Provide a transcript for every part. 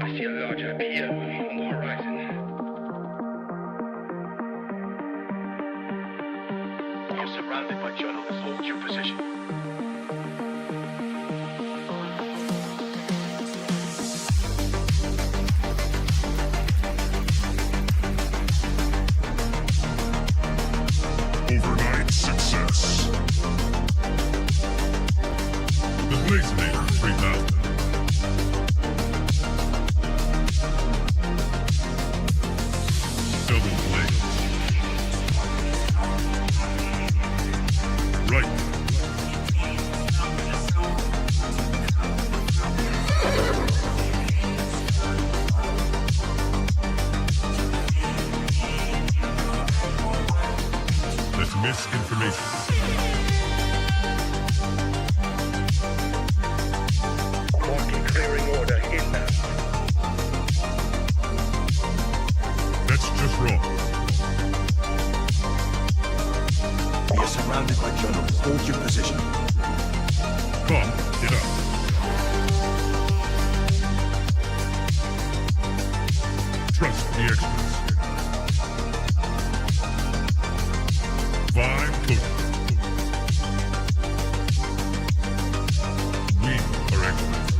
I see a larger pier on the horizon. You're surrounded by journalists. Hold your position. Overnight success. The Blazinator 3000. Double blaze. Right. That's misinformation. Market clearing order inbound. That's just wrong. You're surrounded by journalists. Hold your position. Come, get up. Trust the experts. Vibe coding. We are experts.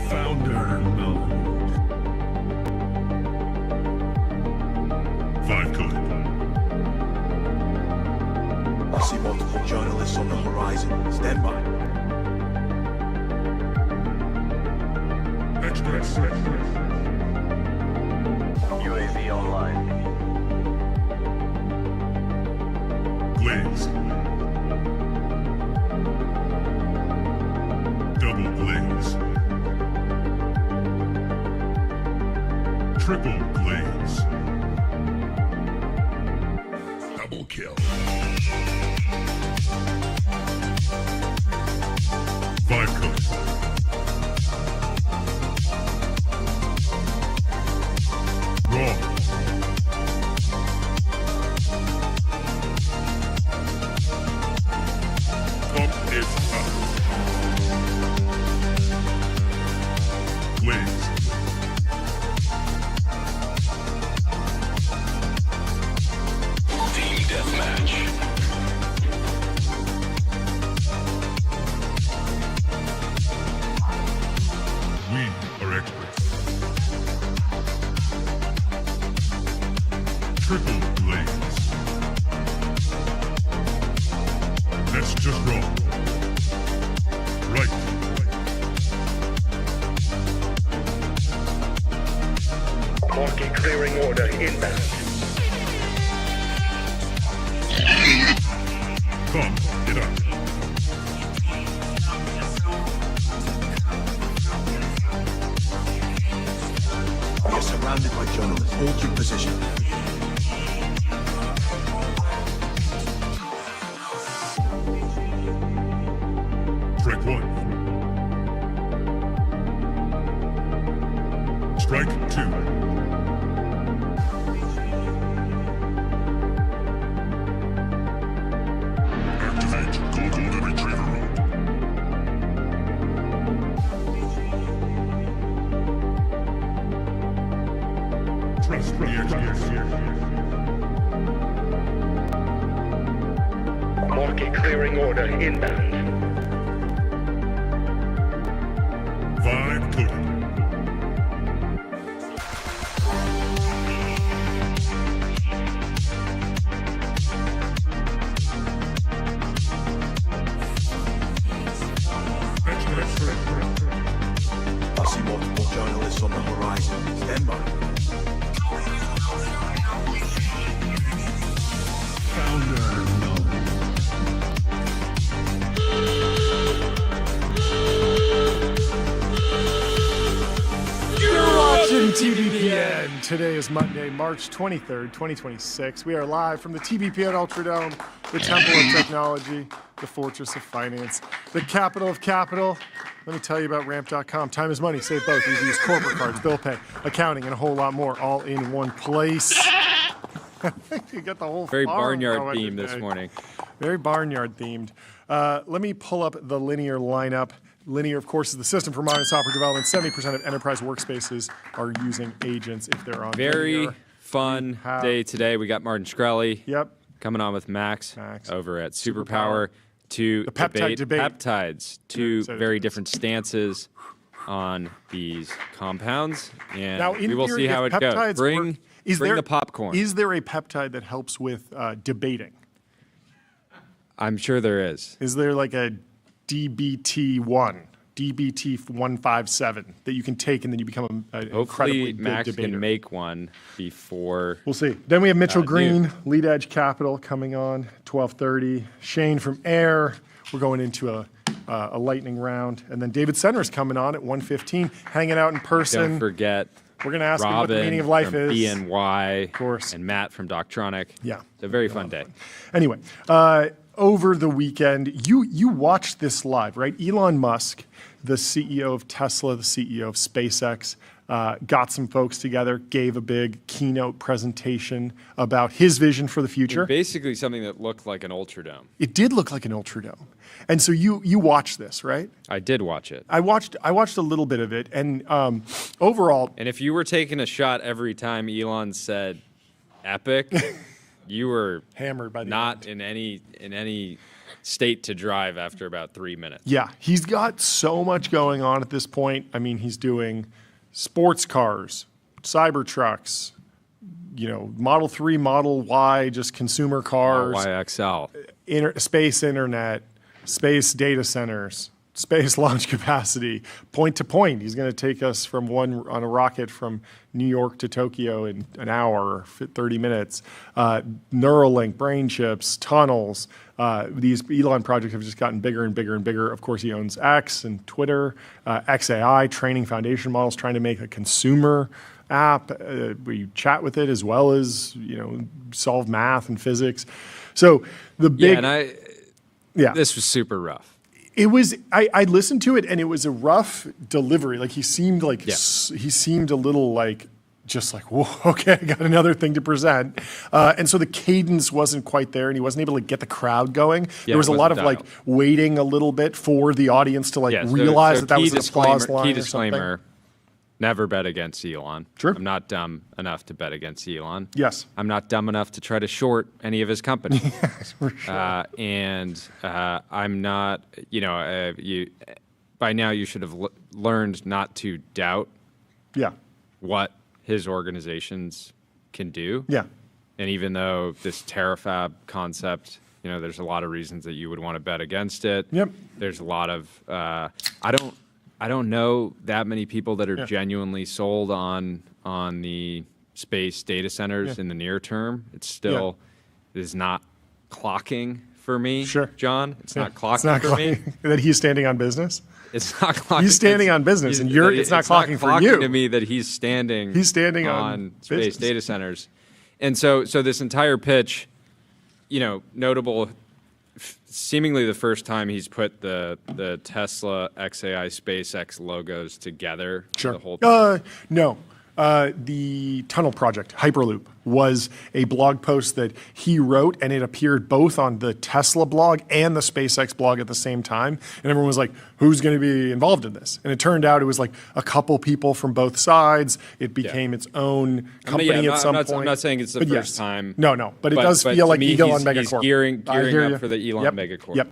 Founder mode. Vibe coding. I see multiple journalists on the horizon. Stand by. Experts. UAV online. Blaze. Double blaze. Triple blaze. Double kill. Vibe code. Wrong. Pump is up. Blaze. Team deathmatch. We are experts. Triple blaze. That's just wrong. Right. Market clearing order inbound. Come, get up. You're surrounded by journalists. Hold your position. Strike one. Strike two. Activate global retriever mode. Trust the experts. Market clearing order inbound. Vibe coded. I see multiple journalists on the horizon. Stand by. Founder mode. You're watching TBPN. Today is Monday, March 23rd, 2026. We are live from the TBPN Ultradome, the Temple of Technology, the Fortress of Finance, the capital of capital. Let me tell you about ramp.com. Time is money. Save both. Easy use corporate cards, bill pay, accounting, and a whole lot more all in one place. You got the whole Very farm barnyard going theme this today. morning. Very barnyard themed. Let me pull up the Linear lineup. Linear, of course, is the system for modern software development. 70% of enterprise workspaces are using agents if they're on Very Linear. fun day today. We got Martin Shkreli Yep. coming on with Max. over at Superpower. Superpower to The peptide debate. peptides, two So- very different stances on these compounds, and Now, in we will theory, see how if it goes. peptides Bring work- is the there- popcorn. Is there a peptide that helps with debating? I'm sure there is. Is there like a DBT1, DBT157 that you can take and then you become an incredibly Hopefully, good Max debater? can make one before. We'll see. Then we have Mitchell Green, noon. Lead Edge Capital, coming on 12:30. Shane from Air. We're going into a lightning round, and then David Senner's coming on at 1:15, hanging out in person. Don't forget. We're going to ask him what Robin the meaning of life from is. BNY, Of course. and Matt from Doctronic. Yeah. It's a very fun day. Anyway, over the weekend, you watched this live, right? Elon Musk, the CEO of Tesla, the CEO of SpaceX, got some folks together, gave a big keynote presentation about his vision for the future. Basically, something that looked like an Ultradome. It did look like an Ultradome. And so you watched this, right? I did watch it. I watched a little bit of it, and overall, And if you were taking a shot every time Elon said "epic," you were hammered by the not in any state to drive after about 3 minutes. yeah, he's got so much going on at this point. I mean, he's doing sports cars, Cybertrucks, Model 3, Model Y, just consumer cars, YXL. Space internet, space data centers, space launch capacity, point to point. He's going to take us on a rocket from New York to Tokyo in an hour, 30 minutes. Neuralink, brain chips, tunnels. These Elon projects have just gotten bigger and bigger and bigger. Of course, he owns X and Twitter, XAI, training foundation models, trying to make a consumer app where you chat with it as well as solve math and physics. So the big This was super rough. It was. I listened to it, and it was a rough delivery. Like he seemed like he seemed a little like just like, whoa, okay, I got another thing to present. And so the cadence wasn't quite there, and he wasn't able to get the crowd going. There was a lot of like waiting a little bit for the audience to realize that was an applause line. Key or disclaimer. something. Never bet against Elon. Sure. I'm not dumb enough to bet against Elon. Yes. I'm not dumb enough to try to short any of his companies. For sure. I'm not, by now you should have learned not to doubt Yeah. what his organizations can do. Yeah. And even though this Terafab concept, there's a lot of reasons that you would want to bet against it. Yep. There's a lot of, I don't know that many people that are genuinely sold on the space data centers in the near term. It's still is not clocking for me, Sure. John. It's not clocking It's not for me. that he's standing on business. It's not clocking. He's standing on business, and it's not clocking for you. To me that he's standing. He's standing on space business. data centers, and so this entire pitch, notable. Seemingly the first time he's put the Tesla, XAI, SpaceX logos together. Sure. The whole time. No. The tunnel project, Hyperloop, was a blog post that he wrote, and it appeared both on the Tesla blog and the SpaceX blog at the same time. And everyone was like, who's going to be involved in this? And it turned out it was like a couple people from both sides. It became its own company at some point. I'm not saying it's the But first yes. time. No. But it does feel to like me, Elon he's Megacorp. gearing I hear up you. for the Elon Yep. Megacorp. Yep.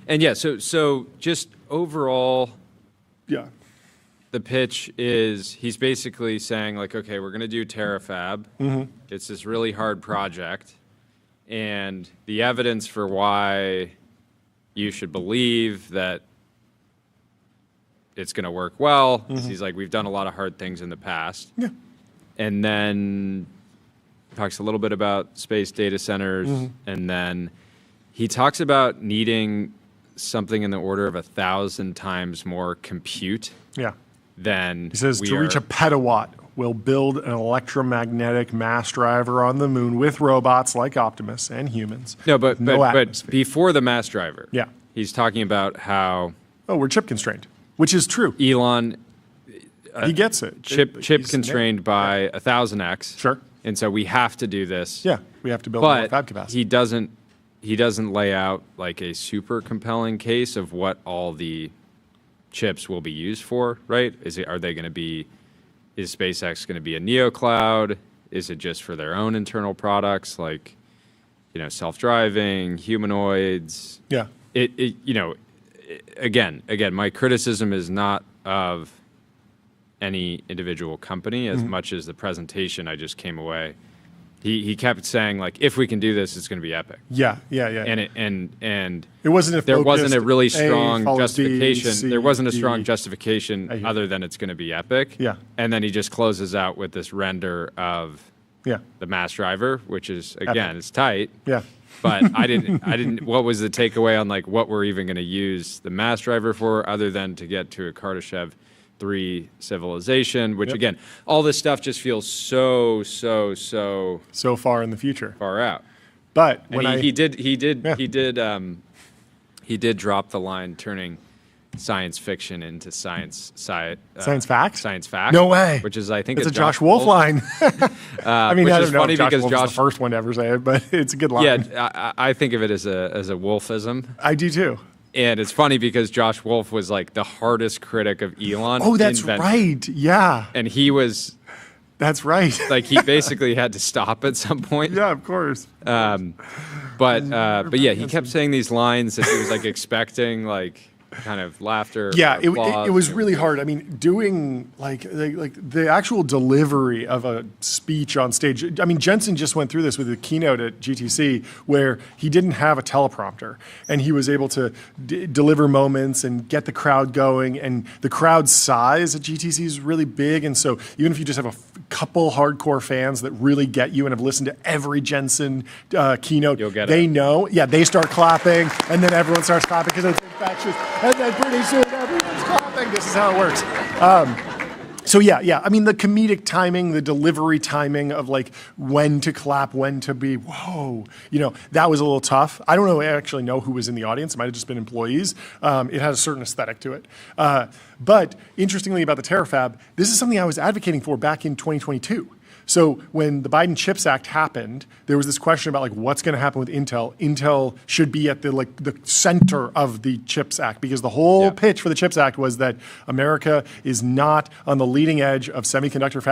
And yeah, so just overall, Yeah. the pitch is he's basically saying like, okay, we're going to do Terafab. Mm-hmm. It's this really hard project, and the evidence for why you should believe that it's going to work well is he's like, we've done a lot of hard things in the past. Yeah. And then talks a little bit about space data centers, and then he talks about needing something in the order of 1,000 times more compute Yeah. than He says to reach a petawatt, we'll build an electromagnetic mass driver on the moon with robots like Optimus and humans. No, but atmosphere. before the mass driver, Yeah. he's talking about how Oh, we're chip constrained, which is true. Elon He gets it. chip He's- constrained by 1,000x. Sure. And so we have to do this. Yeah, we have to build more But fab capacity. he doesn't lay out like a super compelling case of what all the chips will be used for, right? Are they going to be? Is SpaceX going to be a neocloud? Is it just for their own internal products, like, self-driving, humanoids? Yeah. Again, my criticism is not of any individual company as much as the presentation. I just came away. He kept saying, like, if we can do this, it's going to be epic. Yeah. And It wasn't there wasn't a really A strong follows B, justification. C, there wasn't a D. strong justification other than it's going to be epic. Yeah. And then he just closes out with this render of Yeah. the mass driver, which is, again, Epic. it's tight. Yeah. But I didn't. What was the takeaway on like what we're even going to use the mass driver for, other than to get to a Kardashev 3 civilization? Which again, all this stuff just feels so far in the future. far out. But And when he did drop the line, turning science fiction into science fact? Science fact. No way. Which is, I think, it's a Josh Wolf line. I mean, which I is don't know funny if Josh because Wolf was the first one to ever say it, but it's a good line. Yeah, I think of it as a Wolfism. I do too. And it's funny because Josh Wolf was like the hardest critic of Elon. Oh, that's invention. right. Yeah, And he was that's right. like, he basically had to stop at some point. Yeah, of course. But yeah, he kept saying these lines that he was like expecting, like kind of laughter. Yeah, it applause. was really hard. I mean, doing like the actual delivery of a speech on stage. I mean, Jensen just went through this with the keynote at GTC, where he didn't have a teleprompter, and he was able to deliver moments and get the crowd going. And the crowd size at GTC is really big, and so even if you just have a couple hardcore fans that really get you and have listened to every Jensen keynote, You'll get they it. know. Yeah, they start clapping, and then everyone starts clapping because it's infectious. And then pretty soon everyone's clapping. This is how it works. So yeah. I mean, the comedic timing, the delivery timing of like when to clap, when to be, whoa, that was a little tough. I don't actually know who was in the audience. It might have just been employees. It had a certain aesthetic to it. But interestingly about the Terafab, this is something I was advocating for back in 2022. So when the Biden CHIPS Act happened, there was this question about like what's going to happen with Intel. Intel should be at the center of the CHIPS Act, because the whole pitch for the CHIPS Act was that America is not on the leading edge of semiconductor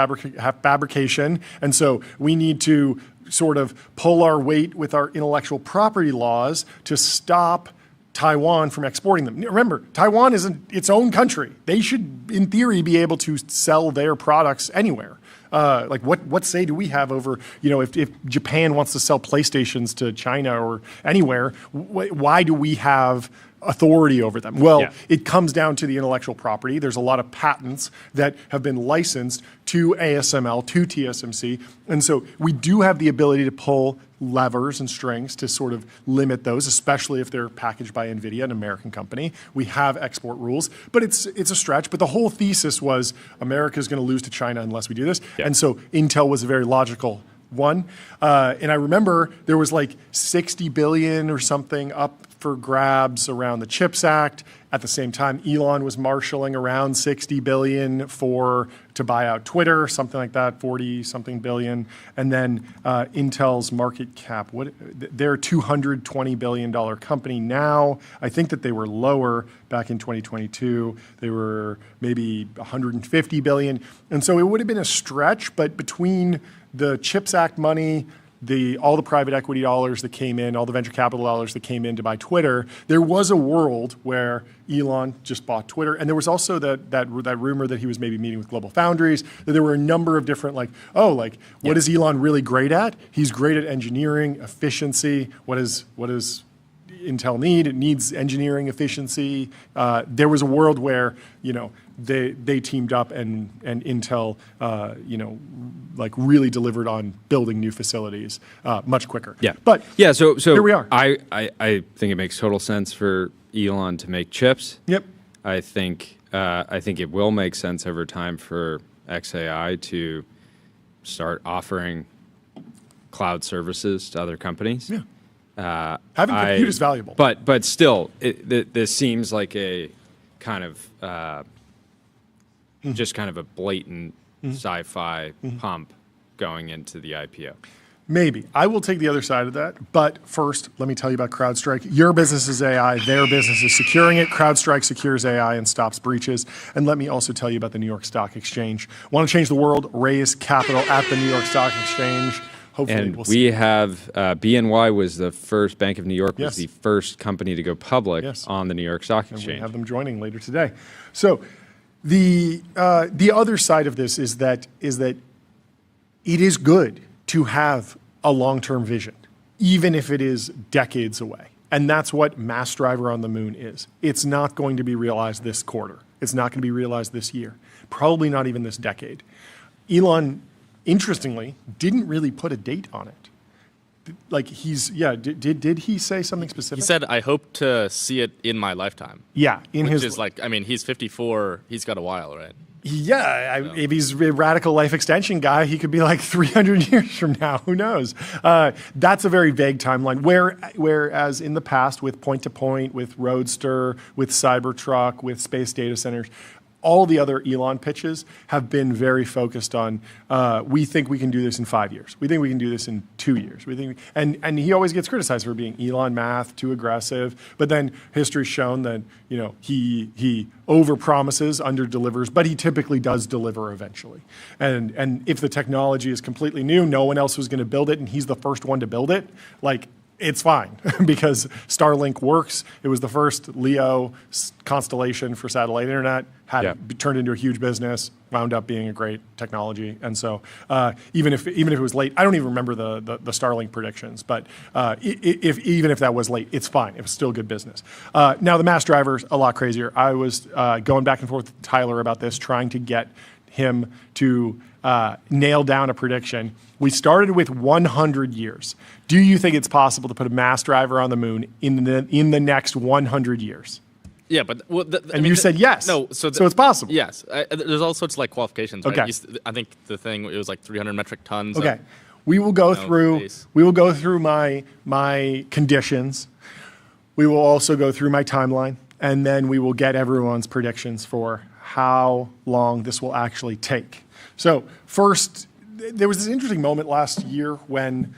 fabrication, and so we need to sort of pull our weight with our intellectual property laws to stop Taiwan from exporting them. Remember, Taiwan is its own country. They should, in theory, be able to sell their products anywhere. Like what say do we have over, if Japan wants to sell PlayStations to China or anywhere, why do we have authority over them? Well, it comes down to the intellectual property. There's a lot of patents that have been licensed to ASML, to TSMC. And so we do have the ability to pull levers and strings to sort of limit those, especially if they're packaged by NVIDIA, an American company. We have export rules, but it's a stretch. But the whole thesis was America's going to lose to China unless we do this. Yeah. And so Intel was a very logical one. And I remember there was like 60 billion or something up for grabs around the CHIPS Act. At the same time, Elon was marshaling around 60 billion to buy out Twitter, something like that, 40 something billion. And then Intel's market cap, they're a $220 billion company now. I think that they were lower back in 2022. They were maybe 150 billion. And so it would have been a stretch, but between the CHIPS Act money, all the private equity dollars that came in, all the venture capital dollars that came in to buy Twitter, there was a world where Elon just bought Twitter. And there was also that rumor that he was maybe meeting with Global Foundries, that there were a number of different what is Elon really great at? He's great at engineering, efficiency. What does Intel need? It needs engineering efficiency. There was a world where, they teamed up and Intel, really delivered on building new facilities much quicker. Yeah. But so here we are. I think it makes total sense for Elon to make chips. Yep. I think it will make sense over time for XAI to start offering cloud services to other companies. Yeah. Having compute is valuable. But still, this seems like a kind of just kind of a blatant sci-fi pump going into the IPO. Maybe. I will take the other side of that. But first, let me tell you about CrowdStrike. Your business is AI. Their business is securing it. CrowdStrike secures AI and stops breaches. And let me also tell you about the New York Stock Exchange. Want to change the world? Raise capital at the New York Stock Exchange. Hopefully, And we'll see. we have BNY was the first, Bank of New York Yes. was the first company to go public Yes. on the New York Stock And we Exchange. have them joining later today. So the other side of this is that it is good to have a long-term vision, even if it is decades away. And that's what Mass Driver on the Moon is. It's not going to be realized this quarter. It's not going to be realized this year. Probably not even this decade. Elon, interestingly, didn't really put a date on it. Like did he say something specific? He said, "I hope to see it in my lifetime." Yeah, in Which his is like, I mean, he's 54. He's got a while, right? Yeah, if he's a radical life extension guy, he could be like 300 years from now. Who knows? That's a very vague timeline. Whereas in the past, with point-to-point, with Roadster, with Cybertruck, with space data centers, all the other Elon pitches have been very focused on, we think we can do this in 5 years. We think we can do this in 2 years. And he always gets criticized for being Elon math, too aggressive. But then history's shown that he overpromises, underdelivers, but he typically does deliver eventually. And if the technology is completely new, no one else was going to build it, and he's the first one to build it, like, it's fine because Starlink works. It was the first LEO constellation for satellite internet, turned into a huge business, wound up being a great technology. And so even if it was late, I don't even remember the Starlink predictions, but even if that was late, it's fine. It was still good business. Now the Mass Driver's a lot crazier. I was going back and forth with Tyler about this, trying to get him to nail down a prediction. We started with 100 years. Do you think it's possible to put a Mass Driver on the Moon in the next 100 years? Yeah, but you said yes. No, so it's possible. Yes, there's all sorts of like qualifications. Right? Okay. I think the thing it was like 300 metric tons. Okay, we will go through. Base. We will go through my conditions. We will also go through my timeline, and then we will get everyone's predictions for how long this will actually take. So first, there was this interesting moment last year when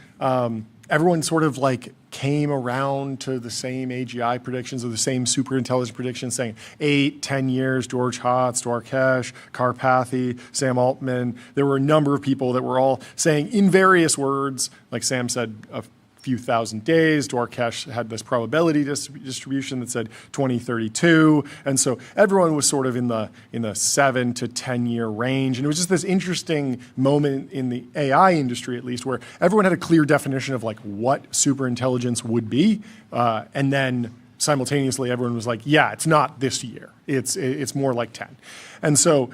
everyone sort of like came around to the same AGI predictions or the same super intelligent predictions, saying 8-10 years, George Hotz, Dwarkesh, Karpathy, Sam Altman. There were a number of people that were all saying in various words, like Sam said, a few thousand days. Dwarkesh had this probability distribution that said 2032. And so everyone was sort of in the 7 to 10 year range. And it was just this interesting moment in the AI industry, at least, where everyone had a clear definition of like what superintelligence would be. And then simultaneously, everyone was like, yeah, it's not this year. It's more like 10. And so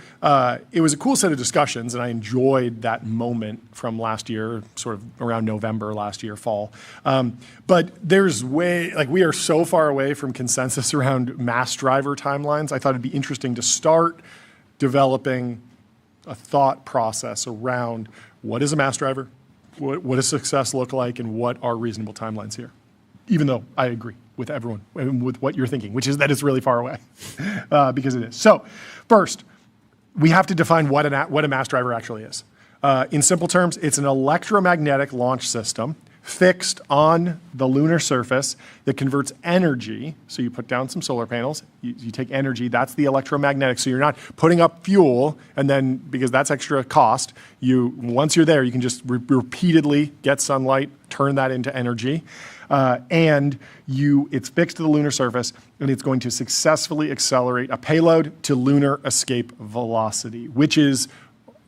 it was a cool set of discussions, and I enjoyed that moment from last year, sort of around November last year, fall. But there's we are so far away from consensus around Mass Driver timelines. I thought it'd be interesting to start developing a thought process around what is a Mass Driver, what does success look like, and what are reasonable timelines here. Even though I agree with everyone, with what you're thinking, which is that it's really far away, because it is. So first, we have to define what a Mass Driver actually is. In simple terms, it's an electromagnetic launch system fixed on the lunar surface that converts energy. So you put down some solar panels, you take energy, that's the electromagnetic. So you're not putting up fuel, and then, because that's extra cost, once you're there, you can just repeatedly get sunlight, turn that into energy. And it's fixed to the lunar surface, and it's going to successfully accelerate a payload to lunar escape velocity, which is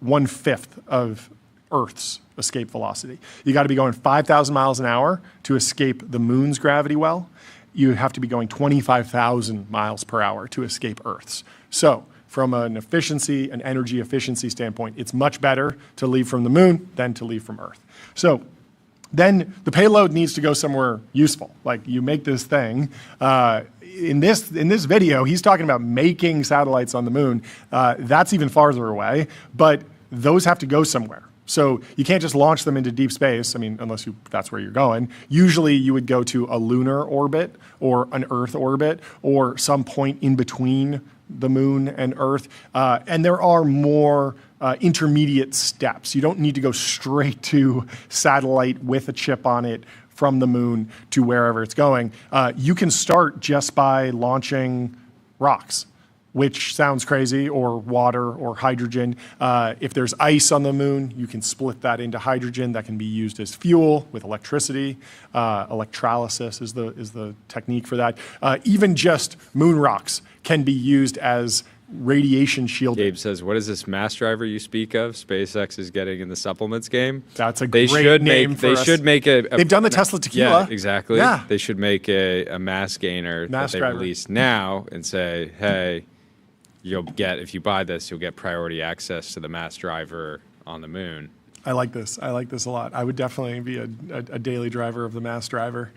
1/5 of Earth's escape velocity. You got to be going 5,000 miles an hour to escape the moon's gravity well. You have to be going 25,000 miles per hour to escape Earth's. So from an energy efficiency standpoint, it's much better to leave from the moon than to leave from Earth. So then the payload needs to go somewhere useful. Like, you make this thing. In this video, he's talking about making satellites on the moon. That's even farther away, but those have to go somewhere. So you can't just launch them into deep space. I mean, unless that's where you're going. Usually you would go to a lunar orbit or an Earth orbit or some point in between the moon and Earth. And there are more intermediate steps. You don't need to go straight to satellite with a chip on it from the moon to wherever it's going. You can start just by launching rocks, which sounds crazy, or water or hydrogen. If there's ice on the moon, you can split that into hydrogen that can be used as fuel with electricity. Electrolysis is the technique for that. Even just moon rocks can be used as radiation shielding. Gabe says, what is this mass driver you speak of? SpaceX is getting in the supplements game. That's a great name for us. They should make a They've done the Tesla tequila. Yeah, exactly. Yeah. They should make a mass gainer that they release now and say, hey, if you buy this, you'll get priority access to the mass driver on the moon. I like this. I like this a lot. I would definitely be a daily driver of the mass driver.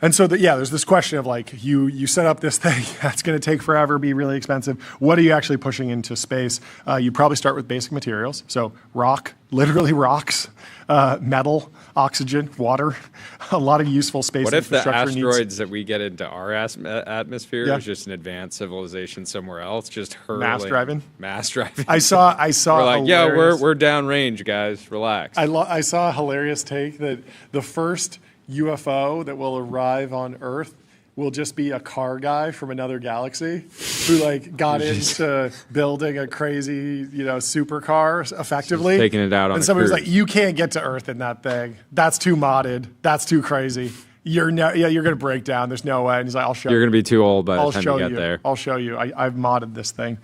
And so, there's this question of like, you set up this thing, that's going to take forever, be really expensive. What are you actually pushing into space? You probably start with basic materials. So rock, literally rocks, metal, oxygen, water, a lot of useful space infrastructure. What if the asteroids that we get into our atmosphere is just an advanced civilization somewhere else, just hurling? Mass driving. I saw. We're like, we're downrange, guys. Relax. I saw a hilarious take that the first UFO that will arrive on Earth will just be a car guy from another galaxy who like got into building a crazy, supercar effectively. Just taking it out on and somebody was cruise. like, you can't get to Earth in that thing. That's too modded. That's too crazy. You're going to break down. There's no way. And he's like, I'll show you. You're going to be too old by the time you get there. I'll show you. I've modded this thing.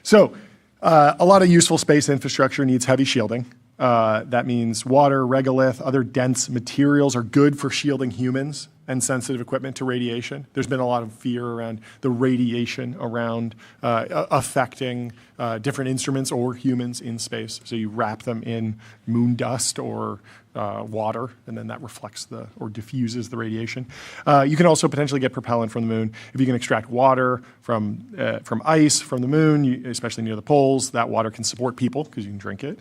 So a lot of useful space infrastructure needs heavy shielding. That means water, regolith, other dense materials are good for shielding humans and sensitive equipment to radiation. There's been a lot of fear around the radiation around affecting different instruments or humans in space. So you wrap them in moon dust or water, and then that reflects or diffuses the radiation. You can also potentially get propellant from the moon. If you can extract water from ice from the moon, especially near the poles, that water can support people because you can drink it.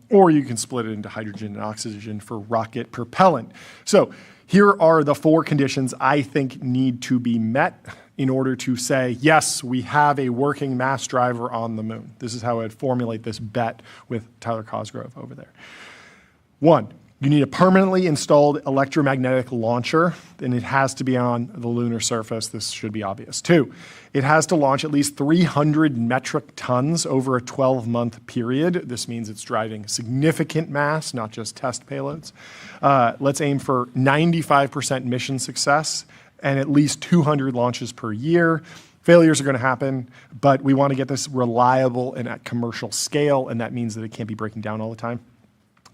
Or you can split it into hydrogen and oxygen for rocket propellant. So here are the 4 conditions I think need to be met in order to say, yes, we have a working mass driver on the moon. This is how I'd formulate this bet with Tyler Cosgrove over there. 1, you need a permanently installed electromagnetic launcher, and it has to be on the lunar surface. This should be obvious. 2, it has to launch at least 300 metric tons over a 12-month period. This means it's driving significant mass, not just test payloads. Let's aim for 95% mission success and at least 200 launches per year. Failures are going to happen, but we want to get this reliable and at commercial scale, and that means that it can't be breaking down all the time.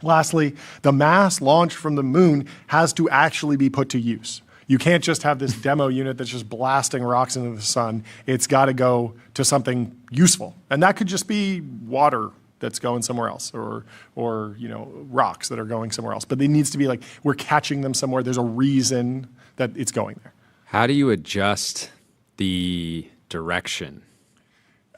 Lastly, the mass launched from the moon has to actually be put to use. You can't just have this demo unit that's just blasting rocks into the sun. It's got to go to something useful. And that could just be water that's going somewhere else or rocks that are going somewhere else. But it needs to be like we're catching them somewhere. There's a reason that it's going there. How do you adjust the direction?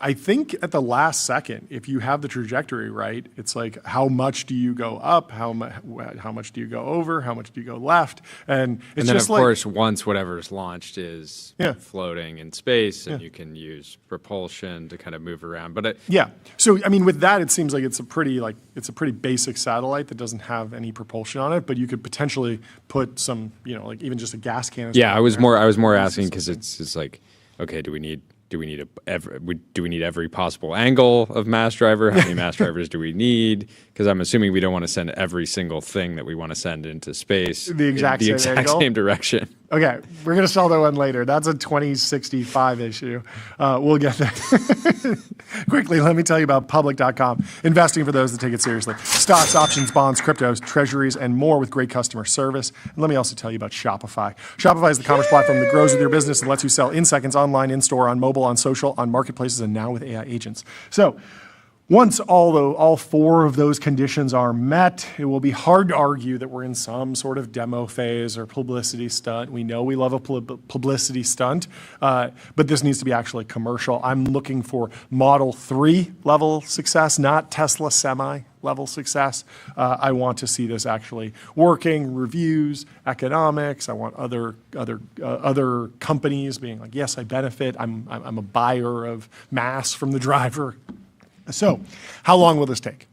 I think at the last second, if you have the trajectory right, it's like how much do you go up, how much do you go over, how much do you go left, and it's then just of course once whatever is launched is Yeah. floating in space, and you can use propulsion to kind of move around. But yeah. So I mean, with that, it seems like it's a pretty basic satellite that doesn't have any propulsion on it, but you could potentially put some, like even just a gas canister. yeah, I was more asking because it's like, okay, do we need every possible angle of mass driver? How many mass drivers do we need? Because I'm assuming we don't want to send every single thing that we want to send into space The exact in same angle? same direction. Okay, we're going to sell that one later. That's a 2065 issue. We'll get there. Quickly, let me tell you about public.com. Investing for those that take it seriously. Stocks, options, bonds, cryptos, treasuries, and more with great customer service. And let me also tell you about Shopify. Shopify is the commerce platform that grows with your business and lets you sell in seconds, online, in-store, on mobile, on social, on marketplaces, and now with AI agents. So, Once all four of those conditions are met, it will be hard to argue that we're in some sort of demo phase or publicity stunt. We know we love a publicity stunt, but this needs to be actually commercial. I'm looking for Model 3 level success, not Tesla Semi level success. I want to see this actually working, reviews, economics. I want other companies being like, yes, I benefit. I'm a buyer of mass from the driver. So, how long will this take?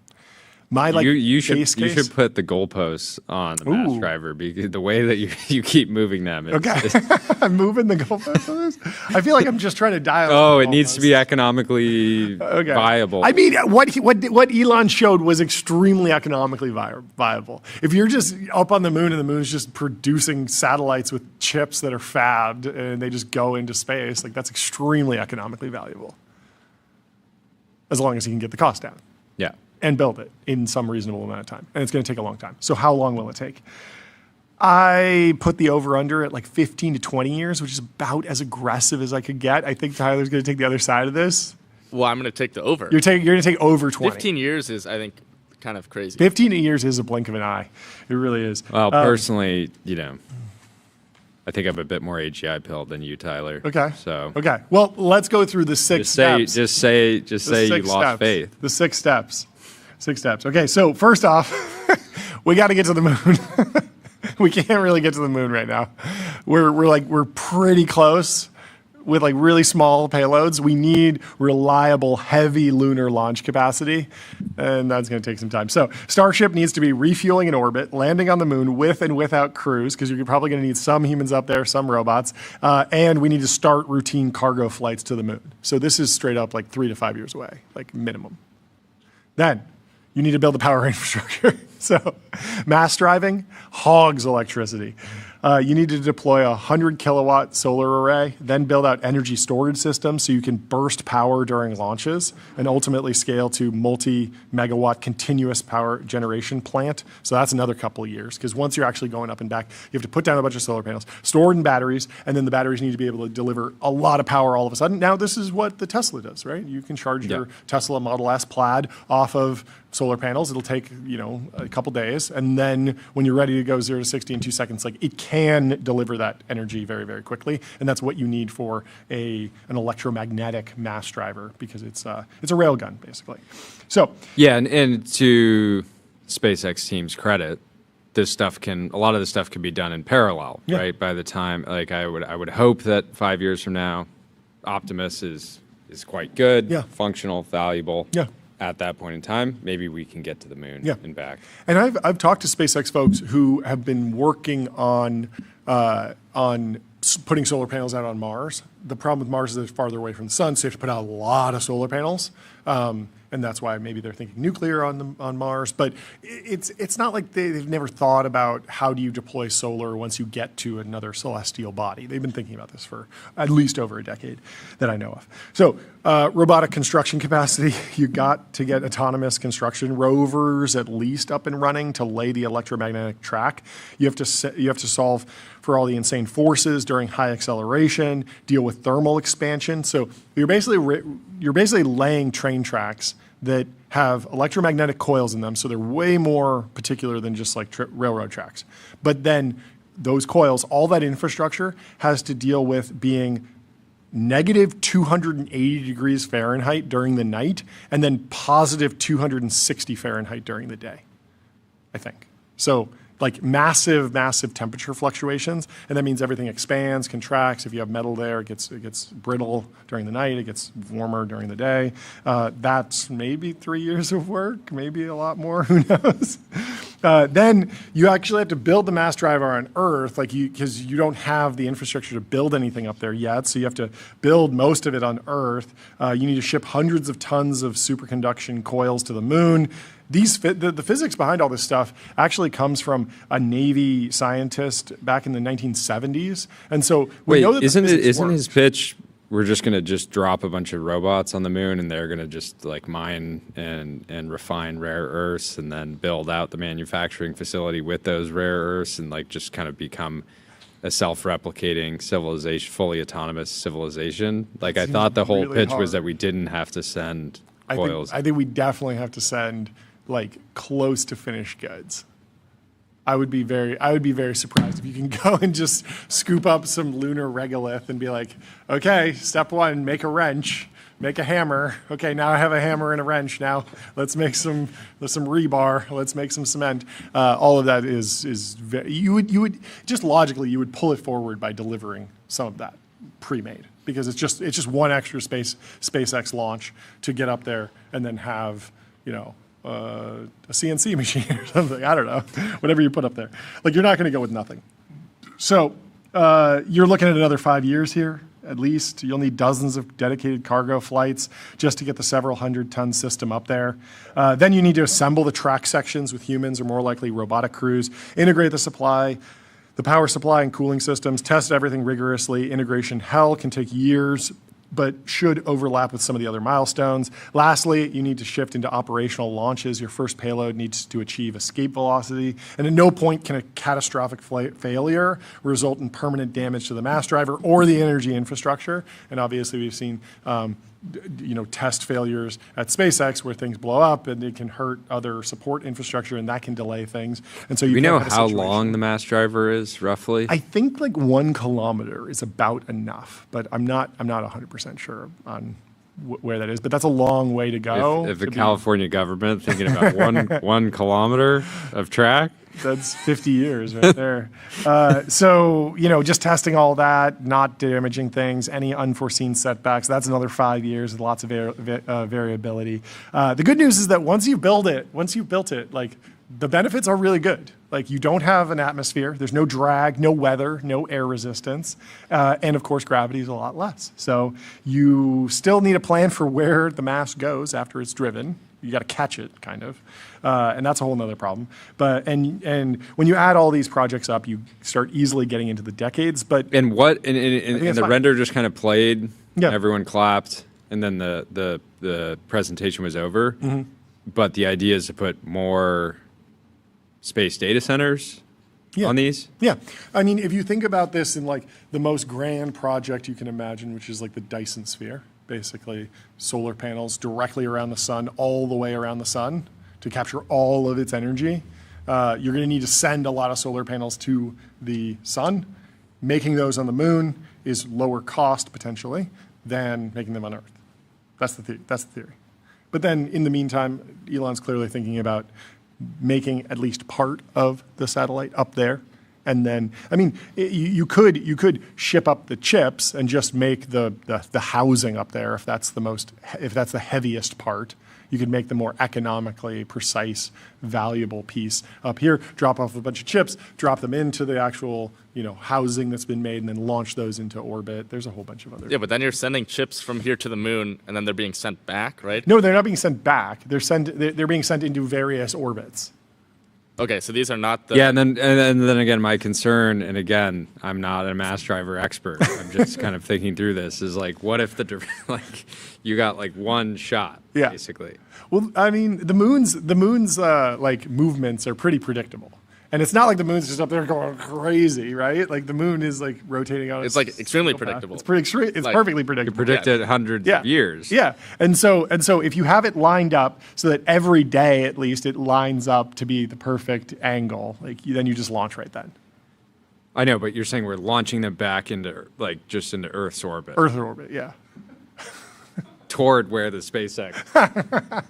You should put the goalposts on the mass driver because the way that you keep moving them. I'm moving the goalposts on this. I feel like I'm just trying to dial. Oh, it needs to be economically viable. I mean, what Elon showed was extremely economically viable. If you're just up on the moon and the moon's just producing satellites with chips that are fabbed and they just go into space, like that's extremely economically valuable. As long as you can get the cost down. Yeah. And build it in some reasonable amount of time. And it's going to take a long time. So how long will it take? I put the over-under at like 15 to 20 years, which is about as aggressive as I could get. I think Tyler's going to take the other side of this. Well, I'm going to take the over. You're going to take over 20. 15 years is, I think, kind of crazy. 15 years is a blink of an eye. It really is. Well, personally, I think I'm a bit more AGI pilled than you, Tyler. Okay. So. Okay. Well, let's go through the six steps. Just say you lost faith. The 6 steps. 6 steps. Okay. So first off, we got to get to the moon. We can't really get to the moon right now. We're pretty close with like really small payloads. We need reliable, heavy lunar launch capacity, and that's going to take some time. So Starship needs to be refueling in orbit, landing on the moon with and without crews, because you're probably going to need some humans up there, some robots, and we need to start routine cargo flights to the moon. So this is straight up like 3 to 5 years away, like minimum. Then you need to build the power infrastructure. So mass driving hogs electricity. You need to deploy a 100 kilowatt solar array, then build out energy storage systems so you can burst power during launches and ultimately scale to multi-megawatt continuous power generation plant. So that's another couple of years, because once you're actually going up and back, you have to put down a bunch of solar panels, stored in batteries, and then the batteries need to be able to deliver a lot of power all of a sudden. Now this is what the Tesla does, right? You can charge your Tesla Model S Plaid off of solar panels. It'll take, a couple days. And then when you're ready to go 0 to 60 in 2 seconds, like it can deliver that energy very, very quickly. And that's what you need for an electromagnetic mass driver, because it's a railgun, basically. So yeah, and to SpaceX team's credit, a lot of this stuff can be done in parallel, right? By the time, like I would hope that 5 years from now, Optimus is quite good, functional, valuable. Yeah. At that point in time, maybe we can get to the moon and back. And I've talked to SpaceX folks who have been working on putting solar panels out on Mars. The problem with Mars is that it's farther away from the sun, so you have to put out a lot of solar panels. And that's why maybe they're thinking nuclear on Mars. But it's not like they've never thought about how do you deploy solar once you get to another celestial body. They've been thinking about this for at least over a decade that I know of. So robotic construction capacity, you got to get autonomous construction rovers at least up and running to lay the electromagnetic track. You have to solve for all the insane forces during high acceleration, deal with thermal expansion. So you're basically laying train tracks that have electromagnetic coils in them, so they're way more particular than just like railroad tracks. But then those coils, all that infrastructure has to deal with being negative 280 degrees Fahrenheit during the night and then positive 260 Fahrenheit during the day, I think. So like massive, massive temperature fluctuations, and that means everything expands, contracts. If you have metal there, it gets brittle during the night, it gets warmer during the day. That's maybe 3 years of work, maybe a lot more, who knows? Then you actually have to build the mass driver on Earth, because you don't have the infrastructure to build anything up there yet, so you have to build most of it on Earth. You need to ship hundreds of tons of superconduction coils to the moon. The physics behind all this stuff actually comes from a Navy scientist back in the 1970s, and so we know that isn't his pitch? We're just going to drop a bunch of robots on the moon, and they're going to just like mine and refine rare earths, and then build out the manufacturing facility with those rare earths, and like just kind of become a self-replicating civilization, fully autonomous civilization. Like I thought the whole pitch was that we didn't have to send coils. I think we definitely have to send like close to finished goods. I would be very surprised if you can go and just scoop up some lunar regolith and be like, okay, step one, make a wrench, make a hammer. Okay, now I have a hammer and a wrench. Now let's make some rebar. Let's make some cement. All of that is you would just logically you would pull it forward by delivering some of that pre-made, because it's just one extra SpaceX launch to get up there and then have, you know, a CNC machine or something. I don't know, whatever you put up there. Like, you're not going to go with nothing. So you're looking at another 5 years here, at least. You'll need dozens of dedicated cargo flights just to get the several 100-ton system up there. Then you need to assemble the track sections with humans, or more likely robotic crews, integrate the power supply and cooling systems, test everything rigorously. Integration hell can take years, but should overlap with some of the other milestones. Lastly, you need to shift into operational launches. Your first payload needs to achieve escape velocity, and at no point can a catastrophic failure result in permanent damage to the mass driver or the energy infrastructure. And obviously, we've seen test failures at SpaceX where things blow up and it can hurt other support infrastructure, and that can delay things. And so we know how long the mass driver is, roughly? I think like 1 kilometer is about enough, but I'm not 100% sure on where that is. But that's a long way to go. If the California government thinking about one kilometer of track, that's 50 years right there. So, just testing all that, not damaging things, any unforeseen setbacks, that's another 5 years with lots of variability. The good news is that once you've built it, like, the benefits are really good. Like, you don't have an atmosphere, there's no drag, no weather, no air resistance, and of course gravity is a lot less. So you still need a plan for where the mass goes after it's driven. You got to catch it, kind of, and that's a whole nother problem. But and when you add all these projects up, you start easily getting into the decades. But and the render just kind of played. Yeah. Everyone clapped, and then the presentation was over. Mm-hmm. But the idea is to put more space data centers on these. Yeah, I mean, if you think about this in like the most grand project you can imagine, which is like the Dyson sphere. Basically, solar panels directly around the sun, all the way around the sun to capture all of its energy. You're going to need to send a lot of solar panels to the sun. Making those on the moon is lower cost, potentially, than making them on Earth. That's the theory. But then, in the meantime, Elon's clearly thinking about making at least part of the satellite up there. And then, I mean, you could ship up the chips and just make the housing up there if that's the heaviest part. You could make the more economically precise, valuable piece up here. Drop off a bunch of chips, drop them into the actual housing that's been made, and then launch those into orbit. There's a whole bunch of other. Yeah, but then you're sending chips from here to the moon, and then they're being sent back, right? No, they're not being sent back. They're being sent into various orbits. Okay, so these are not the... Yeah, and then again, my concern, and again, I'm not a mass driver expert. I'm just kind of thinking through this, is like, what if you got like one shot, basically? Well, I mean, the moon's like movements are pretty predictable. And it's not like the moon's just up there going crazy, right? Like the moon is like rotating on. It's like extremely predictable. It's perfectly predictable. You predicted hundreds of years. Yeah, and so if you have it lined up so that every day at least it lines up to be the perfect angle, then you just launch right then. I know, but you're saying we're launching them back into just into Earth's orbit. Earth orbit, yeah. Toward where the SpaceX.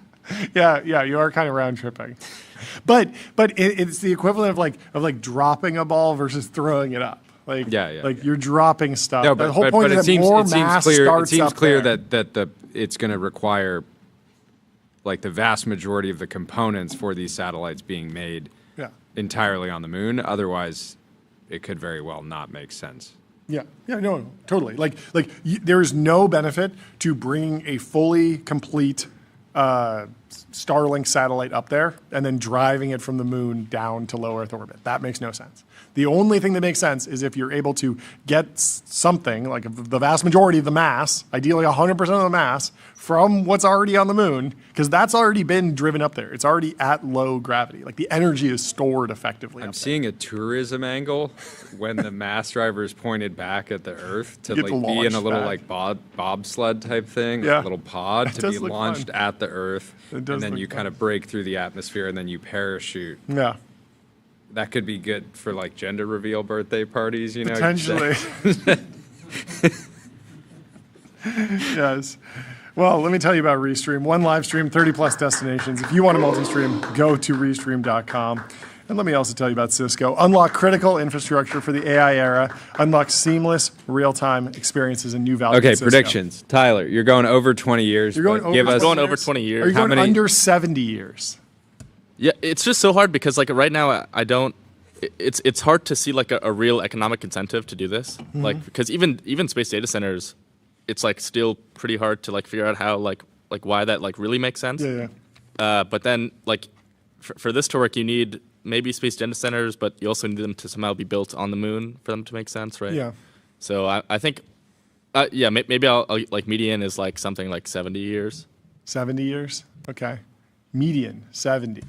Yeah, you are kind of round tripping, but it's the equivalent of like dropping a ball versus throwing it up. Like you're dropping stuff. No, the whole point is that more mass starts it seems up clear there. that it's going to require like the vast majority of the components for these satellites being made entirely on the moon. Otherwise, it could very well not make sense. Yeah, no, totally. There is no benefit to bringing a fully complete Starlink satellite up there and then driving it from the moon down to low Earth orbit. That makes no sense. The only thing that makes sense is if you're able to get something, like the vast majority of the mass, ideally 100% of the mass, from what's already on the moon, because that's already been driven up there. It's already at low gravity. Like the energy is stored effectively. I'm seeing a tourism angle when the mass driver is pointed back at the Earth to Get like be in a launched little back. like bobsled type thing, Yeah. a little pod It to does be look launched fun. at the Earth, It and does then look you fun. kind of break through the atmosphere and then you parachute. Yeah, That could be good for like gender reveal birthday parties, you know? potentially. Yes. Well, let me tell you about Restream. One live stream, 30 plus destinations. If you want a multi-stream, go to restream.com. And let me also tell you about Cisco. Unlock critical infrastructure for the AI era. Unlock seamless, real-time experiences and new value. Okay, at Cisco. predictions. Tyler, you're going over 20 years. You're going but over give us 20 going over years? 20 Are years. you How going many- under 70 years? Yeah, it's just so hard because like right now I don't. It's hard to see like a real economic incentive to do this. Like because even space data centers, it's like still pretty hard to like figure out how like why that like really makes sense. Yeah, yeah. But then like for this to work, you need maybe space data centers, but you also need them to somehow be built on the moon for them to make sense, right? Yeah. So I think, maybe I'll like median is like something like 70 years. 70 years? Okay. Median, 70.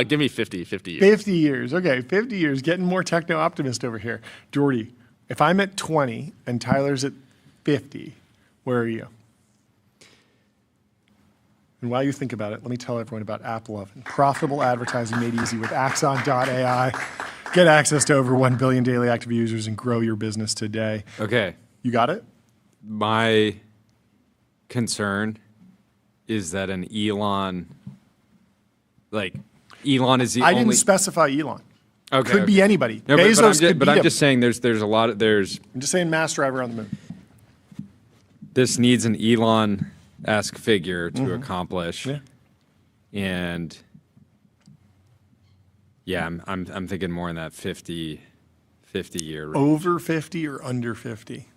Give me 50 years. 50 years. Okay, 50 years. Getting more techno-optimist over here. Jordy, if I'm at 20 and Tyler's at 50, where are you? And while you think about it, let me tell everyone about AppLovin. Profitable advertising made easy with Axon.ai. Get access to over 1 billion daily active users and grow your business today. Okay. You got it? My concern is that an Elon is the I only. didn't specify Elon. Okay, Could be okay. anybody. No, Bezos could be I'm him. just saying there's a lot of I'm just saying mass driver on the moon. this needs an Elon-esque figure to accomplish. Yeah. And yeah, I'm thinking more in that 50 year range. Over 50 or under 50?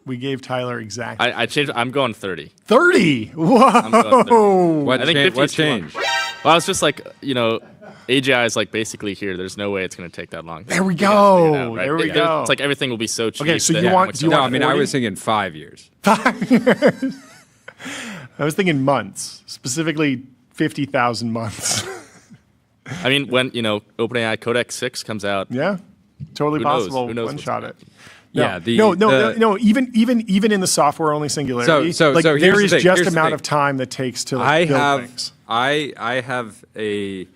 We gave Tyler exactly. I changed. I'm going 30. 30! I'm going 30. Whoa! What I think 50 what is too long. changed? Well, I was just like, AGI is like basically here. There's no way it's going to take that long. There we You guys figure it go. out, right? There we There's- go. It's like everything will be so cheap. Okay, so that you no want- one's do you No, gonna- I mean I 40? was thinking 5 years. I was thinking months, specifically 50,000 months. I mean, when OpenAI Codex 6 comes out, Yeah, totally Who knows? possible. Who knows One what's shot gonna it. Yeah, No. Even in the software only singularity, So like here's there the is thing, just here's the amount thing. of time that takes to I like, build have things. I have a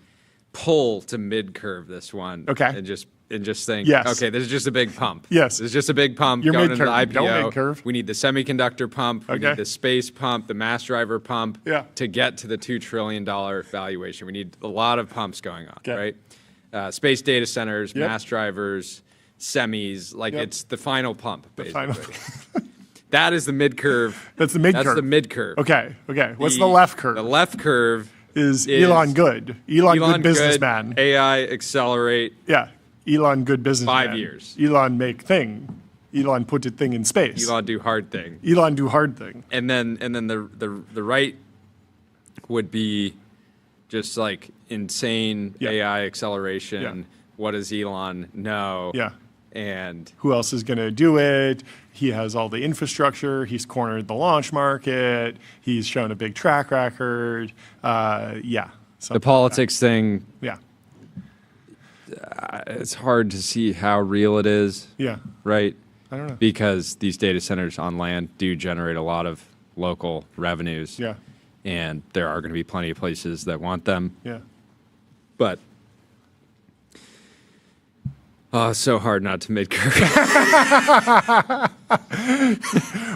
pull to mid curve this one. Okay. And just think, Yes. okay, this is just a big pump. Yes. This is just a big pump You're going into the mid-curve. IPO. Don't mid-curve. We need the semiconductor pump, we Okay. need the space pump, the mass driver pump Yeah. to get to the $2 trillion valuation. We need a lot of pumps going on, Okay. right? Space data centers, Yep. mass drivers, semis, like Yep. it's the final pump, basically. Final- That is the mid curve. That's the mid-curve. That's the mid curve. Okay. What's the left curve? The left curve is is Elon Good. Elon Good businessman. AI accelerate. Yeah. Elon Good businessman. 5 years. Elon make thing. Elon put it thing in space. Elon do hard thing. Elon do hard thing. And then the right would be just like insane Yeah. AI acceleration. Yeah. What does Elon know? Yeah. And Who else is going to do it? He has all the infrastructure. He's cornered the launch market. He's shown a big track record. Yeah. the politics thing, Yeah. it's hard to see how real it is, Yeah. right? I don't know. Because these data centers on land do generate a lot of local revenues. Yeah. And there are going to be plenty of places that want them. Yeah. But it's so hard not to mid-curve.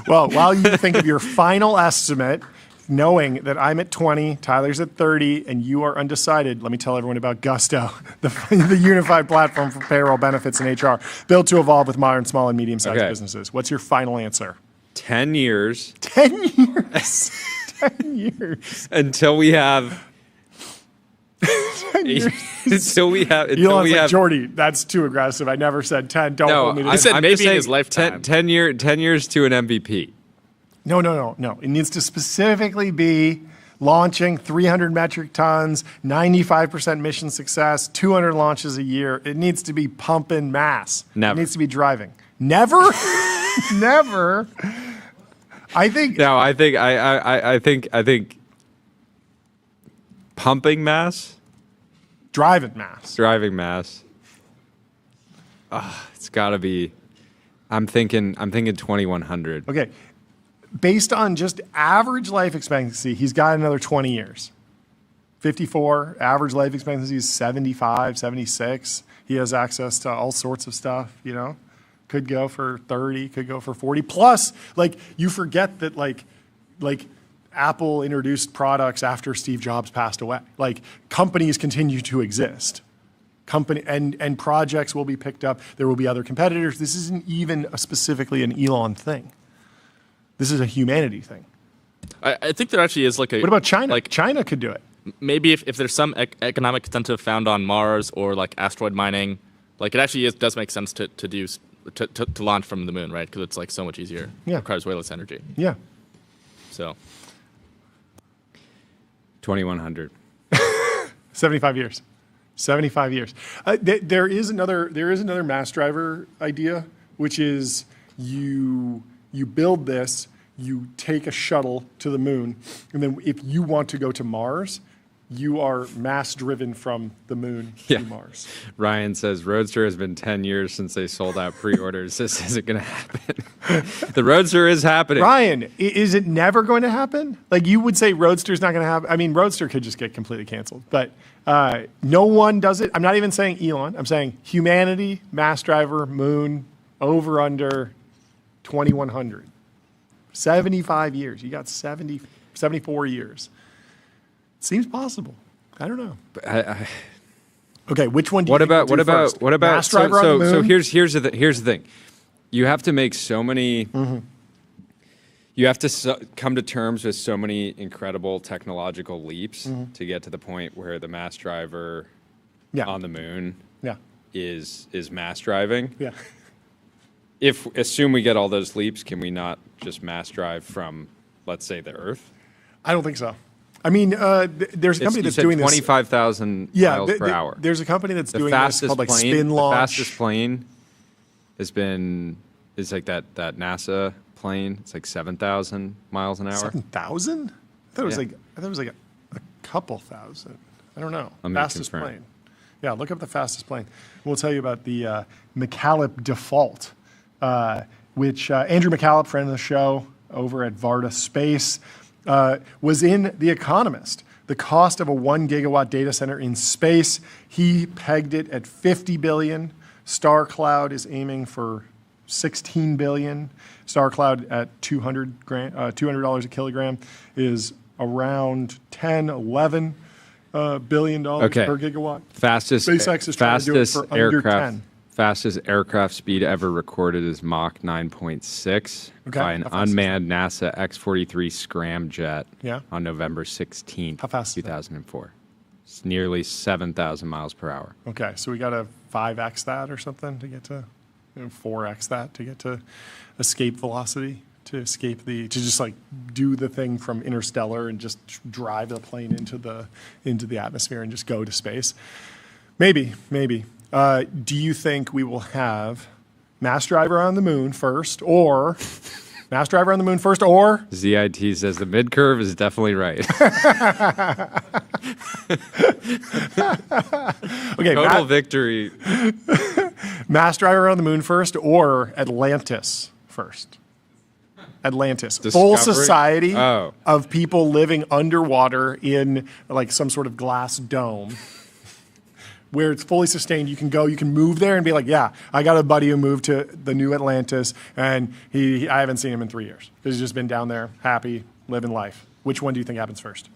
Well, while you think of your final estimate, knowing that I'm at 20, Tyler's at 30, and you are undecided, let me tell everyone about Gusto, the unified platform for payroll, benefits, and HR, built to evolve with modern small and medium-sized Okay. businesses. What's your final answer? 10 years 10 years. 10 years. until we have 10 years. until we Elon's like, Jordy, that's too aggressive. I never said 10. Don't hold me to I this. said I'm maybe just in saying his lifetime. 10 years to an MVP. No. It needs to specifically be launching 300 metric tons, 95% mission success, 200 launches a year. It needs to be pumping mass. Never. It needs to be driving. Never? Never. I think. No, I think pumping mass, Driving mass. driving mass. It's got to be. I'm thinking 2100. Okay. Based on just average life expectancy, he's got another 20 years. 54, average life expectancy is 75, 76. He has access to all sorts of stuff, you know? Could go for 30, could go for 40. Plus, like, you forget that, like Apple introduced products after Steve Jobs passed away. Like, companies continue to exist. And projects will be picked up. There will be other competitors. This isn't even specifically an Elon thing. This is a humanity thing. I think there actually is like a. What about China? Like China could do it. maybe if there's some economic incentive found on Mars or like asteroid mining, like it actually does make sense to launch from the moon, right? Because it's like so much easier. Yeah. It requires way less energy. Yeah. So 2100. 75 years. 75 years. There is another mass driver idea, which is you build this, you take a shuttle to the moon, and then if you want to go to Mars, you are mass driven from the moon to Mars. Ryan says Roadster has been 10 years since they sold out pre-orders. This isn't going to happen. The Roadster is happening. Ryan, is it never going to happen? Like you would say Roadster's not going to happen. I mean, Roadster could just get completely canceled, but no one does it. I'm not even saying Elon. I'm saying humanity, mass driver, moon, over, under 2100. 75 years. You got 74 years. Seems possible. I don't know. Okay, which one do you think we'll do first? Mass driver on the moon? So here's the thing. You have to make so many. Mm-hmm. You have to come to terms with so many incredible technological leaps to get to the point where the mass driver on the moon is mass driving. Yeah. Assume we get all those leaps, can we not just mass drive from, let's say, the Earth? I don't think so. I mean, there's a company that's doing this. 25,000 miles per hour. There's a company that's doing this called like spin The launch. fastest plane is like that NASA plane. It's like 7,000 miles an hour. 7,000? I thought it was like a couple thousand. I don't know. Let me Fastest confirm. plane. Yeah, look up the fastest plane. We'll tell you about the McCallop default, which Andrew McCallop, friend of the show over at Varda Space, was in The Economist. The cost of a 1 gigawatt data center in space, he pegged it at $50 billion. StarCloud is aiming for $16 billion. StarCloud at $200 a kilogram is around $10, $11 billion per gigawatt. SpaceX is trying to do it for under 10. Fastest aircraft speed ever recorded is Mach 9.6 by an unmanned NASA X-43 scramjet on November 16th, How fast is that? 2004. It's nearly 7,000 miles per hour. Okay, so we got to 5x that or something to get to 4x that to get to escape velocity, to just like do the thing from Interstellar and just drive the plane into the atmosphere and just go to space. Maybe. Do you think we will have mass driver on the moon first, or mass driver on the moon first, or ZIT says the mid curve is definitely right. Okay, Total victory. mass driver on the moon first, or Atlantis first? Atlantis, full society of people living underwater in like some sort of glass dome. Where it's fully sustained, you can move there and be like, yeah, I got a buddy who moved to the new Atlantis, and I haven't seen him in 3 years. He's just been down there, happy, living life. Which one do you think happens first?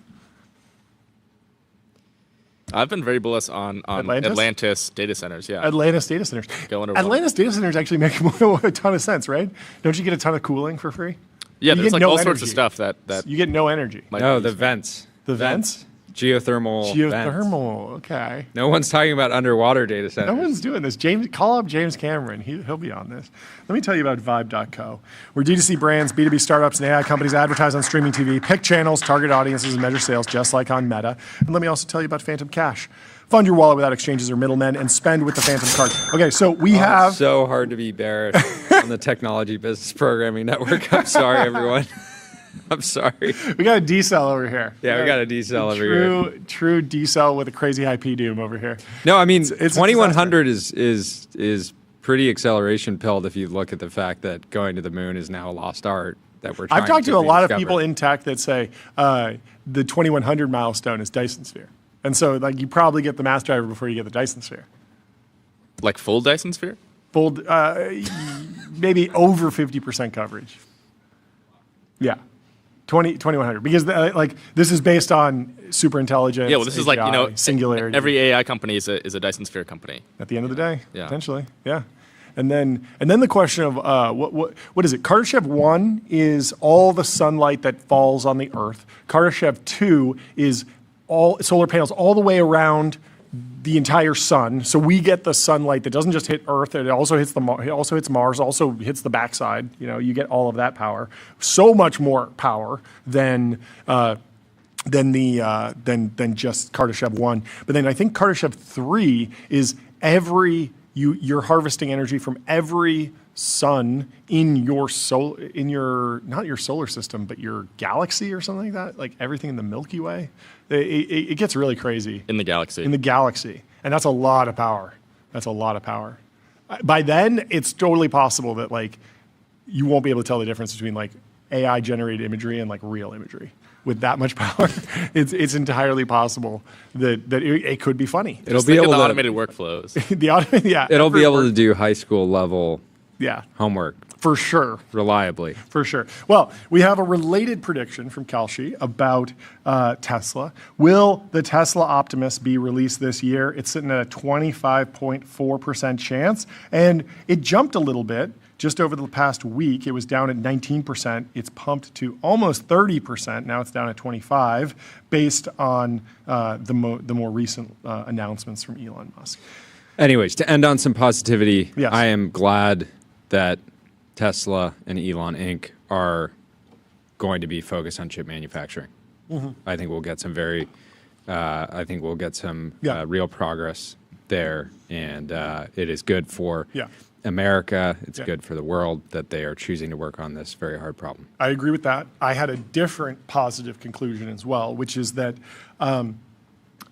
I've been very bullish on Atlantis data centers. Yeah, Atlantis data centers. Atlantis data centers actually make a ton of sense, right? Don't you get a ton of cooling for free? Yeah, there's like all sorts of stuff that you get no energy. No, the vents. The vents? geothermal. Vents. Okay. No one's talking about underwater data centers. No one's doing this. Call up James Cameron. He'll be on this. Let me tell you about Vibe.co, where D2C brands, B2B startups, and AI companies advertise on streaming TV, pick channels, target audiences, and measure sales, just like on Meta. And let me also tell you about Phantom Cash. Fund your wallet without exchanges or middlemen, and spend with the Phantom card. Okay, so we have... It's so hard to be bearish on the Technology Business Programming Network. I'm sorry, everyone. I'm sorry. We got a D-cell over here. Yeah, we got a D-cell over here. True D-cell with a crazy high P-doom over here. No, I mean, it's 2100 is pretty acceleration pilled if you look at the fact that going to the moon is now a lost art that we're trying I've talked to a lot of rediscover. people in tech that say the 2100 milestone is Dyson Sphere. And so like you probably get the mass driver before you get the Dyson Sphere. Like full Dyson Sphere? Full, maybe over 50% coverage. Yeah. 2100 because like this is based on super intelligence. Yeah, well, this is like, singularity. Every AI company is a Dyson Sphere company. At the end of the day, Yeah. potentially, yeah. And then the question of what is it? Kardashev 1 is all the sunlight that falls on the Earth. Kardashev 2 is all solar panels all the way around the entire sun. So we get the sunlight that doesn't just hit Earth; it also hits Mars, also hits the backside. You get all of that power. So much more power than just Kardashev 1. But then I think Kardashev 3 is you're harvesting energy from every sun in your not your solar system, but your galaxy or something like that. Like everything in the Milky Way. It gets really crazy. In the galaxy. In the galaxy. And that's a lot of power. By then, it's totally possible that like you won't be able to tell the difference between like AI generated imagery and like real imagery. With that much power, it's entirely possible that it could be funny. It'll be able the to automated workflows. It'll be able to do high school level homework for sure, reliably. For sure. Well, we have a related prediction from Kalshi about Tesla. Will the Tesla Optimus be released this year? It's sitting at a 25.4% chance, and it jumped a little bit. Just over the past week, it was down at 19%. It's pumped to almost 30%. Now it's down at 25%, based on the more recent announcements from Elon Musk. Anyways, to end on some positivity, yes. I am glad that Tesla and Elon Inc. are going to be focused on chip manufacturing. Mm-hmm. I think we'll get some real progress there, and it is good for America. It's good for the world that they are choosing to work on this very hard problem. I agree with that. I had a different positive conclusion as well, which is that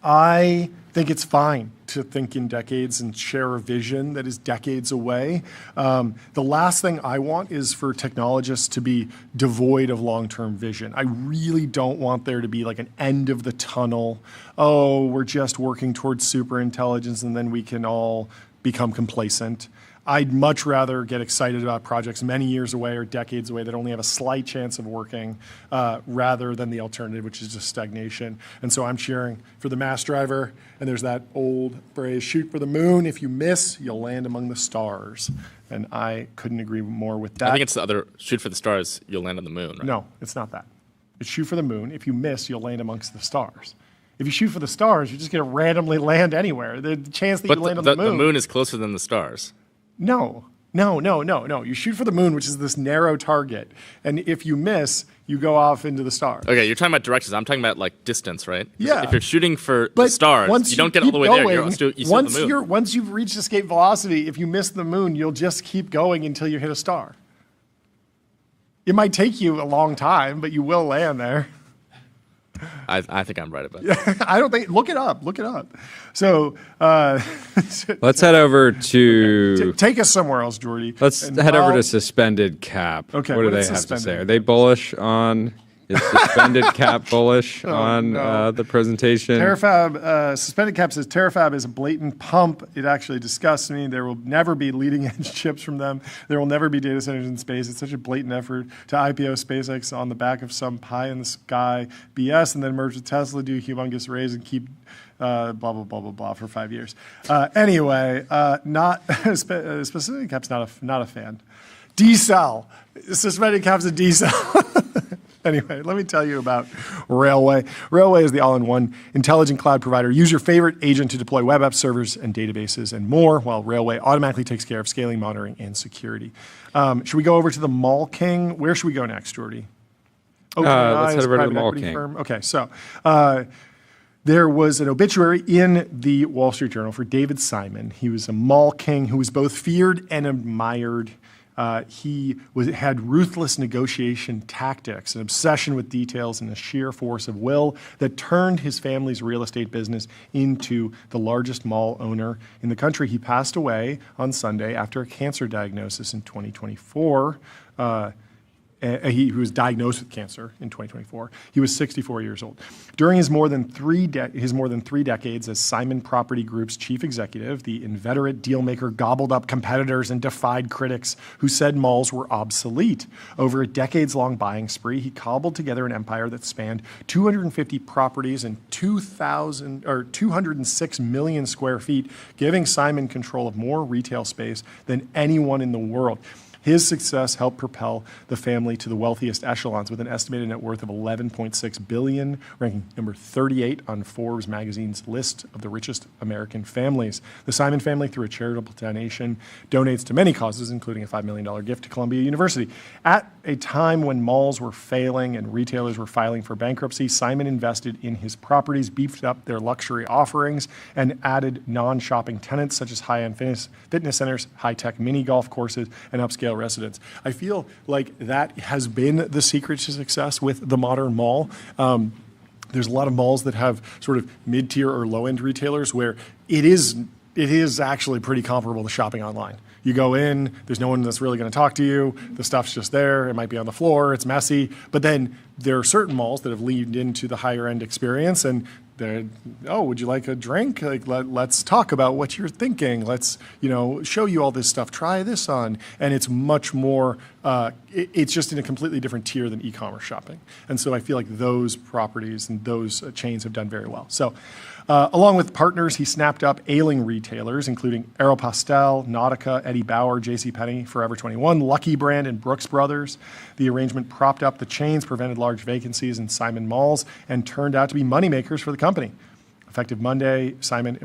I think it's fine to think in decades and share a vision that is decades away. The last thing I want is for technologists to be devoid of long-term vision. I really don't want there to be like an end of the tunnel. Oh, we're just working towards super intelligence and then we can all become complacent. I'd much rather get excited about projects many years away or decades away that only have a slight chance of working rather than the alternative, which is just stagnation. And so I'm cheering for the mass driver. And there's that old phrase, shoot for the moon. If you miss, you'll land among the stars. And I couldn't agree more with that. I think it's the other, shoot for the stars, you'll land on the moon. Right? No, it's not that. It's shoot for the moon. If you miss, you'll land amongst the stars. If you shoot for the stars, you're just going to randomly land anywhere. The chance that you land on the moon. The moon is closer than the stars. No. You shoot for the moon, which is this narrow target. And if you miss, you go off into the stars. Okay, you're talking about directions. I'm talking about like distance, right? Yeah. If you're shooting for the stars, you don't get all the way there. You still the moon. Once you've reached escape velocity, if you miss the moon, you'll just keep going until you hit a star. It might take you a long time, but you will land there. I think I'm right about that. I don't think. Look it up. So let's head over to take us somewhere else, Jordy. Let's head over to suspended cap. Okay, what do they have to say? Are they bullish on? Is suspended cap bullish on the presentation? Terafab, suspended cap says Terafab is a blatant pump. It actually disgusts me. There will never be leading edge chips from them. There will never be data centers in space. It's such a blatant effort to IPO SpaceX on the back of some pie in the sky BS and then merge with Tesla, do humongous raise and keep blah, blah, blah, blah, blah for 5 years. Anyway, suspended cap's not a fan. D-cell. Suspended cap's a D-cell. Anyway, let me tell you about Railway. Railway is the all-in-one intelligent cloud provider. Use your favorite agent to deploy web app servers and databases and more, while Railway automatically takes care of scaling, monitoring, and security. Should we go over to the Mall King? Where should we go next, Jordy? Let's head over to the Mall King. Firm. Okay, so there was an obituary in the Wall Street Journal for David Simon. He was a Mall King who was both feared and admired. He had ruthless negotiation tactics, an obsession with details, and a sheer force of will that turned his family's real estate business into the largest mall owner in the country. He passed away on Sunday after a cancer diagnosis in 2024. He was diagnosed with cancer in 2024. He was 64 years old. During his more than three decades as Simon Property Group's chief executive, the inveterate dealmaker gobbled up competitors and defied critics who said malls were obsolete. Over a decades-long buying spree, he cobbled together an empire that spanned 250 properties and 206 million square feet, giving Simon control of more retail space than anyone in the world. His success helped propel the family to the wealthiest echelons with an estimated net worth of $11.6 billion, ranking number 38 on Forbes magazine's list of the richest American families. The Simon family, through a charitable donation, donates to many causes, including a $5 million gift to Columbia University. At a time when malls were failing and retailers were filing for bankruptcy, Simon invested in his properties, beefed up their luxury offerings, and added non-shopping tenants such as high-end fitness centers, high-tech mini golf courses, and upscale residents. I feel like that has been the secret to success with the modern mall. There's a lot of malls that have sort of mid-tier or low-end retailers where it is actually pretty comparable to shopping online. You go in, there's no one that's really going to talk to you. The stuff's just there. It might be on the floor. It's messy. But then there are certain malls that have leaned into the higher end experience, and they're, would you like a drink? Like, let's talk about what you're thinking. Let's, show you all this stuff. Try this on. And it's much more, it's just in a completely different tier than e-commerce shopping. And so I feel like those properties and those chains have done very well. So along with partners, he snapped up ailing retailers, including Aeropostale, Nautica, Eddie Bauer, JCPenney, Forever 21, Lucky Brand, and Brooks Brothers. The arrangement propped up the chains, prevented large vacancies in Simon malls, and turned out to be moneymakers for the company. Effective Monday, Simon's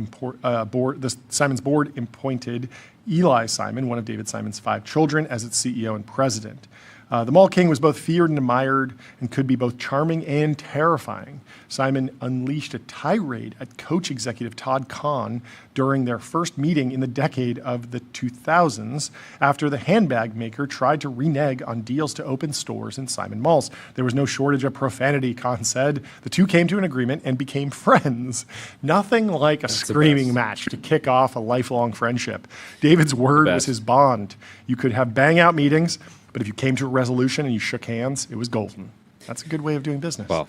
board appointed Eli Simon, one of David Simon's 5 children, as its CEO and president. The Mall King was both feared and admired and could be both charming and terrifying. Simon unleashed a tirade at Coach executive Todd Kahn during their first meeting in the decade of the 2000s after the handbag maker tried to renege on deals to open stores in Simon malls. There was no shortage of profanity, Kahn said. The two came to an agreement and became friends. Nothing like a screaming match to kick off a lifelong friendship. David's word was his bond. You could have bang-out meetings, but if you came to a resolution and you shook hands, it was golden. That's a good way of doing business. Well,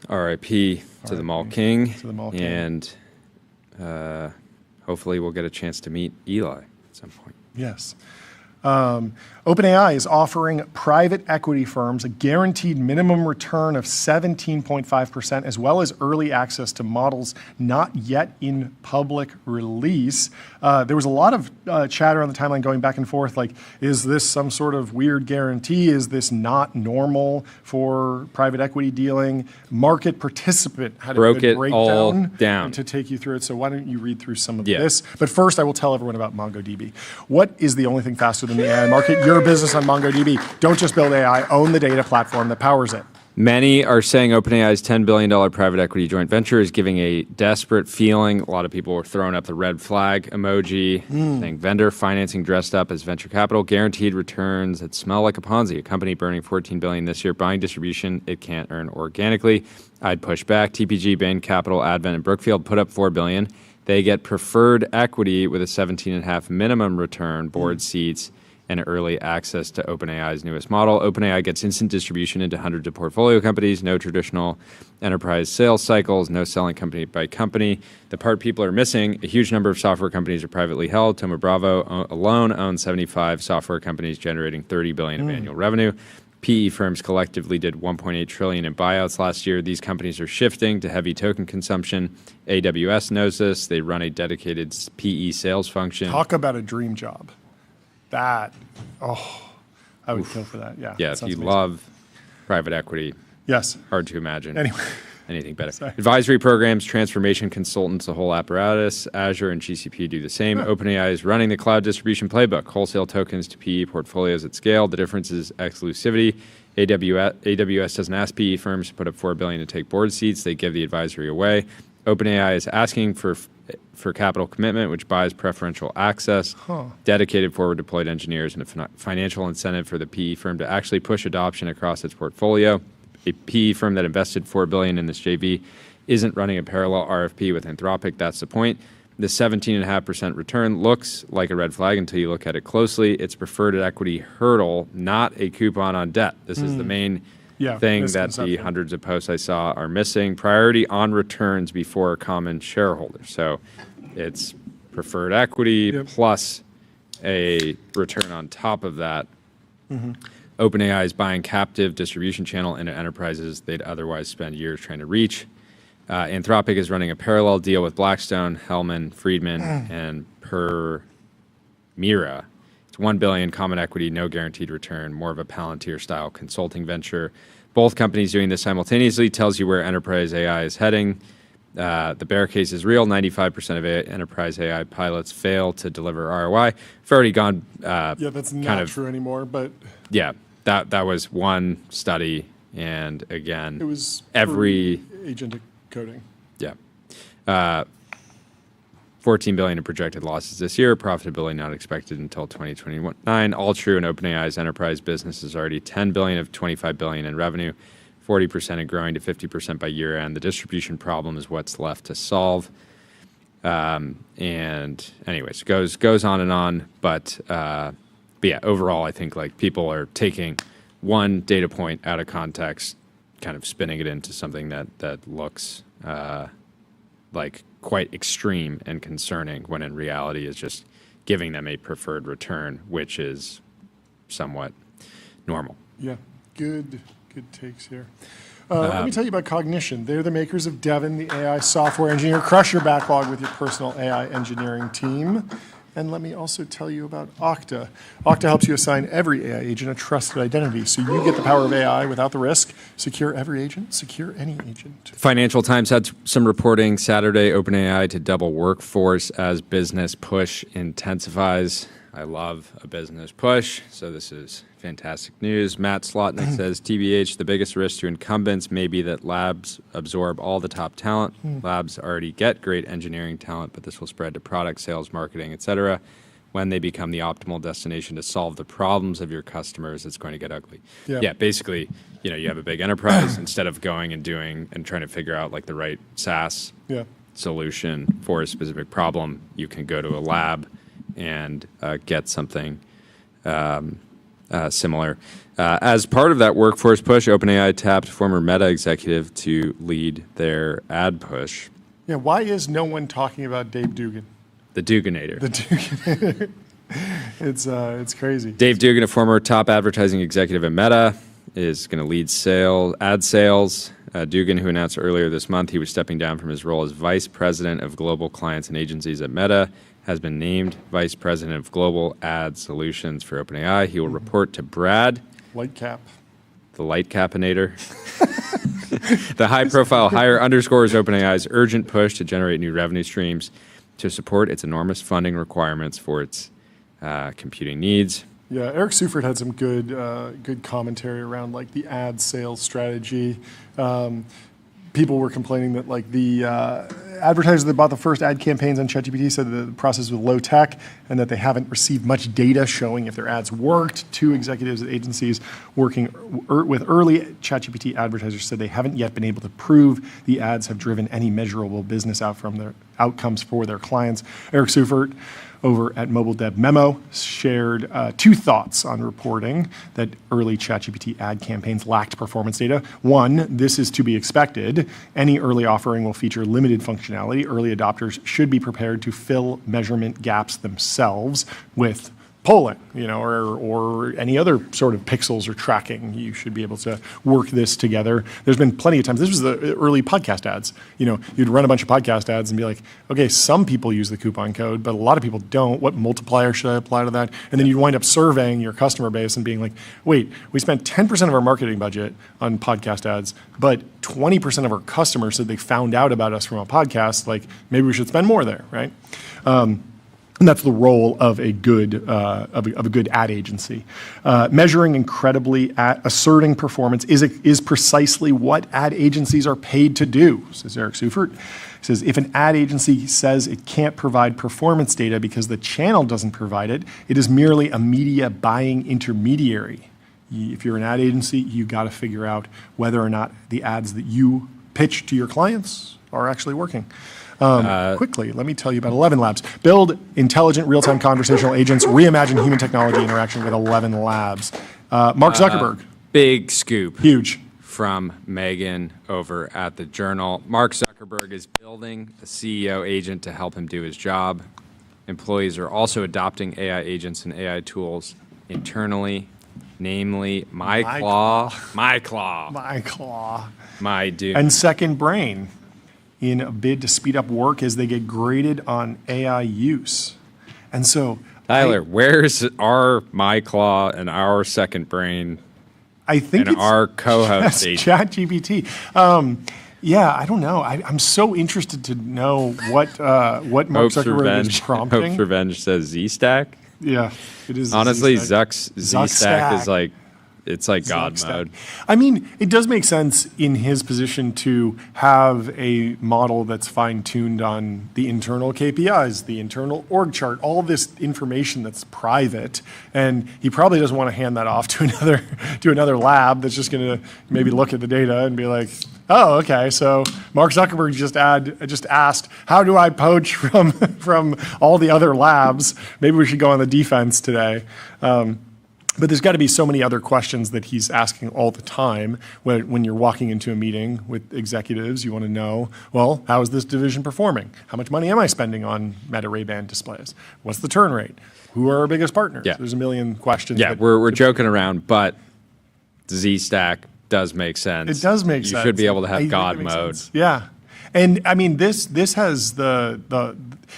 R.I.P. to the Mall King. To the Mall King. And hopefully we'll get a chance to meet Eli at some point. Yes. OpenAI is offering private equity firms a guaranteed minimum return of 17.5%, as well as early access to models not yet in public release. There was a lot of chatter on the timeline going back and forth, like, is this some sort of weird guarantee? Is this not normal for private equity dealing? Market Participant had a good breakdown to take you through it. So why don't you read through some of this? But first, I will tell everyone about MongoDB. What is the only thing faster than the AI market? Your business on MongoDB. Don't just build AI, own the data platform that powers it. Many are saying OpenAI's $10 billion private equity joint venture is giving a desperate feeling. A lot of people were throwing up the red flag emoji, saying vendor financing dressed up as venture capital, guaranteed returns that smell like a Ponzi. A company burning $14 billion this year, buying distribution it can't earn organically. I'd push back. TPG, Bain Capital, Advent, and Brookfield put up $4 billion. They get preferred equity with a 17.5 minimum return, board seats, and early access to OpenAI's newest model. OpenAI gets instant distribution into hundreds of portfolio companies, no traditional enterprise sales cycles, no selling company by company. The part people are missing, a huge number of software companies are privately held. Thoma Bravo alone owns 75 software companies generating $30 billion of annual revenue. PE firms collectively did $1.8 trillion in buyouts last year. These companies are shifting to heavy token consumption. AWS knows this. They run a dedicated PE sales function. Talk about a dream job. I would kill for that. Yeah. Yeah, if you love private equity, Yes. Hard to imagine. Anyway. Anything better. Sorry. Advisory programs, transformation consultants, the whole apparatus. Azure and GCP do the same. OpenAI is running the cloud distribution playbook. Wholesale tokens to PE portfolios at scale. The difference is exclusivity. AWS doesn't ask PE firms to put up $4 billion to take board seats. They give the advisory away. OpenAI is asking for capital commitment, which buys preferential access, dedicated forward-deployed engineers, and a financial incentive for the PE firm to actually push adoption across its portfolio. A PE firm that invested $4 billion in this JV isn't running a parallel RFP with Anthropic. That's the point. The 17.5% return looks like a red flag until you look at it closely. It's preferred equity hurdle, not a coupon on debt. This is the main thing that the hundreds of posts I saw are missing. Priority on returns before common shareholders. So it's preferred equity plus a return on top of that. OpenAI is buying captive distribution channel into enterprises they'd otherwise spend years trying to reach. Anthropic is running a parallel deal with Blackstone, Hellman, Friedman, and Permira. It's $1 billion common equity, no guaranteed return, more of a Palantir-style consulting venture. Both companies doing this simultaneously tells you where enterprise AI is heading. The bear case is real. 95% of enterprise AI pilots fail to deliver ROI. I've already gone. That's not true anymore. But that was one study, and again, it was every agent coding. $14 billion in projected losses this year. Profitability not expected until 2029. All true. And OpenAI's enterprise business is already $10 billion of $25 billion in revenue. 40% and growing to 50% by year end. The distribution problem is what's left to solve. And anyways, goes on and on. But yeah, overall, I think like people are taking one data point out of context, kind of spinning it into something that looks like quite extreme and concerning, when in reality is just giving them a preferred return, which is somewhat normal. Yeah, good takes here. Let me tell you about Cognition. They're the makers of Devin, the AI software engineer. Crush your backlog with your personal AI engineering team. And let me also tell you about Okta. Okta helps you assign every AI agent a trusted identity, so you get the power of AI without the risk. Secure every agent, secure any agent. Financial Times had some reporting Saturday, OpenAI to double workforce as business push intensifies. I love a business push, so this is fantastic news. Matt Slotnick says, TBH, the biggest risk to incumbents may be that labs absorb all the top talent. Labs already get great engineering talent, but this will spread to product, sales, marketing, etc. When they become the optimal destination to solve the problems of your customers, it's going to get ugly. Yeah, basically, you have a big enterprise. Instead of going and doing and trying to figure out like the right SaaS solution for a specific problem, you can go to a lab and get something similar. As part of that workforce push, OpenAI tapped former Meta executive to lead their ad push. Yeah, why is no one talking about Dave Dugan? The Duganator. The Duganator. It's crazy. Dave Dugan, a former top advertising executive at Meta, is going to lead ad sales. Dugan, who announced earlier this month he was stepping down from his role as vice president of global clients and agencies at Meta, has been named vice president of global ad solutions for OpenAI. He will report to Brad Lightcap. The Lightcapinator. The high-profile hire underscores OpenAI's urgent push to generate new revenue streams to support its enormous funding requirements for its computing needs. Yeah, Eric Seufert had some good commentary around like the ad sales strategy. People were complaining that like the advertisers that bought the first ad campaigns on ChatGPT said that the process was low tech and that they haven't received much data showing if their ads worked. Two executives at agencies working with early ChatGPT advertisers said they haven't yet been able to prove the ads have driven any measurable business outcomes for their clients. Eric Seufert over at Mobile Dev Memo shared two thoughts on reporting that early ChatGPT ad campaigns lacked performance data. One, this is to be expected. Any early offering will feature limited functionality. Early adopters should be prepared to fill measurement gaps themselves with polling, or any other sort of pixels or tracking. You should be able to work this together. There's been plenty of times. This was the early podcast ads. You'd run a bunch of podcast ads and be like, okay, some people use the coupon code, but a lot of people don't. What multiplier should I apply to that? And then you'd wind up surveying your customer base and being like, wait, we spent 10% of our marketing budget on podcast ads, but 20% of our customers said they found out about us from a podcast. Like, maybe we should spend more there, right? And that's the role of a good ad agency. Measuring incredibly asserting performance is precisely what ad agencies are paid to do, says Eric Seufert. He says, if an ad agency says it can't provide performance data because the channel doesn't provide it, it is merely a media buying intermediary. If you're an ad agency, you got to figure out whether or not the ads that you pitch to your clients are actually working. Quickly, let me tell you about 11 Labs. Build intelligent real-time conversational agents, reimagine human technology interaction with 11 Labs. Mark Zuckerberg. Big scoop. Huge. From Megan over at the Journal. Mark Zuckerberg is building a CEO agent to help him do his job. Employees are also adopting AI agents and AI tools internally, namely MyClaw, My Dude. And Second Brain, in a bid to speed up work as they get graded on AI use. And so, Tyler, where's our MyClaw and our Second Brain? I think and our co-host ChatGPT. Yeah, I don't know. I'm so interested to know what Mark Zuckerberg is prompting. Hope's Revenge says Z-Stack. Yeah, it is. Honestly, Zuck's Z-Stack is like, it's like God mode. I mean, it does make sense in his position to have a model that's fine-tuned on the internal KPIs, the internal org chart, all this information that's private, and he probably doesn't want to hand that off to another lab that's just going to maybe look at the data and be like, oh, okay, so Mark Zuckerberg just asked, how do I poach from all the other labs? Maybe we should go on the defense today. But there's got to be so many other questions that he's asking all the time. When you're walking into a meeting with executives, you want to know, well, how is this division performing? How much money am I spending on Meta Ray-Ban displays? What's the turn rate? Who are our biggest partners? Yeah. There's a million questions. Yeah, we're joking around, but Z-Stack does make sense. It does make sense. You should be able to have God mode. Sense. Yeah. And I mean, this has there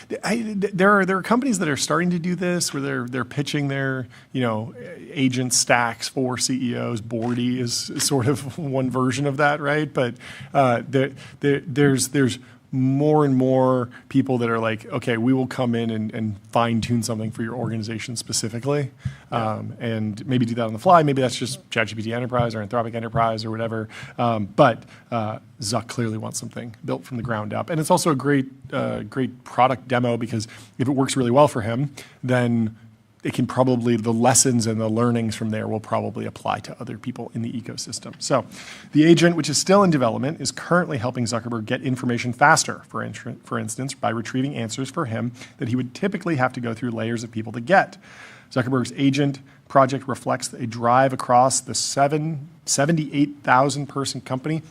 are companies that are starting to do this where they're pitching their agent stacks for CEOs. Bordy is sort of one version of that, right? But there's more and more people that are like, okay, we will come in and fine tune something for your organization specifically, and maybe do that on the fly. Maybe that's just ChatGPT Enterprise or Anthropic Enterprise or whatever. But Zuck clearly wants something built from the ground up, and it's also a great product demo because if it works really well for him, then it can probably, the lessons and the learnings from there will probably apply to other people in the ecosystem. So the agent, which is still in development, is currently helping Zuckerberg get information faster, for instance, by retrieving answers for him that he would typically have to go through layers of people to get. Zuckerberg's agent project reflects a drive across the 78,000 person company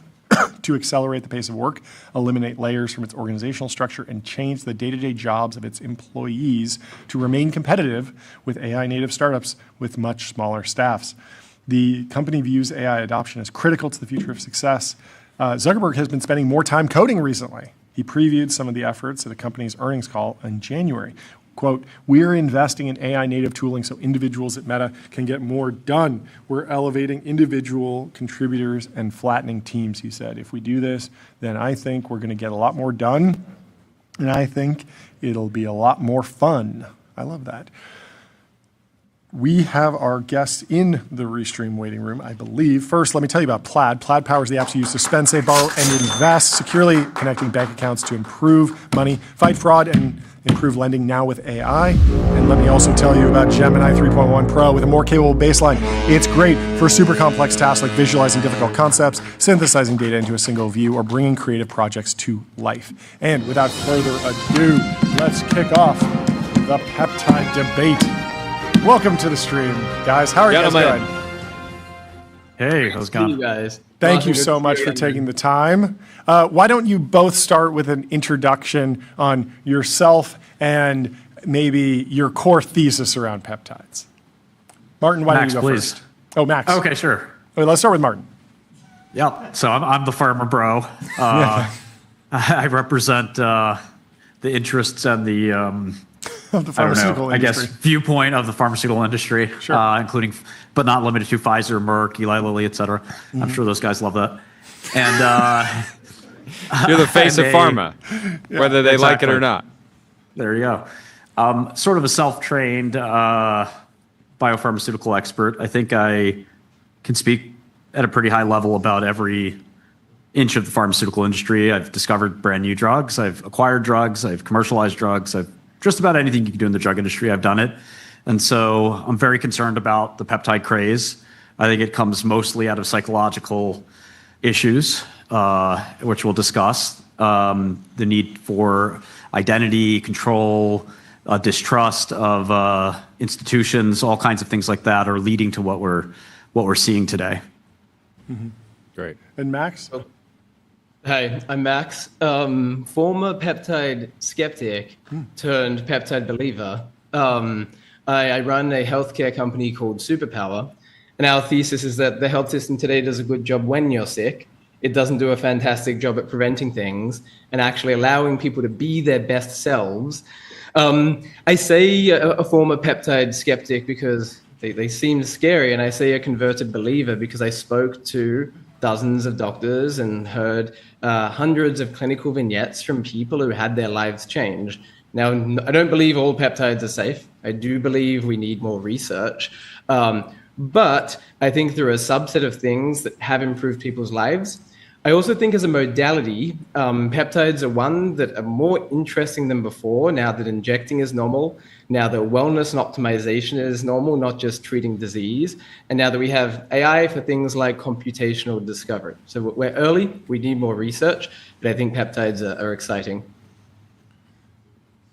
to accelerate the pace of work, eliminate layers from its organizational structure, and change the day-to-day jobs of its employees to remain competitive with AI-native startups with much smaller staffs. The company views AI adoption as critical to the future of success. Zuckerberg has been spending more time coding recently. He previewed some of the efforts at the company's earnings call in January. Quote, we're investing in AI native tooling so individuals at Meta can get more done. We're elevating individual contributors and flattening teams, he said. If we do this, then I think we're going to get a lot more done, and I think it'll be a lot more fun. I love that. We have our guests in the Restream waiting room, I believe. First, let me tell you about Plaid. Plaid powers the apps you use to spend, save, borrow, and invest, securely connecting bank accounts to improve money, fight fraud, and improve lending now with AI. And let me also tell you about Gemini 3.1 Pro with a more capable baseline. It's great for super complex tasks like visualizing difficult concepts, synthesizing data into a single view, or bringing creative projects to life. And without further ado, let's kick off the peptide debate. Welcome to the stream, guys. How are you guys doing? Hey, how's it going? You guys. Thank you so much for taking the time. Why don't you both start with an introduction on yourself and maybe your core thesis around peptides. Martin, why Max, don't you go please. first? Oh, Max. Okay, sure. Okay, let's start with Martin. Yep. So I'm the Pharma Bro. I represent the interests and the Of the pharmaceutical I industry. guess viewpoint of the pharmaceutical industry, Sure. including, but not limited to Pfizer, Merck, Eli Lilly, et cetera. I'm sure those guys love that. And You're the face of They- pharma, whether they like it or exactly. not. there you go. Sort of a self-trained biopharmaceutical expert. I think I can speak at a pretty high level about every inch of the pharmaceutical industry. I've discovered brand new drugs. I've acquired drugs. I've commercialized drugs. I've just about anything you can do in the drug industry, I've done it. And so I'm very concerned about the peptide craze. I think it comes mostly out of psychological issues, which we'll discuss. The need for identity, control, distrust of institutions, all kinds of things like that are leading to what we're seeing today. Great. And Max? Hi, I'm Max, former peptide skeptic turned peptide believer. I run a healthcare company called Superpower, and our thesis is that the health system today does a good job when you're sick. It doesn't do a fantastic job at preventing things and actually allowing people to be their best selves. I say a former peptide skeptic because they seem scary, and I say a converted believer because I spoke to dozens of doctors and heard hundreds of clinical vignettes from people who had their lives changed. Now, I don't believe all peptides are safe. I do believe we need more research. But I think there are a subset of things that have improved people's lives. I also think as a modality, peptides are one that are more interesting than before now that injecting is normal, now that wellness and optimization is normal, not just treating disease, and now that we have AI for things like computational discovery. So we're early, we need more research, but I think peptides are exciting.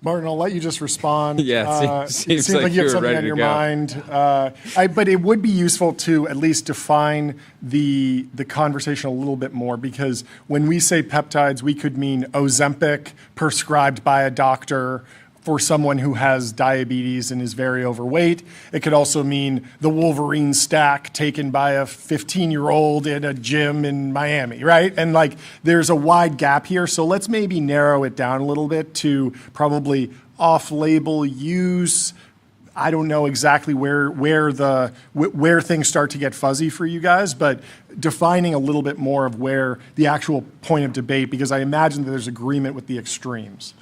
Martin, I'll let you just respond. Yeah, it seems seems like like you have you're something ready on to your go. mind. But it would be useful to at least define the conversation a little bit more, because when we say peptides, we could mean Ozempic prescribed by a doctor for someone who has diabetes and is very overweight. It could also mean the Wolverine stack taken by a 15-year-old in a gym in Miami, right? And like, there's a wide gap here. So let's maybe narrow it down a little bit to probably off-label use. I don't know exactly where things start to get fuzzy for you guys, but defining a little bit more of where the actual point of debate, because I imagine that there's agreement with the extremes.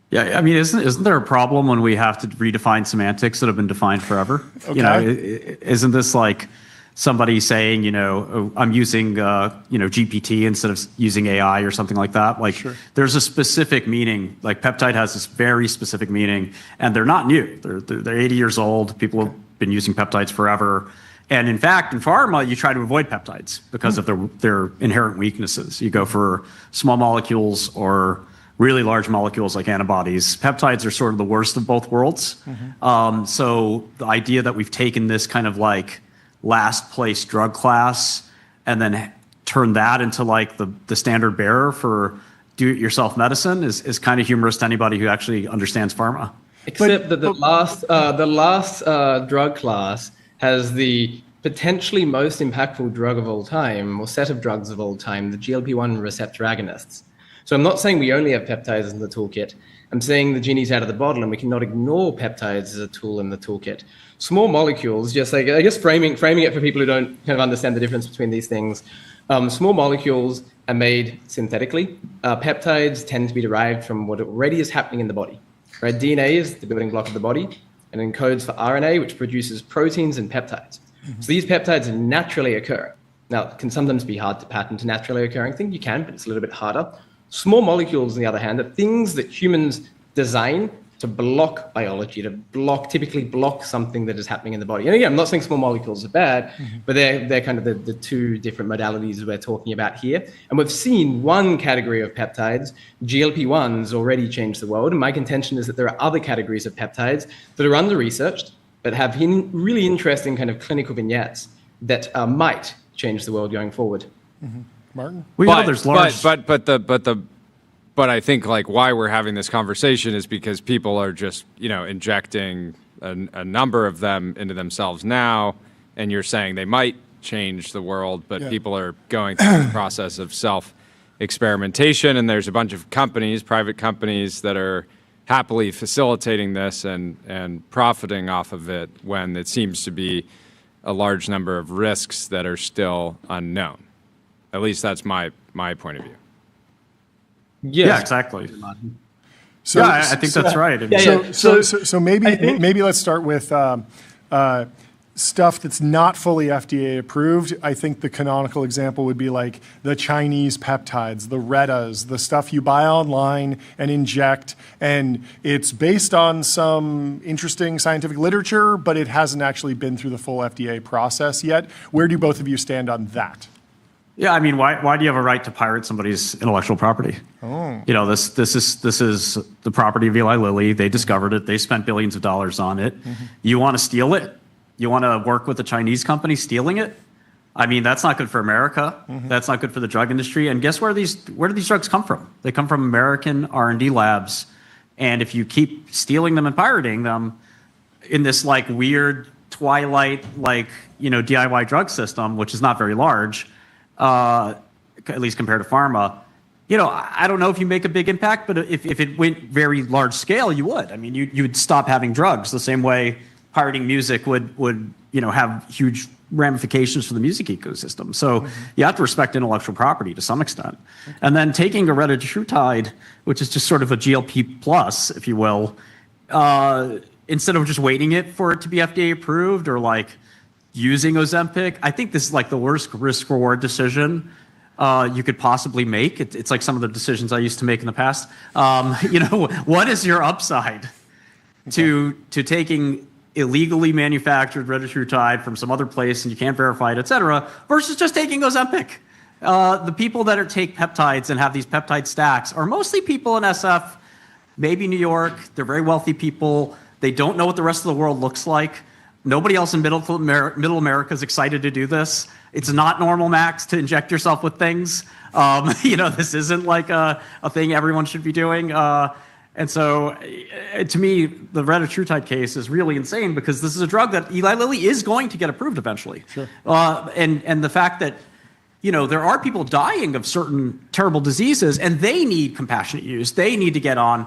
Yeah, I mean, isn't there a problem when we have to redefine semantics that have been defined forever? Okay. You know, isn't this like somebody saying, you know, oh, I'm using, GPT instead of using AI or something like that? Like, Sure. There's a specific meaning. Like, peptide has this very specific meaning, and they're not new. They're 80 years old. People have been using peptides forever. And in fact, in pharma, you try to avoid peptides because of their inherent weaknesses. You go for small molecules or really large molecules like antibodies. Peptides are sort of the worst of both worlds. So the idea that we've taken this kind of like last place drug class and then turned that into like the standard bearer for do-it-yourself medicine is kind of humorous to anybody who actually understands pharma. Except that the last drug class has the potentially most impactful drug of all time, or set of drugs of all time, the GLP-1 receptor agonists. So I'm not saying we only have peptides in the toolkit. I'm saying the genie's out of the bottle, and we cannot ignore peptides as a tool in the toolkit. Small molecules, just like, I guess framing it for people who don't kind of understand the difference between these things. Small molecules are made synthetically. Peptides tend to be derived from what already is happening in the body. Right? DNA is the building block of the body and encodes for RNA, which produces proteins and peptides. So these peptides are naturally occurring. Now, it can sometimes be hard to patent a naturally occurring thing. You can, but it's a little bit harder. Small molecules, on the other hand, are things that humans design to block biology, typically block something that is happening in the body. And again, I'm not saying small molecules are bad, but they're kind of the two different modalities we're talking about here. And we've seen one category of peptides, GLP-1s, already change the world. And my contention is that there are other categories of peptides that are under-researched, but have really interesting kind of clinical vignettes that might change the world going forward. Martin? We know there's large. But But I think like why we're having this conversation is because people are just, injecting a number of them into themselves now, and you're saying they might change the world, but people are going through the process of self-experimentation, and there's a bunch of companies, private companies, that are happily facilitating this and profiting off of it when it seems to be a large number of risks that are still unknown. At least that's my point of view. Yeah, exactly. So, I think that's right. I mean, So maybe let's start with stuff that's not fully FDA approved. I think the canonical example would be like the Chinese peptides, the Retas, the stuff you buy online and inject, and it's based on some interesting scientific literature, but it hasn't actually been through the full FDA process yet. Where do both of you stand on that? Yeah, I mean, why do you have a right to pirate somebody's intellectual property? Oh. This is the property of Eli Lilly. They discovered it. They spent billions of dollars on it. Mm-hmm. You want to steal it? You want to work with a Chinese company stealing it? I mean, that's not good for America. Mm-hmm. That's not good for the drug industry. And guess where do these drugs come from? They come from American R&D labs. And if you keep stealing them and pirating them in this like weird twilight DIY drug system, which is not very large, at least compared to pharma, I don't know if you make a big impact, but if it went very large scale, you would. I mean, you'd stop having drugs the same way pirating music would have huge ramifications for the music ecosystem. So you have to respect intellectual property to some extent. And then taking a retatrutide, which is just sort of a GLP plus, if you will, instead of just waiting for it to be FDA approved or like using Ozempic, I think this is like the worst risk-reward decision you could possibly make. It's like some of the decisions I used to make in the past. What is your upside to taking illegally manufactured retatrutide from some other place and you can't verify it, et cetera, versus just taking Ozempic? The people that take peptides and have these peptide stacks are mostly people in SF, maybe New York. They're very wealthy people. They don't know what the rest of the world looks like. Nobody else in middle America is excited to do this. It's not normal, Max, to inject yourself with things. This isn't like a thing everyone should be doing. And so, to me, the retatrutide case is really insane because this is a drug that Eli Lilly is going to get approved eventually. Sure. And the fact that there are people dying of certain terrible diseases, and they need compassionate use. They need to get on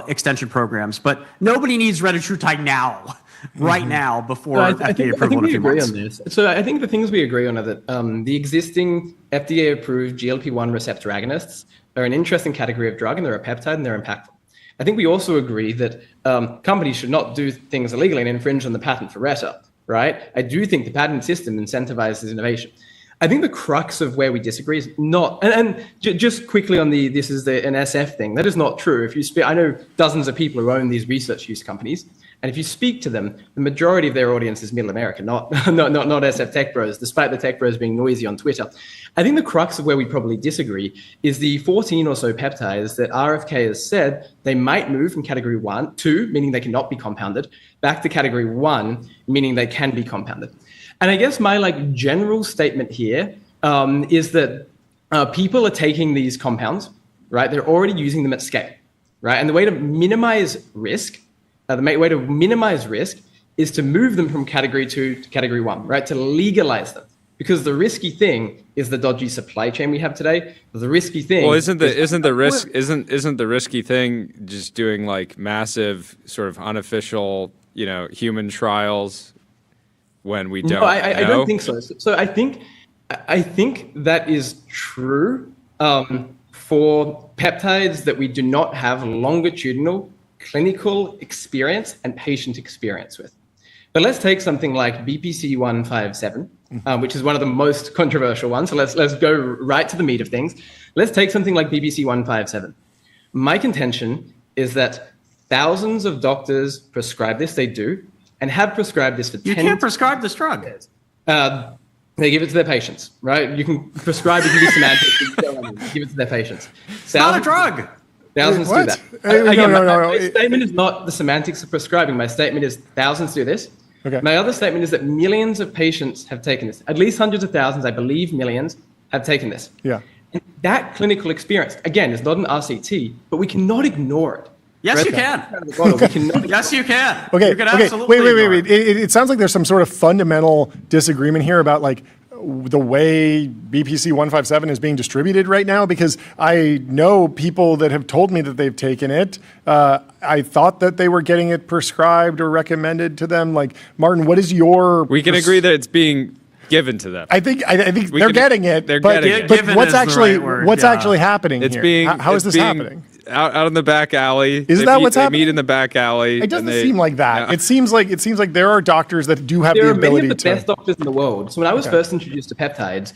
extension programs, but nobody needs retatrutide now. Right now, before FDA approval. I think we agree on this. So I think the things we agree on are that the existing FDA-approved GLP-1 receptor agonists are an interesting category of drug, and they're a peptide, and they're impactful. I think we also agree that companies should not do things illegally and infringe on the patent for Reta, right? I do think the patent system incentivizes innovation. I think the crux of where we disagree is not, and just quickly on this is an SF thing. That is not true. If you speak, I know dozens of people who own these research use companies. And if you speak to them, the majority of their audience is middle America, not SF tech bros, despite the tech bros being noisy on Twitter. I think the crux of where we probably disagree is the 14 or so peptides that RFK has said they might move from category 1, 2, meaning they cannot be compounded, back to category 1, meaning they can be compounded. And I guess my general statement here is that people are taking these compounds, right? They're already using them at scale, right? And the way to minimize risk is to move them from category 2 to category 1, right? To legalize them, because the risky thing is the dodgy supply chain we have today. The risky thing. Well, isn't the risky thing just doing like massive sort of unofficial, human trials when we don't? No, I don't think so. So I think that is true for peptides that we do not have longitudinal clinical experience and patient experience with. But let's take something like BPC 157, which is one of the most controversial ones. So let's go right to the meat of things. Let's take something like BPC 157. My contention is that thousands of doctors prescribe this. They do, and have prescribed this for 10 years. You can't prescribe this drug. They give it to their patients, right? You can prescribe it to be semantic. Give it to their patients. It's not a drug. Thousands do that. My statement is not the semantics of prescribing. My statement is thousands do this. Okay. My other statement is that millions of patients have taken this. At least hundreds of thousands, I believe millions, have taken this. Yeah. And that clinical experience, again, is not an RCT, but we cannot ignore it. Yes, you can. We cannot Yes, you can. Okay, You can okay. absolutely Wait. ignore it. It sounds like there's some sort of fundamental disagreement here about like the way BPC 157 is being distributed right now, because I know people that have told me that they've taken it. I thought that they were getting it prescribed or recommended to them. Like, Martin, what is your... We can agree that it's being given to them. I think they're getting it. They're but, getting it. But Given what's is the actually right word, what's yeah. actually happening It's here? being How is it's this being happening? Out in the back alley. Is that what's they happening? meet in the back alley. It doesn't and they- seem like that. Yeah. It seems like there are doctors that do have There the are many ability of the to. best doctors in the world. So when I was first introduced to peptides,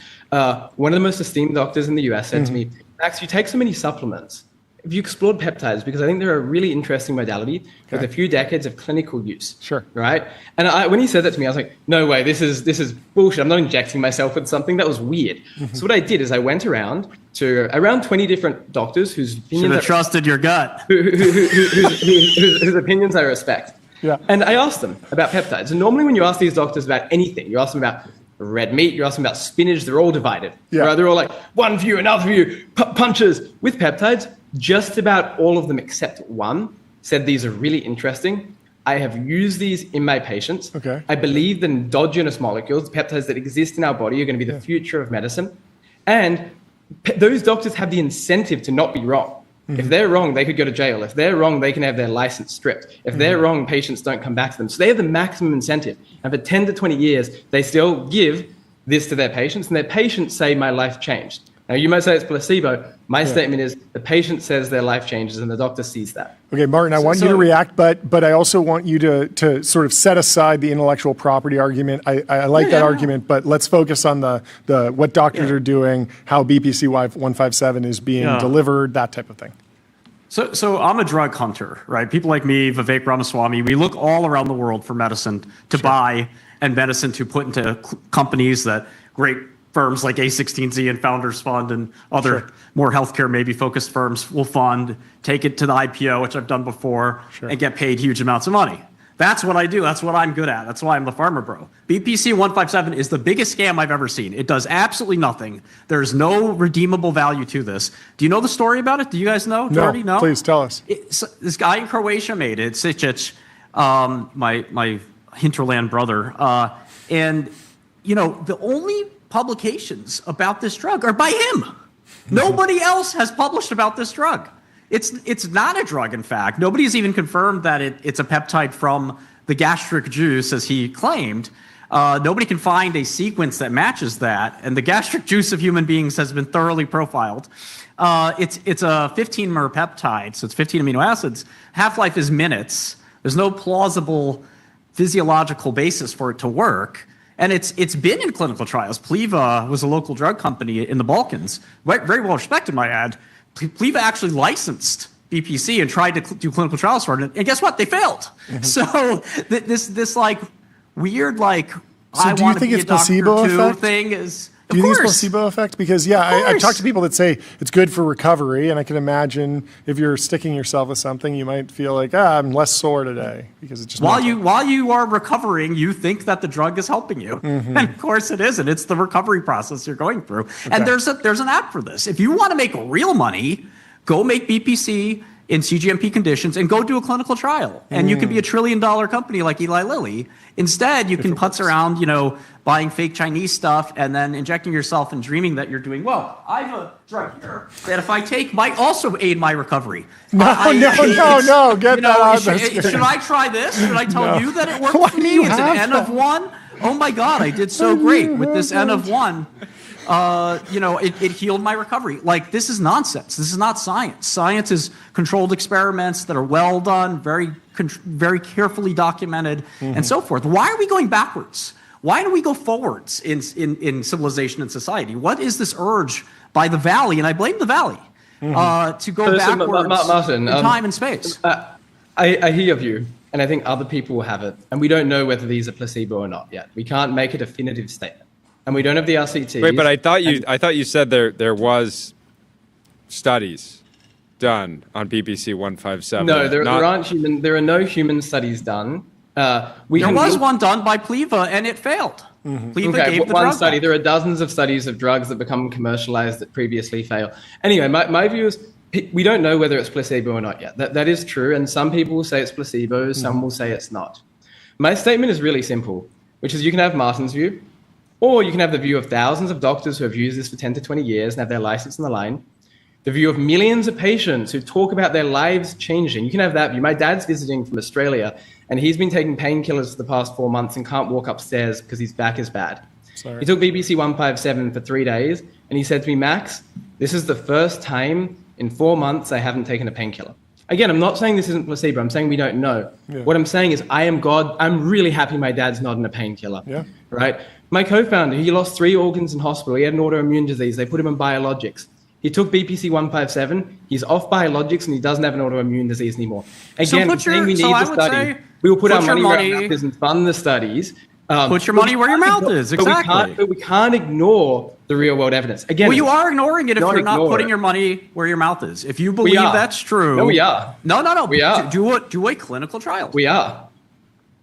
one of the most esteemed doctors in the US said to me, Max, you take so many supplements. Have you explored peptides? Because I think they're a really interesting modality with a few decades of clinical use. Sure. Right? And when he said that to me, I was like, no way, this is bullshit. I'm not injecting myself with something. That was weird. So what I did is I went around to around 20 different doctors whose Should opinions have trusted your gut. whose opinions I respect. Yeah. And I asked them about peptides. And normally when you ask these doctors about anything, you ask them about red meat, you ask them about spinach, they're all divided. Yeah. Right? They're all like, one view, another view, punches. With peptides, just about all of them except one said these are really interesting. I have used these in my patients. Okay. I believe the endogenous molecules, peptides that exist in our body, are going to be the future of medicine. And those doctors have the incentive to not be wrong. If they're wrong, they could go to jail. If they're wrong, they can have their license stripped. If they're wrong, patients don't come back to them. So they have the maximum incentive. And for 10 to 20 years, they still give this to their patients, and their patients say, my life changed. Now, you might say it's placebo. My statement is the patient says their life changes, and the doctor sees that. Okay, Martin, I want you to react, but I also want you to sort of set aside the intellectual property argument. I like that argument, but let's focus on the what doctors are doing, how BPC 157 is being delivered, that type of thing. So I'm a drug hunter, right? People like me, Vivek Ramaswamy, we look all around the world for medicine to buy and medicine to put into companies that great firms like A16Z and Founders Fund and other more healthcare maybe focused firms will fund, take it to the IPO, which I've done before, and get paid huge amounts of money. That's what I do. That's what I'm good at. That's why I'm the Pharma Bro. BPC 157 is the biggest scam I've ever seen. It does absolutely nothing. There's no redeemable value to this. Do you know the story about it? Do you guys know? No, Jordy? No? please tell us. This guy in Croatia made it, Sičić, my hinterland brother. And, you know, the only publications about this drug are by him. Nobody else has published about this drug. It's not a drug, in fact. Nobody's even confirmed that it's a peptide from the gastric juice, as he claimed. Nobody can find a sequence that matches that, and the gastric juice of human beings has been thoroughly profiled. It's a 15-mer peptide, so it's 15 amino acids. Half-life is minutes. There's no plausible physiological basis for it to work. And it's been in clinical trials. Pliva was a local drug company in the Balkans, very well respected, might add. Pliva actually licensed BPC and tried to do clinical trials for it, and guess what? They failed. So this like weird like I do you want to think be it's a doctor placebo too effect? thing is. Do you think it's placebo effect? Because I've talked to people that say it's good for recovery, and I can imagine if you're sticking yourself with something, you might feel like I'm less sore today because it's just while you are recovering, you think that the drug is helping you, and of course it isn't. It's the recovery process you're going through, and there's an app for this. If you want to make real money, go make BPC in CGMP conditions and go do a clinical trial, and you can be $1 trillion company like Eli Lilly. Instead, you can putz around, buying fake Chinese stuff and then injecting yourself and dreaming that you're doing well. I have a drug here that if I take might also aid my recovery. No, get that out of this. Should I try this? Should I tell you that it worked Why for do me? you It's an have N of 1. Oh my God, I did so great with this N of 1. It healed my recovery. Like, this is nonsense. This is not science. Science is controlled experiments that are well done, very carefully documented, and so forth. Why are we going backwards? Why do we go forwards in civilization and society? What is this urge by the Valley, and I blame the Valley, to go backwards Martin, in time and space? I hear your view, and I think other people will have it, and we don't know whether these are placebo or not yet. We can't make a definitive statement, and we don't have the RCTs. Wait, but I thought you said there was studies done on BPC 157. No, there are no human studies done. There was one done by Pleva, and it failed. Pleva gave the one drug study. back. There are dozens of studies of drugs that become commercialized that previously fail. Anyway, my view is we don't know whether it's placebo or not yet. That is true, and some people will say it's placebo, some will say it's not. My statement is really simple, which is you can have Martin's view, or you can have the view of thousands of doctors who have used this for 10 to 20 years and have their license on the line, the view of millions of patients who talk about their lives changing. You can have that view. My dad's visiting from Australia, and he's been taking painkillers for the past 4 months and can't walk upstairs because his back is bad. Sorry. He took BBC 157 for 3 days, and he said to me, Max, this is the first time in 4 months I haven't taken a painkiller. Again, I'm not saying this isn't placebo. I'm saying we don't know. Yeah. What I'm saying is I am God. I'm really happy my dad's not in a painkiller. Yeah. Right? My co-founder, he lost 3 organs in hospital. He had an autoimmune disease. They put him on biologics. He took BPC 157. He's off biologics, and he doesn't have an autoimmune disease anymore. Again, I'm saying we need the study. We will put our money where our mouth is and fund the studies. Put your money where your mouth is, exactly. But we can't ignore the real world evidence. Again, Well, you are ignoring it if you're not putting your money where your mouth is. If you believe that's true. No, we are. No. We are. Do a clinical trial. We are.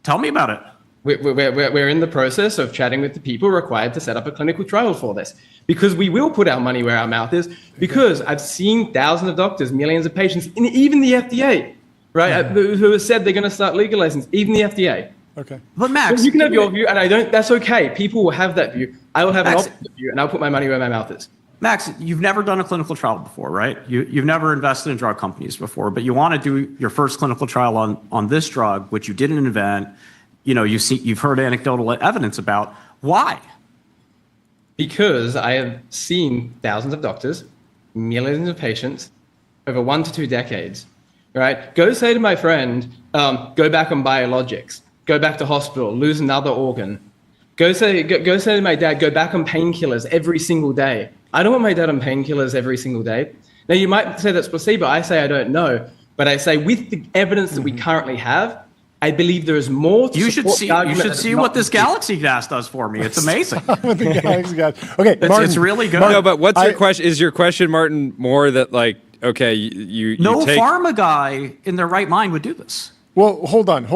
Tell me about it. We're in the process of chatting with the people required to set up a clinical trial for this, because we will put our money where our mouth is, because I've seen thousands of doctors, millions of patients, and even the FDA, right, who have said they're going to start legalizing, even the FDA. Okay. But Max, Well, you can have your view, and that's okay. People will have that view. I will have an opposite view, and I'll put my money where my mouth is. Max, you've never done a clinical trial before, right? You've never invested in drug companies before, but you want to do your first clinical trial on this drug, which you didn't invent. You've heard anecdotal evidence about. Why? Because I have seen thousands of doctors, millions of patients over 1 to 2 decades, right? Go say to my friend, go back on biologics, go back to hospital, lose another organ. Go say to my dad, go back on painkillers every single day. I don't want my dad on painkillers every single day. Now, you might say that's placebo. I say I don't know. But I say with the evidence that we currently have, I believe there is more to support the argument. You should see what this Galaxy Gas does for me. It's amazing. The Galaxy Gas. Okay, Martin, it's really good. No, but what's your question? Is your question, Martin, more that like, okay, you no take... pharma guy in their right mind would do this. Well, hold on.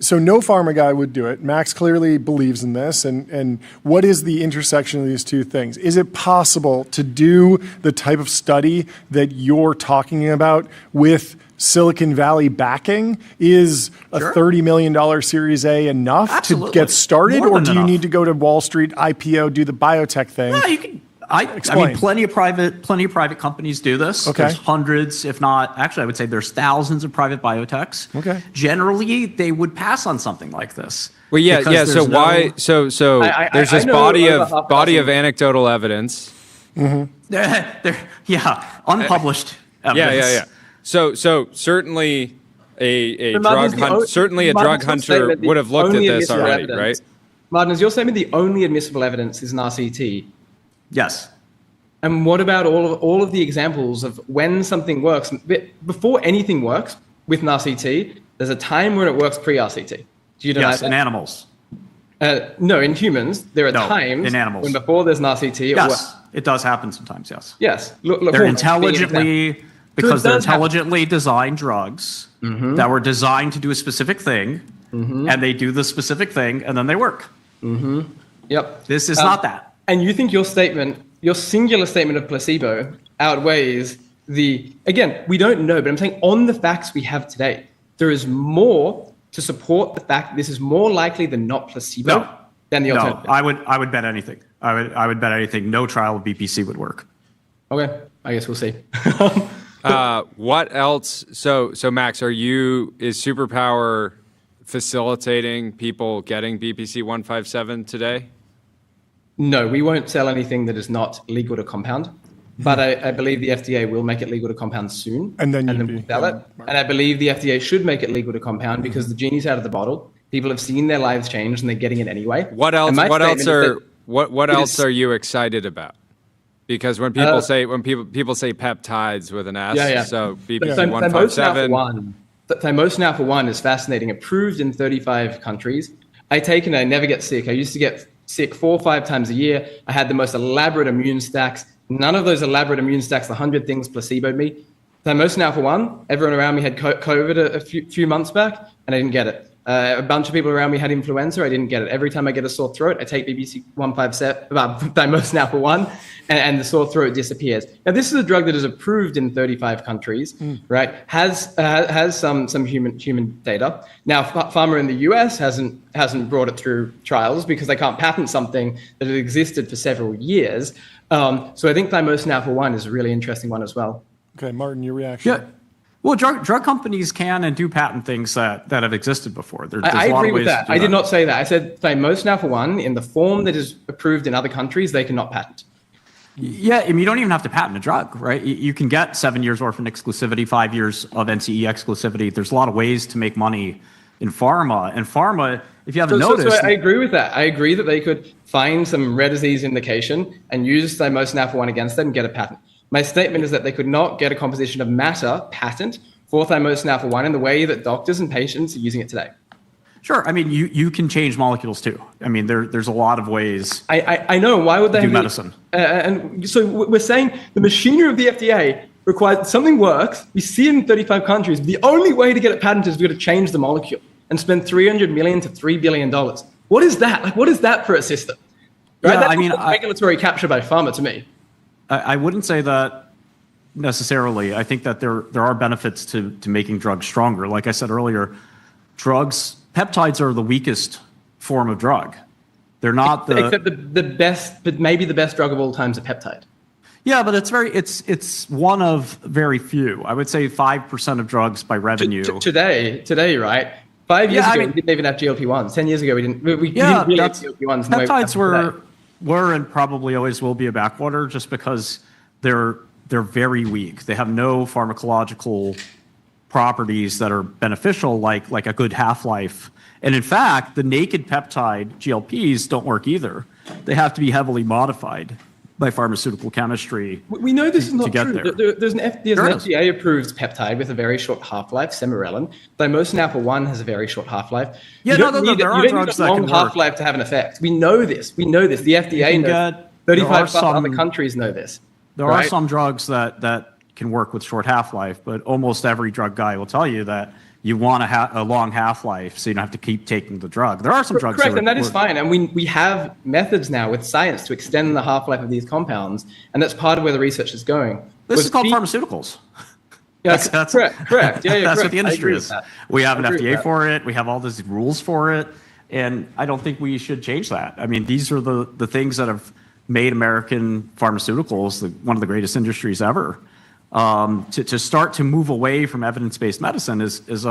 So no pharma guy would do it. Max clearly believes in this. And what is the intersection of these two things? Is it possible to do the type of study that you're talking about with Silicon Valley backing? Is a $30 million Series A enough to get started? Or do you need to go to Wall Street, IPO, do the biotech thing? No, you can. I mean, plenty of private companies do this. Okay. There's hundreds, if not, actually, I would say there's thousands of private biotechs. Okay. Generally, they would pass on something like this. Well, yeah. So why? So there's this body of anecdotal evidence. Unpublished evidence. Yeah. So certainly a drug hunter would have looked at this already, right? Martin, is your statement the only admissible evidence is an RCT? Yes. And what about all of the examples of when something works? Before anything works with an RCT, there's a time when it works pre-RCT. Do you know that? In animals. No, in humans, there are times in animals. when before there's an RCT, it works. It does happen sometimes, yes. Yes. They're intelligently designed drugs that were designed to do a specific thing, and they do the specific thing, and then they work. Yep. This is not that. And you think your singular statement of placebo outweighs again, we don't know, but I'm saying on the facts we have today, there is more to support the fact that this is more likely than not placebo than the alternative. No, I would bet anything. I would bet anything. No trial of BPC would work. Okay, I guess we'll see. What else? So Max, is Superpower facilitating people getting BPC 157 today? No, we won't sell anything that is not legal to compound. But I believe the FDA will make it legal to compound soon. And then we'll sell it. And I believe the FDA should make it legal to compound because the genie's out of the bottle. People have seen their lives change and they're getting it anyway. What else are you excited about? Because when people say peptides with an S, so BPC 157. Thymosin alpha 1 is fascinating. Approved in 35 countries. I take it, I never get sick. I used to get sick 4 or 5 times a year. I had the most elaborate immune stacks. None of those elaborate immune stacks, the 100 things placeboed me. Thymosin alpha 1, everyone around me had COVID a few months back, and I didn't get it. A bunch of people around me had influenza. I didn't get it. Every time I get a sore throat, I take BBC 157, Dimosnap 1, and the sore throat disappears. Now, this is a drug that is approved in 35 countries, right? Has some human data. Now, pharma in the US hasn't brought it through trials because they can't patent something that had existed for several years. So I think Dimosnap 1 is a really interesting one as well. Okay, Martin, your reaction? Yeah. Well, drug companies can and do patent things that have existed before. I agree with that. I did not say that. I said Dimosnap 1, in the form that is approved in other countries, they cannot patent. Yeah, I mean, you don't even have to patent a drug, right? You can get 7 years orphan exclusivity, 5 years of NCE exclusivity. There's a lot of ways to make money in pharma. And pharma, if you haven't noticed... So I agree with that. I agree that they could find some rare disease indication and use Dimosnap 1 against that and get a patent. My statement is that they could not get a composition of matter patent for Dimosnap 1 in the way that doctors and patients are using it today. Sure. I mean, you can change molecules too. I mean, there's a lot of ways. I know. Why would they do medicine? And so we're saying the machinery of the FDA requires something works. We see it in 35 countries. The only way to get it patented is we've got to change the molecule and spend $300 million to $3 billion. What is that? Like, what is that for a system? Right? Yeah, That's regulatory capture by pharma to me. I wouldn't say that necessarily. I think that there are benefits to making drugs stronger. Like I said earlier, peptides are the weakest form of drug. They're not except the best, but maybe the best drug of all time is a peptide. Yeah, but it's one of very few. I would say 5% of drugs by revenue. Today, right? 5 years ago, we didn't even have GLP-1s. 10 years ago, we didn't really have GLP-1s. Peptides were and probably always will be a backwater just because they're very weak. They have no pharmacological properties that are beneficial, like a good half-life. And in fact, the naked peptide GLPs don't work either. They have to be heavily modified by pharmaceutical chemistry. We know this is not true. There's an There is. FDA-approved peptide with a very short half-life, Semirelin. Dimosnap 1 has a very short half-life. Yeah, there are drugs that you don't need a long can half-life work. to have an effect. We know this. The FDA knows. 35 other countries know this. There are some drugs that can work with short half-life, but almost every drug guy will tell you that you want a long half-life so you don't have to keep taking the drug. There are some drugs. Correct, and that is fine. And we have methods now with science to extend the half-life of these compounds, and that's part of where the research is going. This is called pharmaceuticals. Yeah, that's correct. Yeah, that's correct. what the industry is. We have an FDA that. for it. We have all these rules for it, and I don't think we should change that. I mean, these are the things that have made American pharmaceuticals one of the greatest industries ever. To start to move away from evidence-based medicine is it's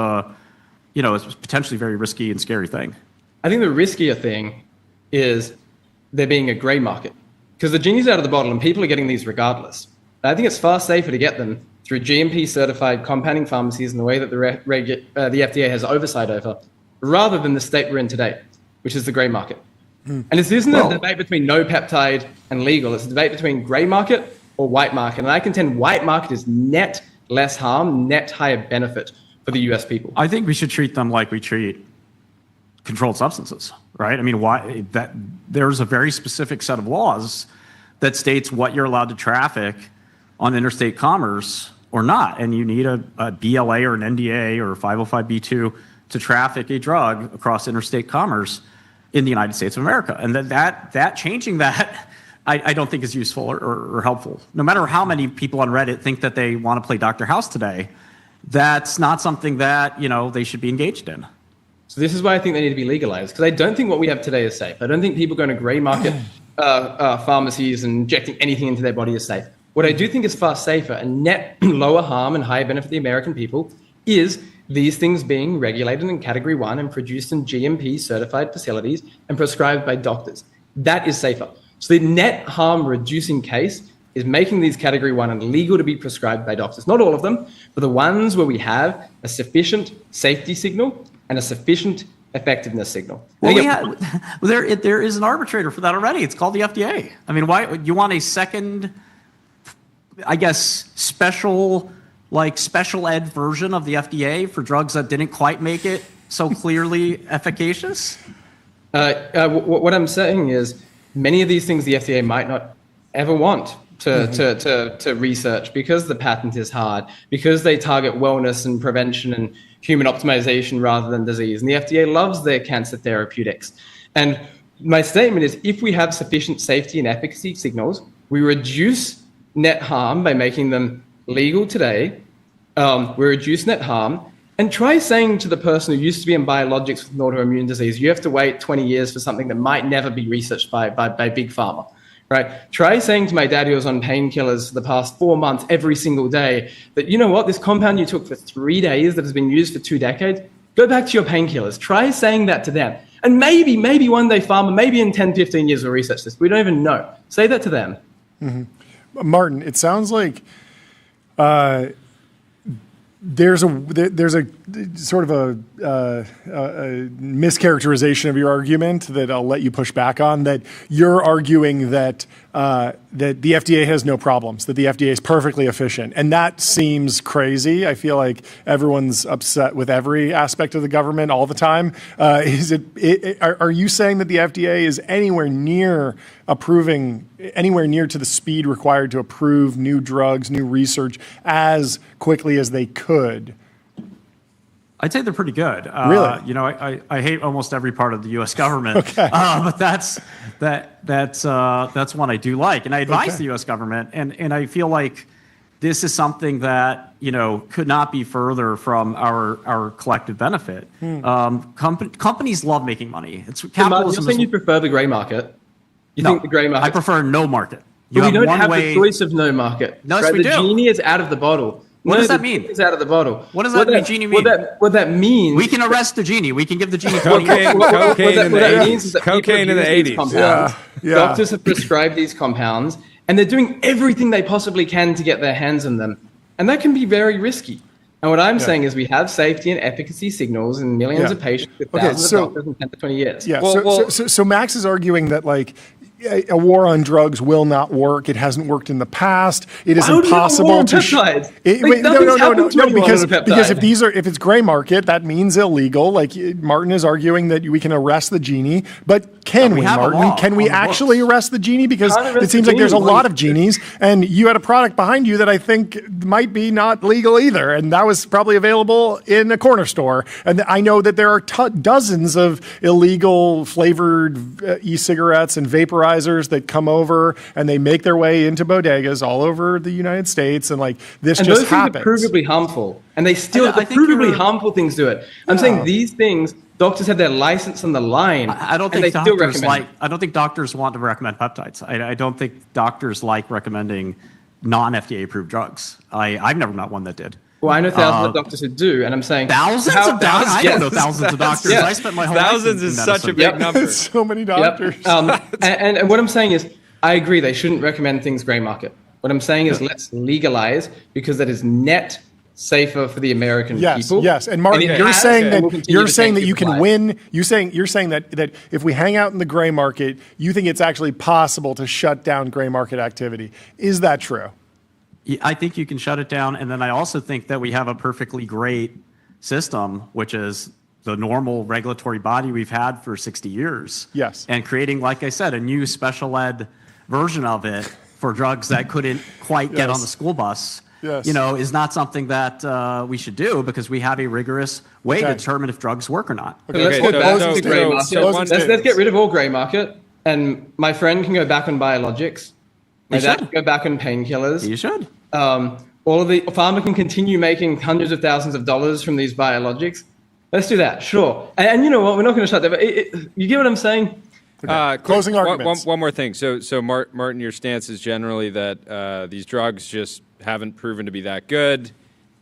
potentially very risky and scary thing. I think the riskier thing is there being a gray market because the genie's out of the bottle and people are getting these regardless. And I think it's far safer to get them through GMP-certified compounding pharmacies in the way that the FDA has oversight over, rather than the state we're in today, which is the gray market. And this isn't a debate between no peptide and legal. It's a debate between gray market or white market. And I contend white market is net less harm, net higher benefit for the US people. I think we should treat them like we treat controlled substances, right? I mean, there's a very specific set of laws that states what you're allowed to traffic on interstate commerce or not. And you need a BLA or an NDA or a 505B2 to traffic a drug across interstate commerce in the United States of America. And that changing that, I don't think is useful or helpful. No matter how many people on Reddit think that they want to play Dr. House today, that's not something that they should be engaged in. So this is why I think they need to be legalized, because I don't think what we have today is safe. I don't think people going to gray market pharmacies and injecting anything into their body is safe. What I do think is far safer and net lower harm and higher benefit for the American people is these things being regulated in Category 1 and produced in GMP-certified facilities and prescribed by doctors. That is safer. So the net harm reducing case is making these Category 1 and legal to be prescribed by doctors. Not all of them, but the ones where we have a sufficient safety signal and a sufficient effectiveness signal. Well, there is an arbitrator for that already. It's called the FDA. I mean, why you want a second, I guess, special ed version of the FDA for drugs that didn't quite make it so clearly efficacious? What I'm saying is many of these things the FDA might not ever want to research because the patent is hard, because they target wellness and prevention human optimization rather than disease. And the FDA loves their cancer therapeutics. And my statement is, if we have sufficient safety and efficacy signals, we reduce net harm by making them legal today. We reduce net harm. And try saying to the person who used to be in biologics with an autoimmune disease, you have to wait 20 years for something that might never be researched by big pharma, right? Try saying to my dad who was on painkillers for the past 4 months every single day that, you know what, this compound you took for 3 days that has been used for 2 decades, go back to your painkillers. Try saying that to them. And maybe one day pharma, maybe in 10, 15 years we'll research this. We don't even know. Say that to them. Mm-hmm. Martin, it sounds like there's a sort of a mischaracterization of your argument that I'll let you push back on, that you're arguing that that the FDA has no problems, that the FDA is perfectly efficient. And that seems crazy. I feel like everyone's upset with every aspect of the government all the time. Are you saying that the FDA is anywhere near to the speed required to approve new drugs, new research as quickly as they could? I'd say they're pretty good. Really? You know, I hate almost every part of the U.S. government. Okay. But that's one I do like, and I advise the U.S. government, and I feel like this is something that, you know, could not be further from our collective benefit. Companies love making money. It's capitalism. You're saying you prefer the gray market? You think the gray market? I prefer no market. But we don't have the choice of no market. No, yes, right? we The do. genie is out of the bottle. What does that mean? It's out of the bottle. What does that genie mean? What that means? We can arrest the genie. We can give the genie 20 Cocaine, cocaine in the 80s. Cocaine in the 80s. Yeah. Doctors have prescribed these compounds, and they're doing everything they possibly can to get their hands on them, and that can be very risky. And what I'm saying is we have safety and efficacy signals in millions of patients with thousands of doctors in 10 to 20 years. Yeah. So Max is arguing that, like, a war on drugs will not work. It hasn't worked in the past. It is impossible to. No, because if it's gray market, that means illegal. Like Martin is arguing that we can arrest the genie, but can we, Martin? Can we actually arrest the genie? Because it seems like there's a lot of genies, and you had a product behind you that I think might be not legal either, and that was probably available in a corner store. And I know that there are dozens of illegal flavored e-cigarettes and vaporizers that come over and they make their way into bodegas all over the United States, and like this and just those happens. things are provably harmful, and they still provably harmful things do it. I'm saying these things, doctors have their license on the line. I don't think doctors I don't think doctors want to recommend peptides. I don't think doctors like recommending non-FDA approved drugs. I've never met one that did. Well, I know thousands of doctors who do, and I'm saying thousands of doctors. I don't know thousands of doctors. Yeah. I spent my whole Thousands life in is medicine. such a big number. So many doctors. And what I'm saying is, I agree they shouldn't recommend things gray market. What I'm saying is, let's legalize, because that is net safer for the American people. Yes, and Martin, you're saying that you can win. You're saying that if we hang out in the gray market, you think it's actually possible to shut down gray market activity. Is that true? I think you can shut it down, and then I also think that we have a perfectly great system, which is the normal regulatory body we've had for 60 years. Yes. And creating, like I said, a new special ed version of it for drugs that couldn't quite get on the school bus, you know, is not something that we should do, because we have a rigorous way to determine if drugs work or not. Let's go back to the gray market. Let's get rid of all gray market, and my friend can go back on biologics. My dad can go back on painkillers. You should. All of the pharma can continue making hundreds of thousands of dollars from these biologics. Let's do that, sure. And you know what? We're not going to shut that. But you get what I'm saying? Closing arguments. One more thing. So Martin, your stance is generally that these drugs just haven't proven to be that good.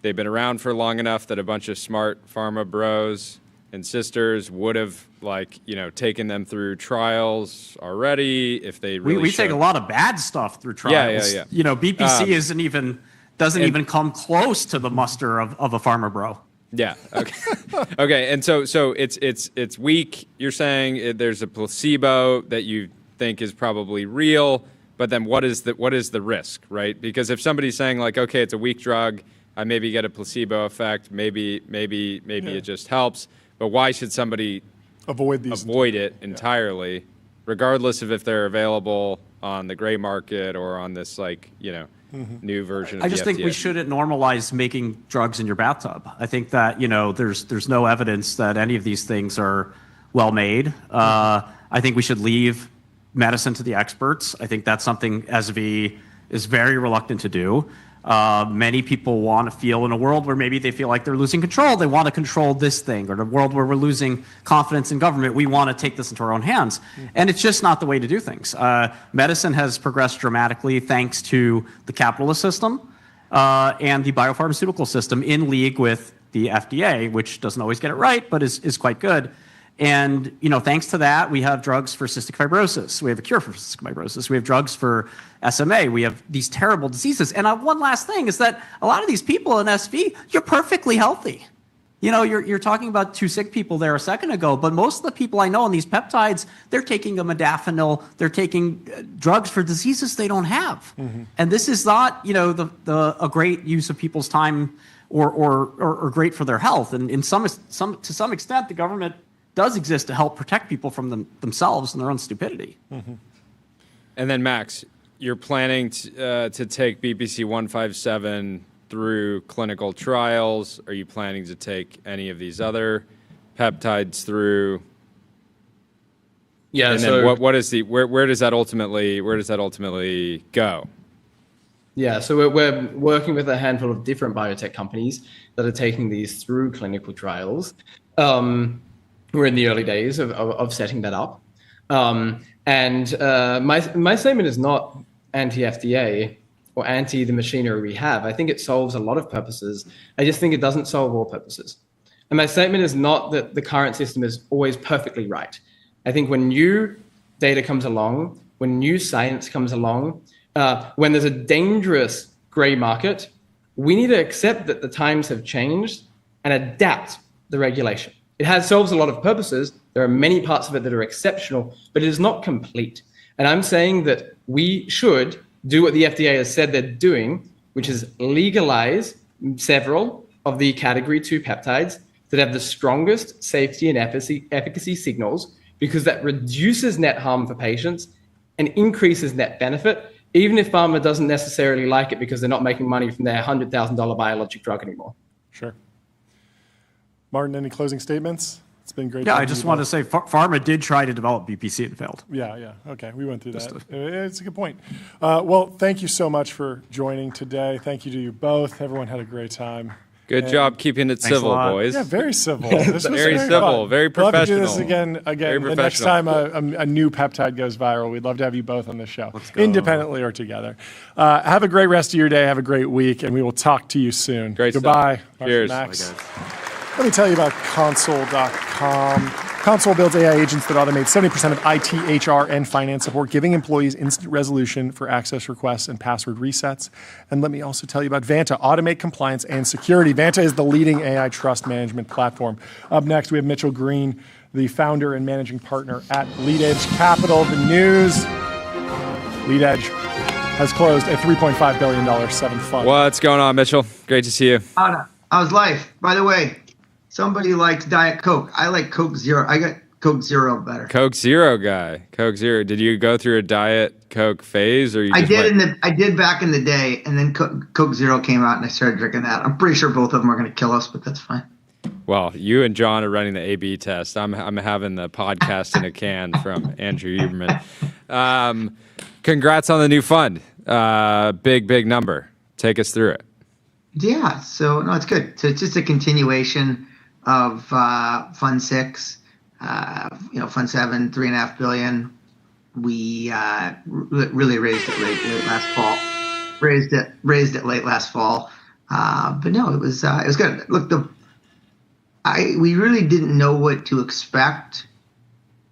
They've been around for long enough that a bunch of smart pharma bros and sisters would have, like, you know, taken them through trials already if they really we take a lot of bad stuff through trials. Yeah. You know, BPC doesn't even come close to the muster of a Pharma Bro. Yeah. Okay. Okay. And so it's weak. You're saying there's a placebo that you think is probably real, but then what is the risk, right? Because if somebody's saying, like, okay, it's a weak drug, I maybe get a placebo effect, maybe it just helps. But why should somebody avoid it entirely, regardless of if they're available on the gray market or on this new version of I just the think we FDA? shouldn't normalize making drugs in your bathtub. I think that there's no evidence that any of these things are well made. I think we should leave medicine to the experts. I think that's something SV is very reluctant to do. Many people want to feel in a world where maybe they feel like they're losing control. They want to control this thing, or in a world where we're losing confidence in government. We want to take this into our own hands. And it's just not the way to do things. Medicine has progressed dramatically thanks to the capitalist system and the biopharmaceutical system in league with the FDA, which doesn't always get it right, but is quite good. And thanks to that, we have drugs for cystic fibrosis. We have a cure for cystic fibrosis. We have drugs for SMA. We have these terrible diseases. And one last thing is that a lot of these people in SV, you're perfectly healthy. You're talking about 2 sick people there a second ago, but most of the people I know in these peptides, they're taking a modafinil, they're taking drugs for diseases they don't have. And this is not, a great use of people's time or great for their health. And to some extent, the government does exist to help protect people from themselves and their own stupidity. And then Max, you're planning to take BPC 157 through clinical trials. Are you planning to take any of these other peptides through? Yeah. And so then where does that ultimately go? Yeah, so we're working with a handful of different biotech companies that are taking these through clinical trials. We're in the early days of setting that up. And my statement is not anti-FDA or anti the machinery we have. I think it solves a lot of purposes. I just think it doesn't solve all purposes. And my statement is not that the current system is always perfectly right. I think when new data comes along, when new science comes along, when there's a dangerous gray market, we need to accept that the times have changed and adapt the regulation. It solves a lot of purposes. There are many parts of it that are exceptional, but it is not complete. And I'm saying that we should do what the FDA has said they're doing, which is legalize several of the category 2 peptides that have the strongest safety and efficacy signals, because that reduces net harm for patients and increases net benefit, even if pharma doesn't necessarily like it because they're not making money from their $100,000 biologic drug anymore. Sure. Martin, any closing statements? It's been great. Yeah, I just want to say pharma did try to develop BPC and failed. Yeah. Okay, we went through that. It's a good point. Well, thank you so much for joining today. Thank you to you both. Everyone had a great time. Good job keeping it civil, boys. Yeah, very civil. This was very civil, fun. very We'll have to do professional. this again. The next time a new peptide goes viral, we'd love to have you both on the show, independently or together. Have a great rest of your day. Have a great week, and we will talk to you soon. Great Goodbye. stuff. Cheers. Max. Let me tell you about Console.com. Console builds AI agents that automate 70% of IT, HR, and finance support, giving employees instant resolution for access requests and password resets. And let me also tell you about Vanta, automate compliance and security. Vanta is the leading AI trust management platform. Up next, we have Mitchell Green, the founder and managing partner at LeadEdge Capital. The news, LeadEdge has closed a $3.5 billion seventh fund. What's going on, Mitchell? Great to see you. How's life? By the way, somebody likes Diet Coke. I like Coke Zero. I got Coke Zero better. Coke Zero guy. Coke Zero. Did you go through a Diet Coke phase, or you? I did back in the day, and then Coke Zero came out, and I started drinking that. I'm pretty sure both of them are going to kill us, but that's fine. Well, you and John are running the A/B test. I'm having the podcast in a can from Andrew Huberman. Congrats on the new fund. Big number. Take us through it. Yeah. So no, it's good. So it's just a continuation of Fund 6, Fund 7, $3.5 billion. We really raised it late last fall. Raised it late last fall. But no, it was good. Look, we really didn't know what to expect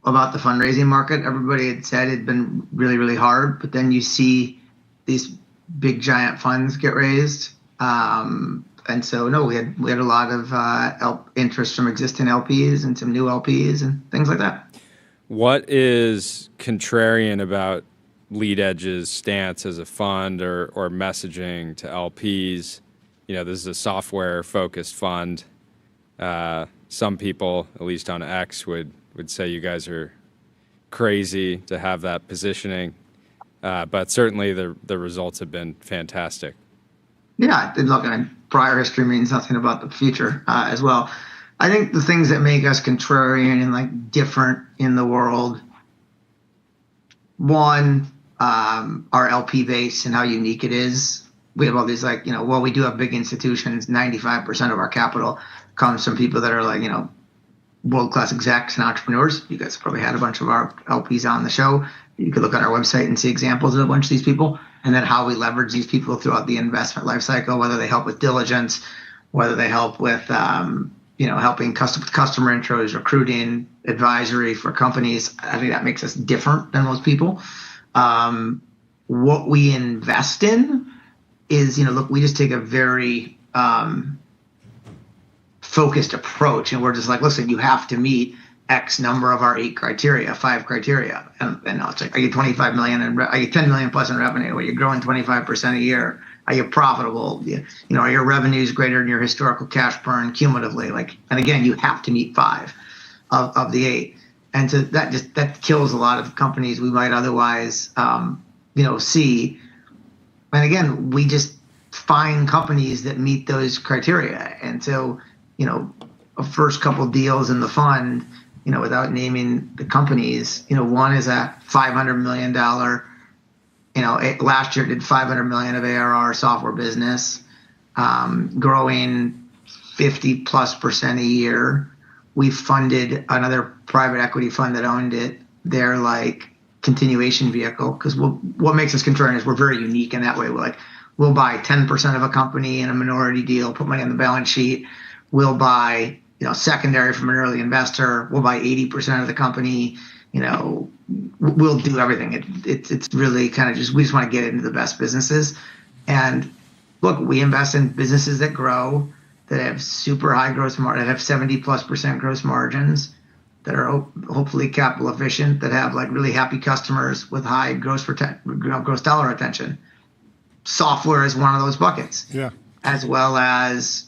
about the fundraising market. Everybody had said it'd been really, really hard, but then you see these big giant funds get raised. And so, no, we had a lot of interest from existing LPs and some new LPs and things like that. What is contrarian about LeadEdge's stance as a fund or messaging to LPs? This is a software-focused fund. Some people, at least on X, would say you guys are crazy to have that positioning. But certainly the results have been fantastic. Yeah, look, prior history means nothing about the future as well. I think the things that make us contrarian and like different in the world, one, our LP base and how unique it is. We have all these we do have big institutions. 95% of our capital comes from people that are world-class execs and entrepreneurs. You guys probably had a bunch of our LPs on the show. You could look on our website and see examples of a bunch of these people, and then how we leverage these people throughout the investment lifecycle, whether they help with diligence, whether they help with helping customer intros, recruiting, advisory for companies. I think that makes us different than most people. What we invest in is, we just take a very focused approach, and we're just like, listen, you have to meet X number of our 5 criteria, and now it's like, are you 25 million and are you 10 million plus in revenue? Are you growing 25% a year? Are you profitable? Are your revenues greater than your historical cash burn cumulatively? And again, you have to meet 5 of the 8, and so that kills a lot of companies we might otherwise see. And again, we just find companies that meet those criteria, and so a first couple deals in the fund, without naming the companies, one is a $500 million, last year did $500 million of ARR software business, growing 50+% a year. We funded another private equity fund that owned it, their continuation vehicle, because what makes us contrarian is we're very unique in that way. We'll buy 10% of a company in a minority deal, put money on the balance sheet. We'll buy secondary from an early investor. We'll buy 80% of the company. We'll do everything. It's really kind of we just want to get into the best businesses. And look, we invest in businesses that grow, that have super high gross margin, that have 70+% gross margins, that are hopefully capital efficient, that have really happy customers with high gross dollar retention. Software is one of those buckets. Yeah. As well as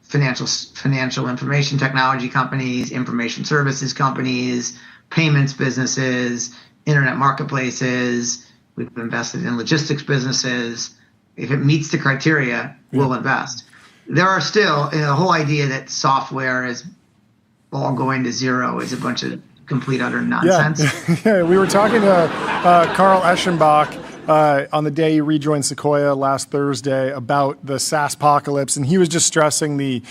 financial information technology companies, information services companies, payments businesses, internet marketplaces. We've invested in logistics businesses. If it meets the criteria, we'll invest. There are still the whole idea that software is all going to zero is a bunch of complete utter nonsense. Yeah, we were talking to Carl Eschenbach on the day he rejoined Sequoia last Thursday about the SaaS apocalypse, and he was just stressing the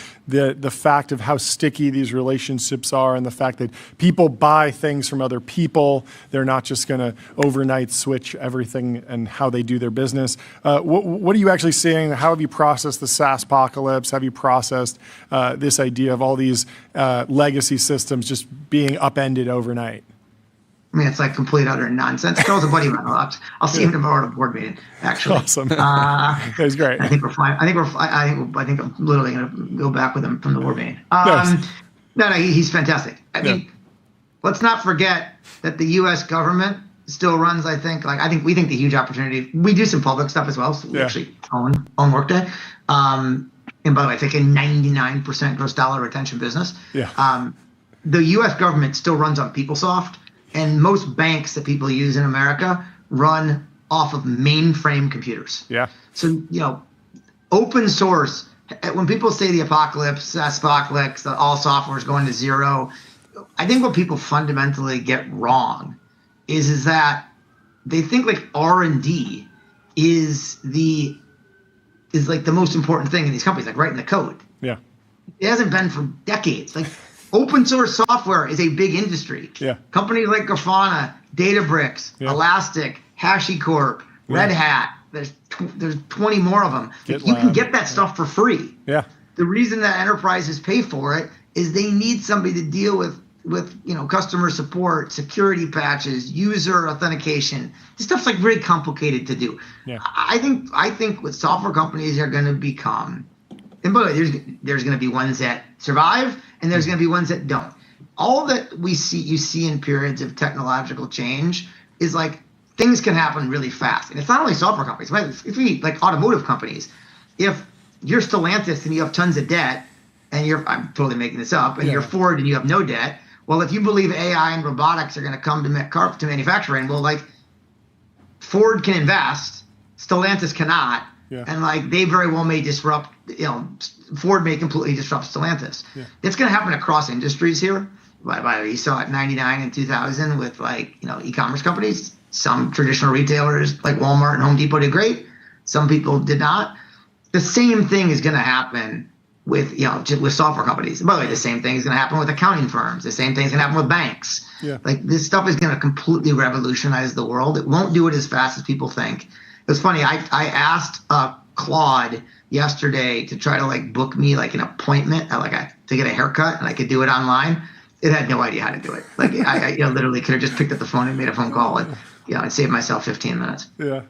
fact of how sticky these relationships are, and the fact that people buy things from other people. They're not just going to overnight switch everything and how they do their business. What are you actually seeing? How have you processed the SaaS apocalypse? Have you processed this idea of all these legacy systems just being upended overnight? I mean, it's complete utter nonsense. Carl's a buddy of mine. I'll see him tomorrow at a board meeting. Actually, awesome. It was great. I think we're fine. I think I'm literally going to go back with him from the board meeting. Nice. No, he's fantastic. I mean, let's not forget that the U.S. government still runs. I think we think the huge opportunity. We do some public stuff as well. So we actually own Workday. And by the way, I think a 99% gross dollar retention business. Yeah. The U.S. government still runs on PeopleSoft. And most banks that people use in America run off of mainframe computers. Yeah. So, open source, when people say the apocalypse, SaaS apocalypse, that all software is going to zero, I think what people fundamentally get wrong is that they think R&D is the most important thing in these companies, writing the code. Yeah. It hasn't been for decades. Open source software is a big industry. Yeah. Companies like Grafana, Databricks, Elastic, HashiCorp, Red Hat. There's 20 more of them. You can get that stuff for free. Yeah. The reason that enterprises pay for it is they need somebody to deal with customer support, security patches, user authentication. This stuff's very complicated to do. Yeah. I think what software companies are going to become, and by the way, there's going to be ones that survive, and there's going to be ones that don't. All that you see in periods of technological change is things can happen really fast. And it's not only software companies, it's really automotive companies. If you're Stellantis and you have tons of debt, and I'm totally making this up, and you're Ford and you have no debt, well, if you believe AI and robotics are going to come to manufacturing, well, Ford can invest, Stellantis cannot, Yeah. and like they very well may disrupt. Ford may completely disrupt Stellantis. Yeah. It's going to happen across industries here. You saw it in '99 and 2000 with e-commerce companies. Some traditional retailers like Walmart and Home Depot did great. Some people did not. The same thing is going to happen with with software companies. By the way, the same thing is going to happen with accounting firms. The same thing is going to happen with banks. Yeah. Like this stuff is going to completely revolutionize the world. It won't do it as fast as people think. It was funny. I asked Claude yesterday to try to book me an appointment to get a haircut, and I could do it online. It had no idea how to do it. I literally could have just picked up the phone and made a phone call, and I'd save myself 15 minutes. Yeah.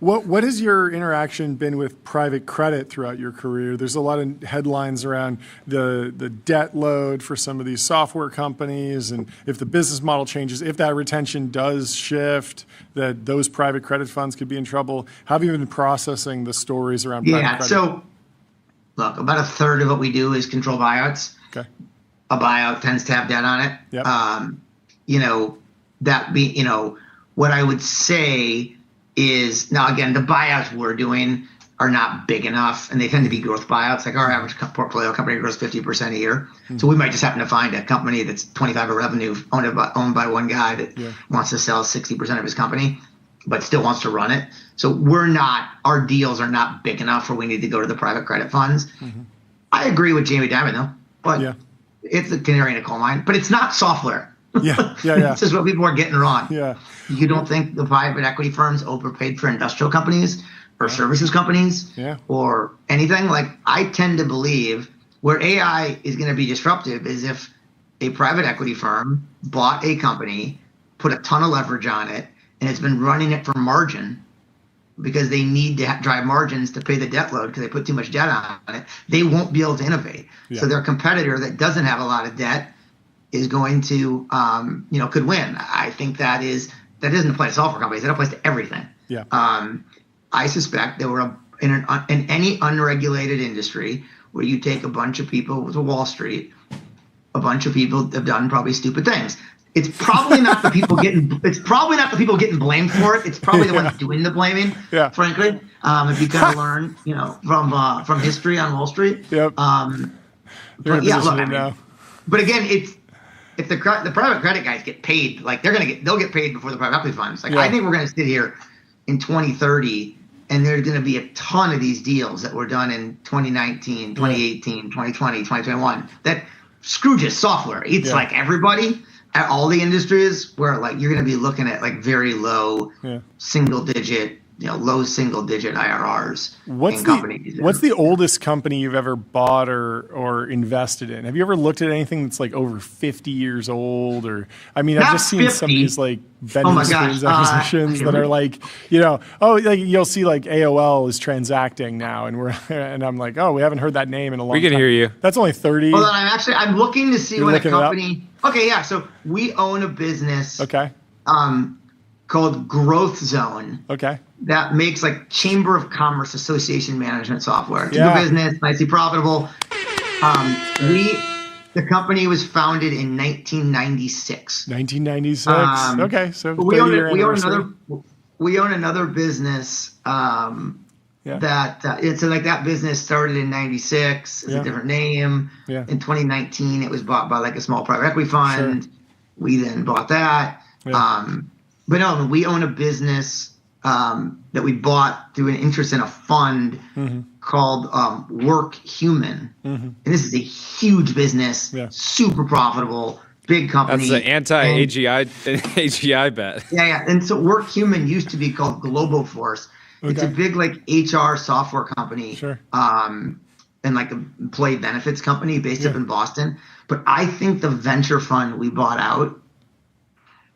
What has your interaction been with private credit throughout your career? There's a lot of headlines around the debt load for some of these software companies, and if the business model changes, if that retention does shift, that those private credit funds could be in trouble. How have you been processing the stories around private credit? So look, about a third of what we do is control buyouts. Okay. A buyout tends to have debt on it. Yep. What I would say is, now again, the buyouts we're doing are not big enough, and they tend to be growth buyouts. Like our average portfolio company grows 50% a year. So we might just happen to find a company that's 25 of revenue owned by one guy that wants to sell 60% of his company, but still wants to run it. So our deals are not big enough where we need to go to the private credit funds. Mm-hmm. I agree with Jamie Dimon though, but it's a canary in a coal mine, but it's not software. Yeah. This is what people are getting wrong. Yeah. You don't think the private equity firms overpaid for industrial companies or services companies or anything? I tend to believe where AI is going to be disruptive is if a private equity firm bought a company, put a ton of leverage on it, and it's been running it for margin because they need to drive margins to pay the debt load because they put too much debt on it. They won't be able to innovate. Yeah. So their competitor that doesn't have a lot of debt is going to, could win. I think that doesn't apply to software companies. That applies to everything. Yeah. I suspect there were in any unregulated industry where you take a bunch of people to Wall Street, a bunch of people have done probably stupid things. It's probably not the people getting. It's probably not the people getting blamed for it. It's probably the ones doing the blaming. Yeah. Frankly, if you kind of learn, from history on Wall Street. Yep. But again, if the private credit guys get paid, they'll get paid before the private equity funds. I think we're going to sit here in 2030, and there's going to be a ton of these deals that were done in 2019, 2018, 2020, 2021 that screw just software. It's everybody at all the industries where you're going to be looking at very low single digit low single-digit IRRs in companies. What's the oldest company you've ever bought or invested in? Have you ever looked at anything that's over 50 years old? Or I've just seen 50. Some of these vending screens acquisitions that are you'll see AOL is transacting now, and I'm we haven't heard that name in a long time. We can hear you. That's only 30. Hold on, I'm looking to see when a company. Okay, yeah. So we own a business. Okay. Called Growth Zone. Okay. That makes Chamber of Commerce Association management software. It's a business, nicely profitable. The company was founded in 1996. 1996. Okay, so we own another business. That business started in 96. It's a different name. Yeah. In 2019, it was bought by a small private equity fund. Sure. We then bought that. Yeah. But no, we own a business that we bought through an interest in a fund called Work Human. And this is a huge business, super profitable, big company. That's the anti-AGI bet. Yeah. And so Work Human used to be called Global Force. Okay. It's a big HR software company. Sure. And employee benefits company based up in Boston. But I think the venture fund we bought out,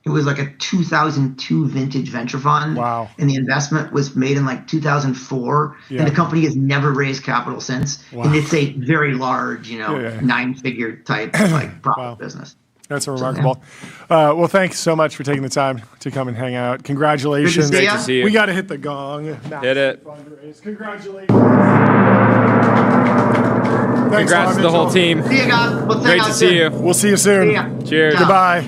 it was a 2002 vintage venture fund. Wow. And the investment was made in 2004. Yeah. And the company has never raised capital since. Wow. And it's a very large, 9-figure type profit business. That's remarkable. Well, thanks so much for taking the time to come and hang out. Congratulations. Great to see you. We got to hit the gong. Hit it. Congratulations. Congrats to the whole team. See you guys. Great to see you. We'll see you soon. See ya. Cheers. Goodbye.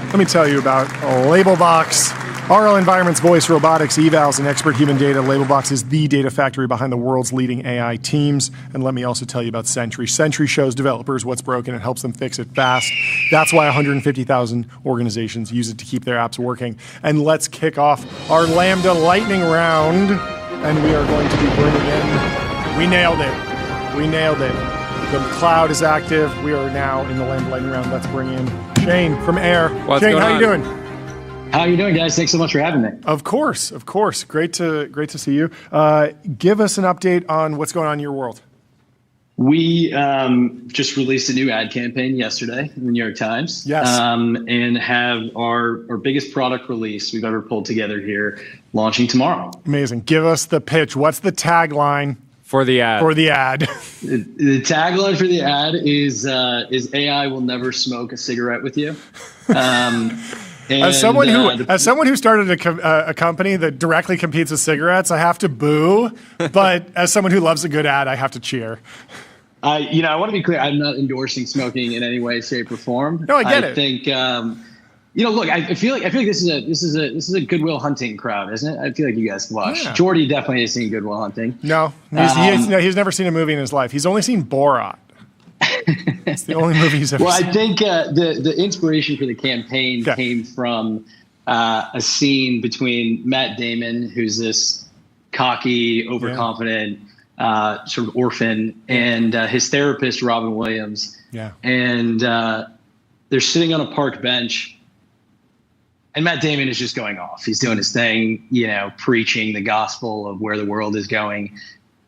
Let me tell you about Labelbox. RL Environments, voice, robotics, evals, and expert human data. Labelbox is the data factory behind the world's leading AI teams. And let me also tell you about Sentry. Sentry shows developers what's broken and helps them fix it fast. That's why 150,000 organizations use it to keep their apps working. And let's kick off our Lambda lightning round. And we are going to be bringing in, we nailed it. We nailed it. The cloud is active. We are now in the Lambda lightning round. Let's bring in Shane from Air. What's Shane, going how on? you doing? How are you doing, guys? Thanks so much for having me. Of course. Great to see you. Give us an update on what's going on in your world. We just released a new ad campaign yesterday in the New York Times. Yes. And have our biggest product release we've ever pulled together here launching tomorrow. Amazing. Give us the pitch. What's the tagline For the ad. for the ad? The tagline for the ad is AI will never smoke a cigarette with you. As someone who started a company that directly competes with cigarettes, I have to boo. But as someone who loves a good ad, I have to cheer. I want to be clear. I'm not endorsing smoking in any way, shape, or form. No, I get it. I think, look, I feel like this is a Goodwill Hunting crowd, isn't it? I feel like you guys watch. Yeah. Jordy definitely has seen Goodwill Hunting. No, he's never seen a movie in his life. He's only seen Borat. It's the only movie he's ever Well, seen. I think the inspiration for the campaign came from a scene between Matt Damon, who's this cocky, overconfident sort of orphan, and his therapist, Robin Williams. Yeah. And they're sitting on a park bench, and Matt Damon is just going off. He's doing his thing, preaching the gospel of where the world is going.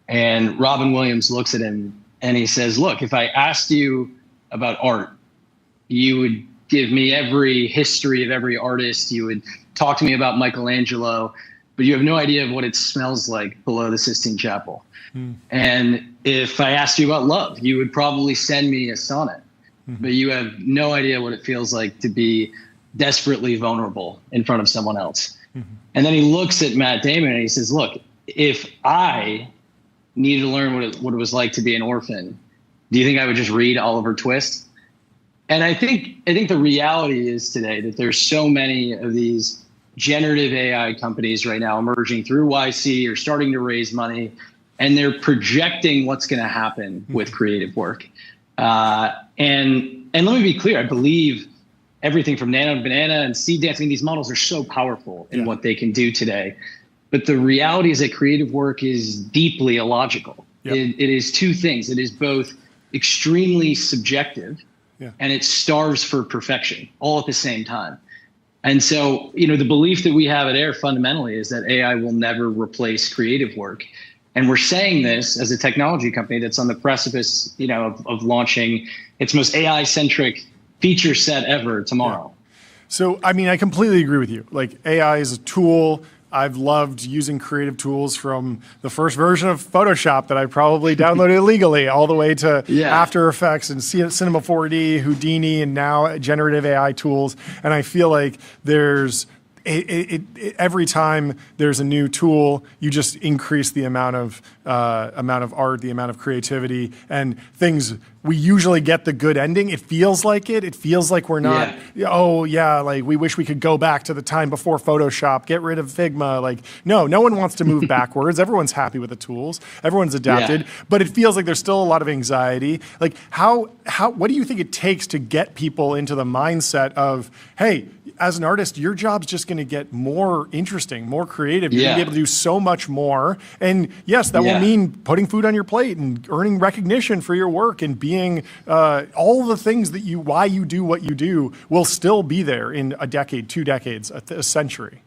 And Robin Williams looks at him and he says, look, if I asked you about art, you would give me every history of every artist. You would talk to me about Michelangelo, but you have no idea of what it smells like below the Sistine Chapel. And if I asked you about love, you would probably send me a sonnet, but you have no idea what it feels like to be desperately vulnerable in front of someone else. And then he looks at Matt Damon and he says, look, if I needed to learn what it was like to be an orphan, do you think I would just read Oliver Twist? And I think the reality is today that there's so many of these generative AI companies right now emerging through YC or starting to raise money, and they're projecting what's going to happen with creative work. And let me be clear, I believe everything from Nano to Banana and Seed Dancing, these models are so powerful in what they can do today. But the reality is that creative work is deeply illogical. Yep. It is two things. It is both extremely subjective and it starves for perfection all at the same time. And so, the belief that we have at Air fundamentally is that AI will never replace creative work. And we're saying this as a technology company that's on the precipice, of launching its most AI-centric feature set ever tomorrow. So, I completely agree with you. Like, AI is a tool. I've loved using creative tools from the first version of Photoshop that I probably downloaded illegally all the way to After Effects and Cinema 4D, Houdini, and now generative AI tools. And I feel like there's every time there's a new tool, you just increase the amount of art, the amount of creativity, and things. We usually get the good ending. It feels like it. It feels like we're not. Like we wish we could go back to the time before Photoshop. Get rid of Figma. Like no one wants to move backwards. Everyone's happy with the tools. Everyone's adapted. But it feels like there's still a lot of anxiety. Like what do you think it takes to get people into the mindset of, hey, as an artist, your job's just going to get more interesting, more creative. You're going to be able to do so much more. And yes, that will mean putting food on your plate and earning recognition for your work and being all the things that why you do what you do will still be there in a decade, 2 decades, a century.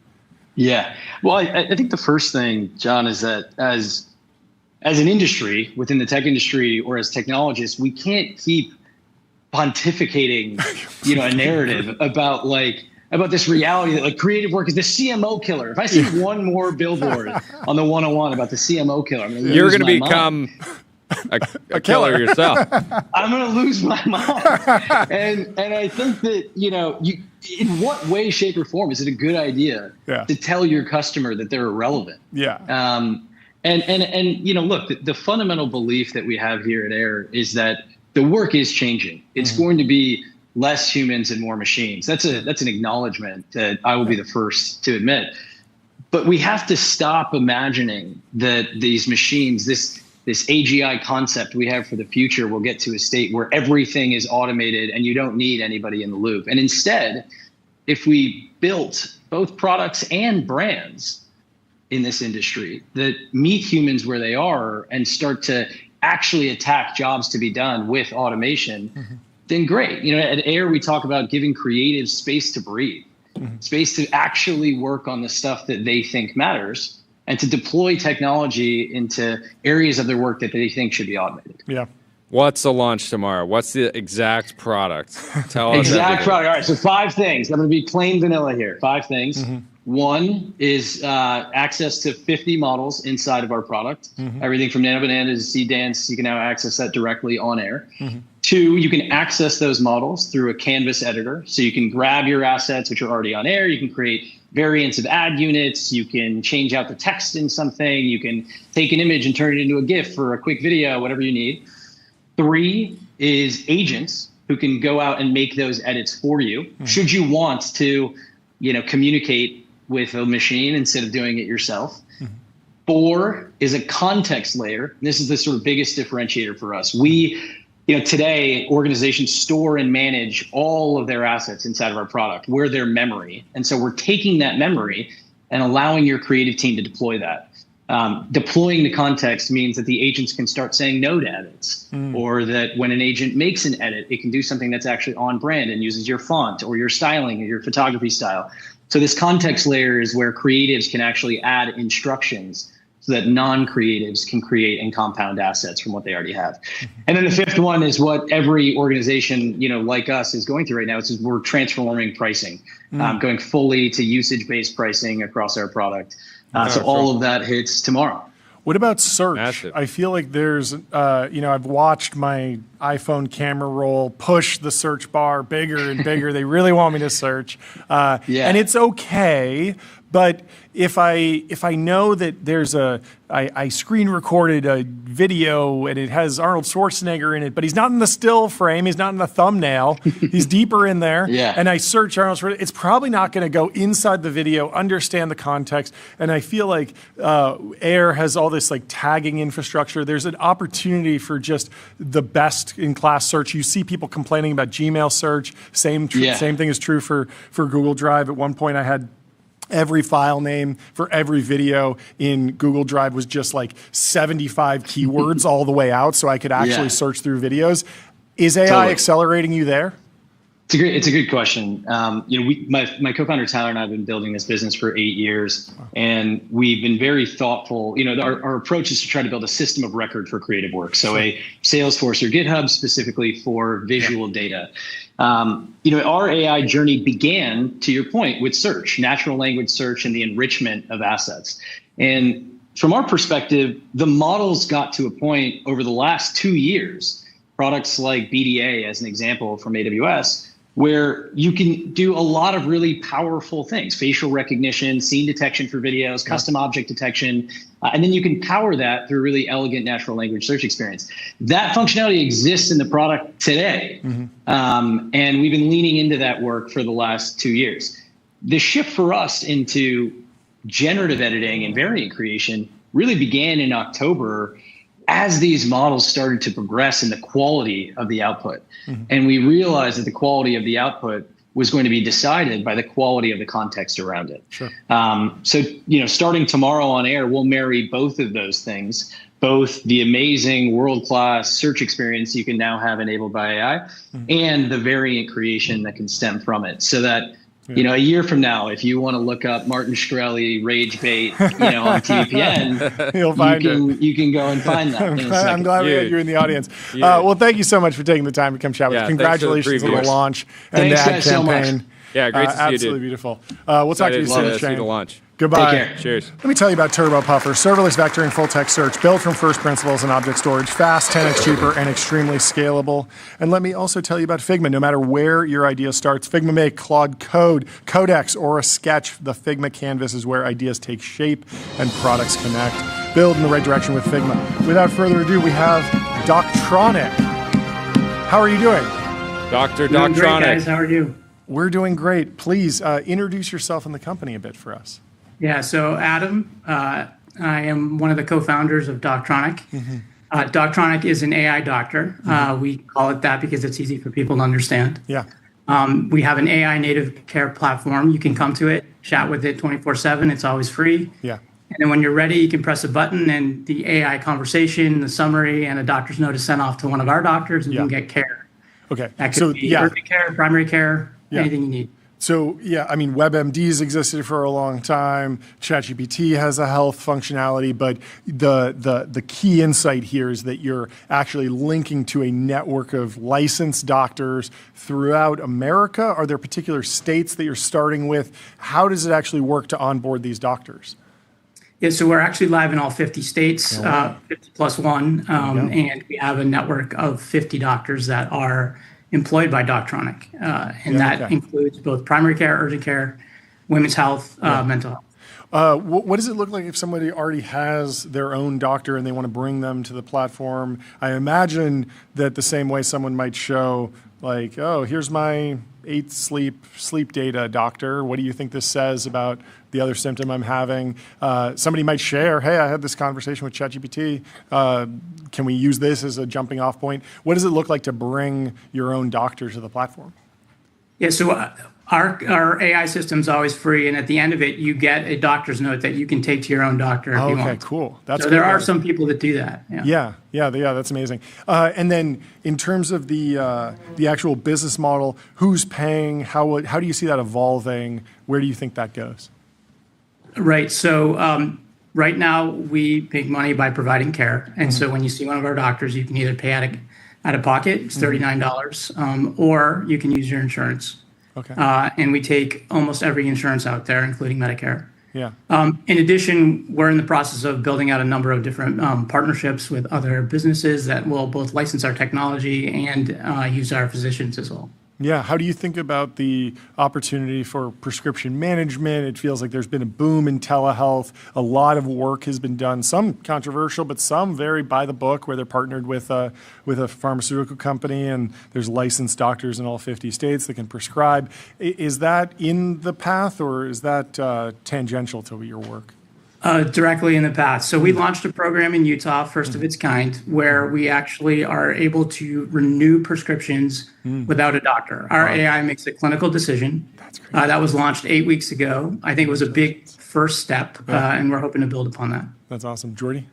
Yeah. Well, I think the first thing, John, is that as an industry within the tech industry or as technologists, we can't keep pontificating, a narrative about this reality that creative work is the CMO killer. If I see one more billboard on the 101 about the CMO killer, you're going to become a killer yourself. I'm going to lose my mind. And I think that, in what way, shape, or form is it a good idea to tell your customer that they're irrelevant? Yeah. Look, the fundamental belief that we have here at Air is that the work is changing. It's going to be less humans and more machines. That's an acknowledgement that I will be the first to admit. But we have to stop imagining that these machines, this AGI concept we have for the future, will get to a state where everything is automated and you don't need anybody in the loop. And instead, if we built both products and brands in this industry that meet humans where they are and start to actually attack jobs to be done with automation, then great. At AIR, we talk about giving creatives space to breathe. Space to actually work on the stuff that they think matters and to deploy technology into areas of their work that they think should be automated. Yeah. What's the launch tomorrow? What's the exact product? Tell us. Exact product. All right. So 5 things. I'm going to be plain vanilla here. 5 things. One is access to 50 models inside of our product. Everything from Nano Banana to C Dance. You can now access that directly on air. 2, you can access those models through a Canvas editor. So you can grab your assets, which are already on air. You can create variants of ad units. You can change out the text in something. You can take an image and turn it into a GIF for a quick video, whatever you need. 3 is agents who can go out and make those edits for you. Should you want to, communicate with a machine instead of doing it yourself. 4 is a context layer. And this is the sort of biggest differentiator for us. Today, organizations store and manage all of their assets inside of our product. We're their memory. And so we're taking that memory and allowing your creative team to deploy that. Deploying the context means that the agents can start saying no to edits, or that when an agent makes an edit, it can do something that's actually on brand and uses your font or your styling or your photography style. So this context layer is where creatives can actually add instructions so that non-creatives can create and compound assets from what they already have. And then the 5th one is what every organization, like us is going through right now. It's we're transforming pricing, going fully to usage-based pricing across our product. So all of that hits tomorrow. What about search? Massive. I feel like there's, I've watched my iPhone camera roll push the search bar bigger and bigger. They really want me to search. And it's okay. But if I know that there's I screen recorded a video and it has Arnold Schwarzenegger in it, but he's not in the still frame, he's not in the thumbnail, he's deeper in there, and I search Arnold Schwarzenegger, it's probably not going to go inside the video, understand the context, and I feel like AIR has all this like tagging infrastructure. There's an opportunity for just the best in class search. You see people complaining about Gmail search. Same thing is true for Google Drive. At one point I had every file name for every video in Google Drive was just like 75 keywords all the way out, so I could actually search through videos. Is AI accelerating you there? It's a good question. My co-founder Tyler and I have been building this business for 8 years, and we've been very thoughtful. Our approach is to try to build a system of record for creative work. So a Salesforce or GitHub specifically for visual data. Our AI journey began, to your point, with search, natural language search, and the enrichment of assets. And from our perspective, the models got to a point over the last 2 years, products like BDA as an example from AWS, where you can do a lot of really powerful things: facial recognition, scene detection for videos, custom object detection, and then you can power that through a really elegant natural language search experience. That functionality exists in the product today, and we've been leaning into that work for the last 2 years. The shift for us into generative editing and variant creation really began in October as these models started to progress in the quality of the output. And we realized that the quality of the output was going to be decided by the quality of the context around it. So, starting tomorrow on air, we'll marry both of those things, both the amazing world-class search experience you can now have enabled by AI and the variant creation that can stem from it, so that a year from now, if you want to look up Martin Shkreli rage bait, on TVPN, you'll find you can go and find that. I'm glad we had you in the audience. Well, thank you so much for taking the time to come chat with us. Congratulations on the launch and the ad campaign. So yeah, great to see you, dude. Absolutely beautiful. We'll talk to you soon, See the launch. Goodbye. Take care. Cheers. Let me tell you about Turbo Puffer, serverless vectoring full text search, built from first principles and object storage, fast, 10x cheaper, and extremely scalable. And let me also tell you about Figma. No matter where your idea starts, Figma Make, Claude Code, Codex, or a sketch, the Figma canvas is where ideas take shape and products connect. Build in the right direction with Figma. Without further ado, we have Doctronic. How are you doing? Dr. Doing great, Doctronic. guys. How are you? We're doing great. Please introduce yourself and the company a bit for us. Yeah, so Adam, I am one of the co-founders of Doctronic. Doctronic is an AI doctor. We call it that because it's easy for people to understand. Yeah. We have an AI native care platform. You can come to it, chat with it 24/7. It's always free. Yeah. And then when you're ready, you can press a button and the AI conversation, the summary, and a doctor's note is sent off to one of our doctors and you can get care. Okay. That could be urgent care, primary care, anything you need. So, yeah, I mean, WebMD's existed for a long time. ChatGPT has a health functionality, but the key insight here is that you're actually linking to a network of licensed doctors throughout America. Are there particular states that you're starting with? How does it actually work to onboard these doctors? Yeah, so we're actually live in all 50 states, 50 plus one, and we have a network of 50 doctors that are employed by Doctronic, and that includes both primary care, urgent care, women's health, mental health. What does it look like if somebody already has their own doctor and they want to bring them to the platform? I imagine that the same way someone might show, like, oh, here's my 8 sleep data, doctor. What do you think this says about the other symptom I'm having? Somebody might share, hey, I had this conversation with ChatGPT. Can we use this as a jumping off point? What does it look like to bring your own doctor to the platform? Yeah, so our AI system's always free, and at the end of it, you get a doctor's note that you can take to your own doctor if you want. Okay, cool. That's so there are some people that do that. Yeah, that's amazing. And then in terms of the actual business model, who's paying? How do you see that evolving? Where do you think that goes? Right. So right now we make money by providing care, and so when you see one of our doctors, you can either pay out of pocket, it's $39, or you can use your insurance. Okay. And we take almost every insurance out there, including Medicare. Yeah. In addition, we're in the process of building out a number of different partnerships with other businesses that will both license our technology and use our physicians as well. Yeah. How do you think about the opportunity for prescription management? It feels like there's been a boom in telehealth. A lot of work has been done, some controversial, but some very by the book, where they're partnered with a pharmaceutical company and there's licensed doctors in all 50 states that can prescribe. Is that in the path, or is that tangential to your work? Directly in the path. So we launched a program in Utah, first of its kind, where we actually are able to renew prescriptions without a doctor. Our AI makes a clinical decision. That's great. That was launched 8 weeks ago. I think it was a big first step, and we're hoping to build upon that. That's awesome. Jordy?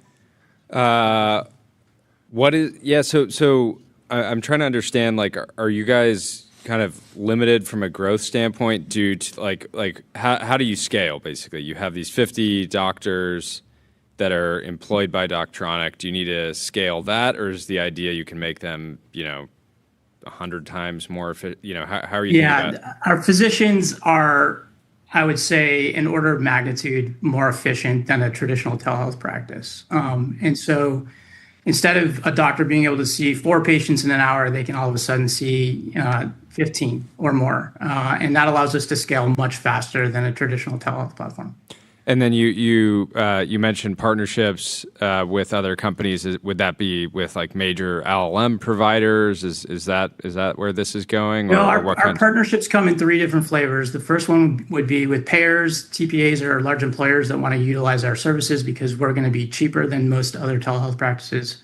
So I'm trying to understand, like, are you guys kind of limited from a growth standpoint due to like how do you scale? Basically, you have these 50 doctors that are employed by Doctronic. Do you need to scale that, or is the idea you can make them 100 times more? How are you thinking about it? Our physicians are, I would say, an order of magnitude more efficient than a traditional telehealth practice, and so instead of a doctor being able to see 4 patients in an hour, they can all of a sudden see 15 or more. And that allows us to scale much faster than a traditional telehealth platform. And then you mentioned partnerships with other companies. Would that be with like major LLM providers? Is that where this is going? No, our partnerships come in 3 different flavors. The first one would be with payers, TPAs, or large employers that want to utilize our services because we're going to be cheaper than most other telehealth practices.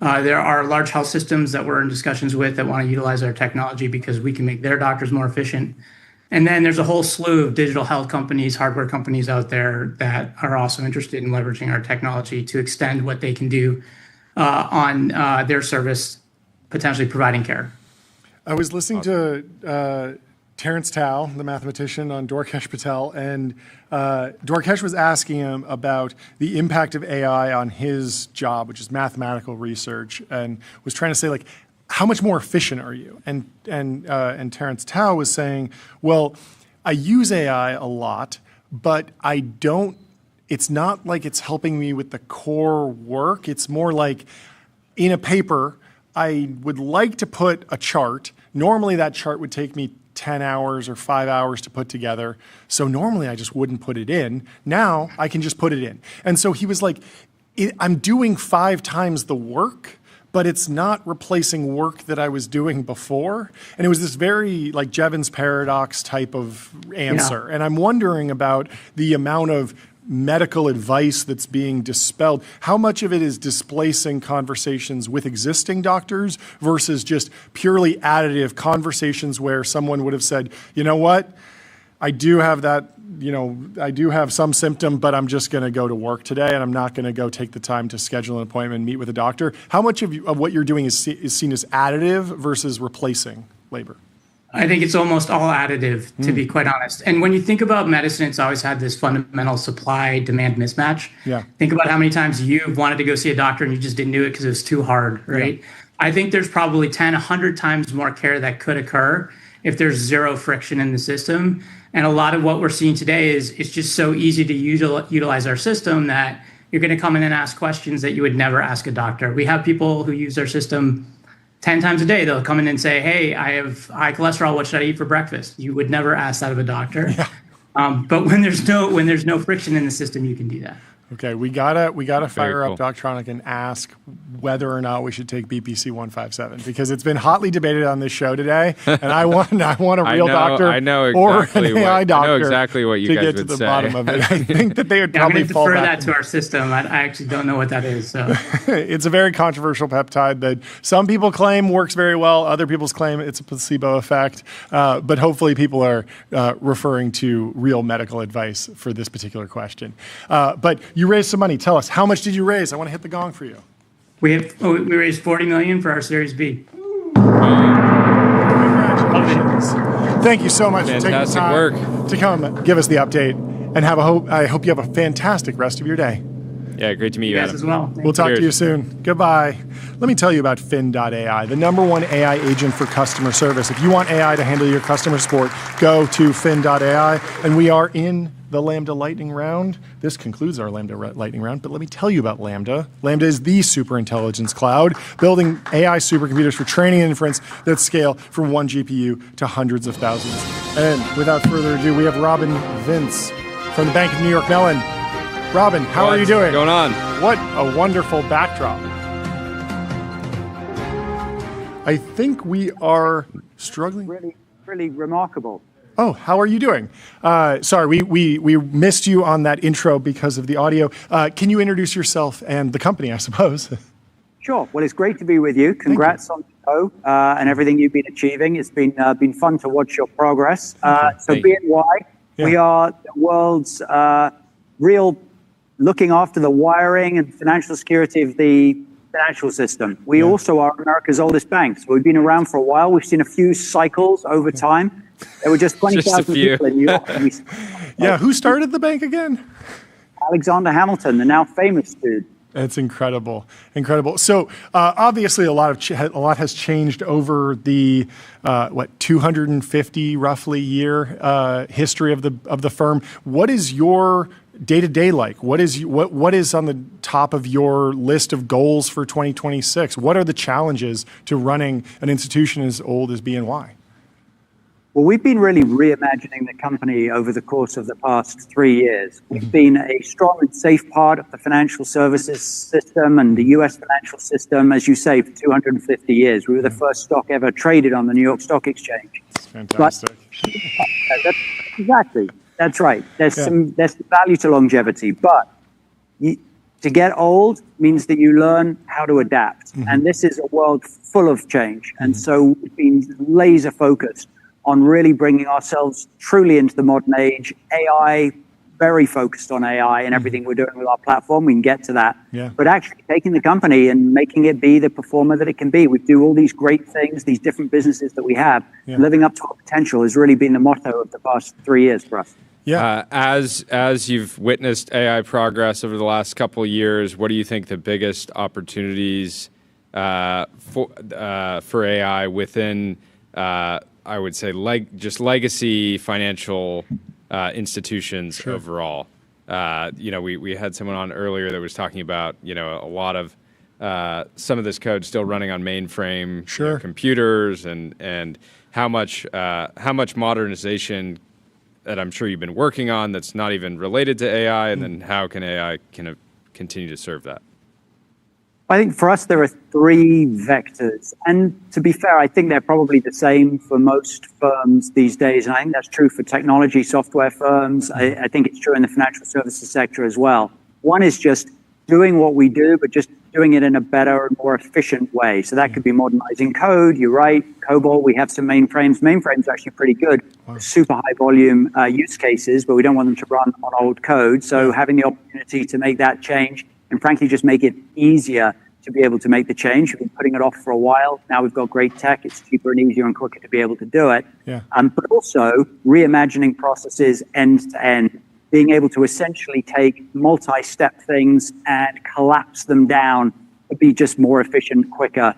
There are large health systems that we're in discussions with that want to utilize our technology because we can make their doctors more efficient. And then there's a whole slew of digital health companies, hardware companies out there that are also interested in leveraging our technology to extend what they can do on their service, potentially providing care. I was listening to Terrence Tao, the mathematician, on Dorkesh Patel, and Dorkesh was asking him about the impact of AI on his job, which is mathematical research, and was trying to say, like, how much more efficient are you? And Terrence Tao was saying, well, I use AI a lot, but I don't, it's not like it's helping me with the core work. It's more like in a paper, I would like to put a chart. Normally that chart would take me 10 hours or 5 hours to put together. So normally I just wouldn't put it in. Now I can just put it in. And so he was like, I'm doing 5 times the work, but it's not replacing work that I was doing before. And it was this very like Jevons paradox type of answer. And I'm wondering about the amount of medical advice that's being dispelled. How much of it is displacing conversations with existing doctors versus just purely additive conversations where someone would have said, you know what, I do have that, I do have some symptom, but I'm just going to go to work today and I'm not going to go take the time to schedule an appointment and meet with a doctor. How much of what you're doing is seen as additive versus replacing labor? I think it's almost all additive, to be quite honest. And when you think about medicine, it's always had this fundamental supply-demand mismatch. Yeah. Think about how many times you've wanted to go see a doctor and you just didn't do it because it was too hard, right? Yeah. I think there's probably 10, 100 times more care that could occur if there's zero friction in the system. And a lot of what we're seeing today is it's just so easy to utilize our system that you're going to come in and ask questions that you would never ask a doctor. We have people who use our system 10 times a day. They'll come in and say, hey, I have high cholesterol. What should I eat for breakfast? You would never ask that of a doctor. Yeah. But when there's no friction in the system, you can do that. Okay, we gotta fire up Doctronic and ask whether or not we should take BPC 157 because it's been hotly debated on this show today, and I want a real doctor or an AI doctor. I know exactly what you to guys get to would the say. bottom of it. I think that they would probably I'm going to defer that to our system. I actually don't know what that is. So it's a very controversial peptide that some people claim works very well, other people claim it's a placebo effect, but hopefully people are referring to real medical advice for this particular question. But you raised some money. Tell us, how much did you raise? I want to hit the gong for you. We raised $40 million for our Series B. Congratulations. Thank you so much for taking the time to come give us the update, and I hope you have a fantastic rest of your day. Yeah, great to meet you, Adam. As well. We'll talk to you soon. Goodbye. Let me tell you about Fin.ai, the #1 AI agent for customer service. If you want AI to handle your customer support, go to Fin.ai, and we are in the Lambda Lightning Round. This concludes our Lambda Lightning Round, but let me tell you about Lambda. Lambda is the superintelligence cloud, building AI supercomputers for training and inference that scale from 1 GPU to hundreds of thousands. And without further ado, we have Robin Vince from the Bank of New York Mellon. Robin, how are you doing? What's going on? What a wonderful backdrop. I think we are struggling. Really remarkable. Oh, how are you doing? Sorry, we missed you on that intro because of the audio. Can you introduce yourself and the company, I suppose? Sure. Well, it's great to be with you. Congrats on the show and everything you've been achieving. It's been fun to watch your progress. BNY, we are the world's real looking after the wiring and financial security of the financial system. We also are America's oldest bank. So we've been around for a while. We've seen a few cycles over time. There were just 20,000 people in New York. Who started the bank again? Alexander Hamilton, the now famous dude. It's incredible. So obviously a lot has changed over the 250 roughly year history of the firm. What is your day-to-day like? What is on the top of your list of goals for 2026? What are the challenges to running an institution as old as BNY? Well, we've been really reimagining the company over the course of the past 3 years. We've been a strong and safe part of the financial services system and the U.S. financial system, as you say, for 250 years. We were the first stock ever traded on the New York Stock Exchange. That's fantastic. Exactly. That's right. There's value to longevity, but to get old means that you learn how to adapt. And this is a world full of change. And so we've been laser focused on really bringing ourselves truly into the modern age. AI, very focused on AI and everything we're doing with our platform. We can get to that. Yeah. But actually taking the company and making it be the performer that it can be. We do all these great things, these different businesses that we have. Yeah. Living up to our potential has really been the motto of the past 3 years for us. Yeah. As you've witnessed AI progress over the last couple of years, what do you think the biggest opportunities for AI within I would say just legacy financial institutions overall? We had someone on earlier that was talking about, a lot of some of this code still running on mainframe computers and how much modernization that I'm sure you've been working on that's not even related to AI, and then how can AI continue to serve that? I think for us, there are three vectors. And to be fair, I think they're probably the same for most firms these days. And I think that's true for technology software firms. I think it's true in the financial services sector as well. One is just doing what we do, but just doing it in a better and more efficient way. So that could be modernizing code. You're right. COBOL, we have some mainframes. Mainframes are actually pretty good. Wow. Super high volume use cases, but we don't want them to run on old code. So having the opportunity to make that change and frankly, just make it easier to be able to make the change. We've been putting it off for a while. Now we've got great tech. It's cheaper and easier and quicker to be able to do it. Yeah. But also reimagining processes end to end, being able to essentially take multi-step things and collapse them down to be just more efficient, quicker.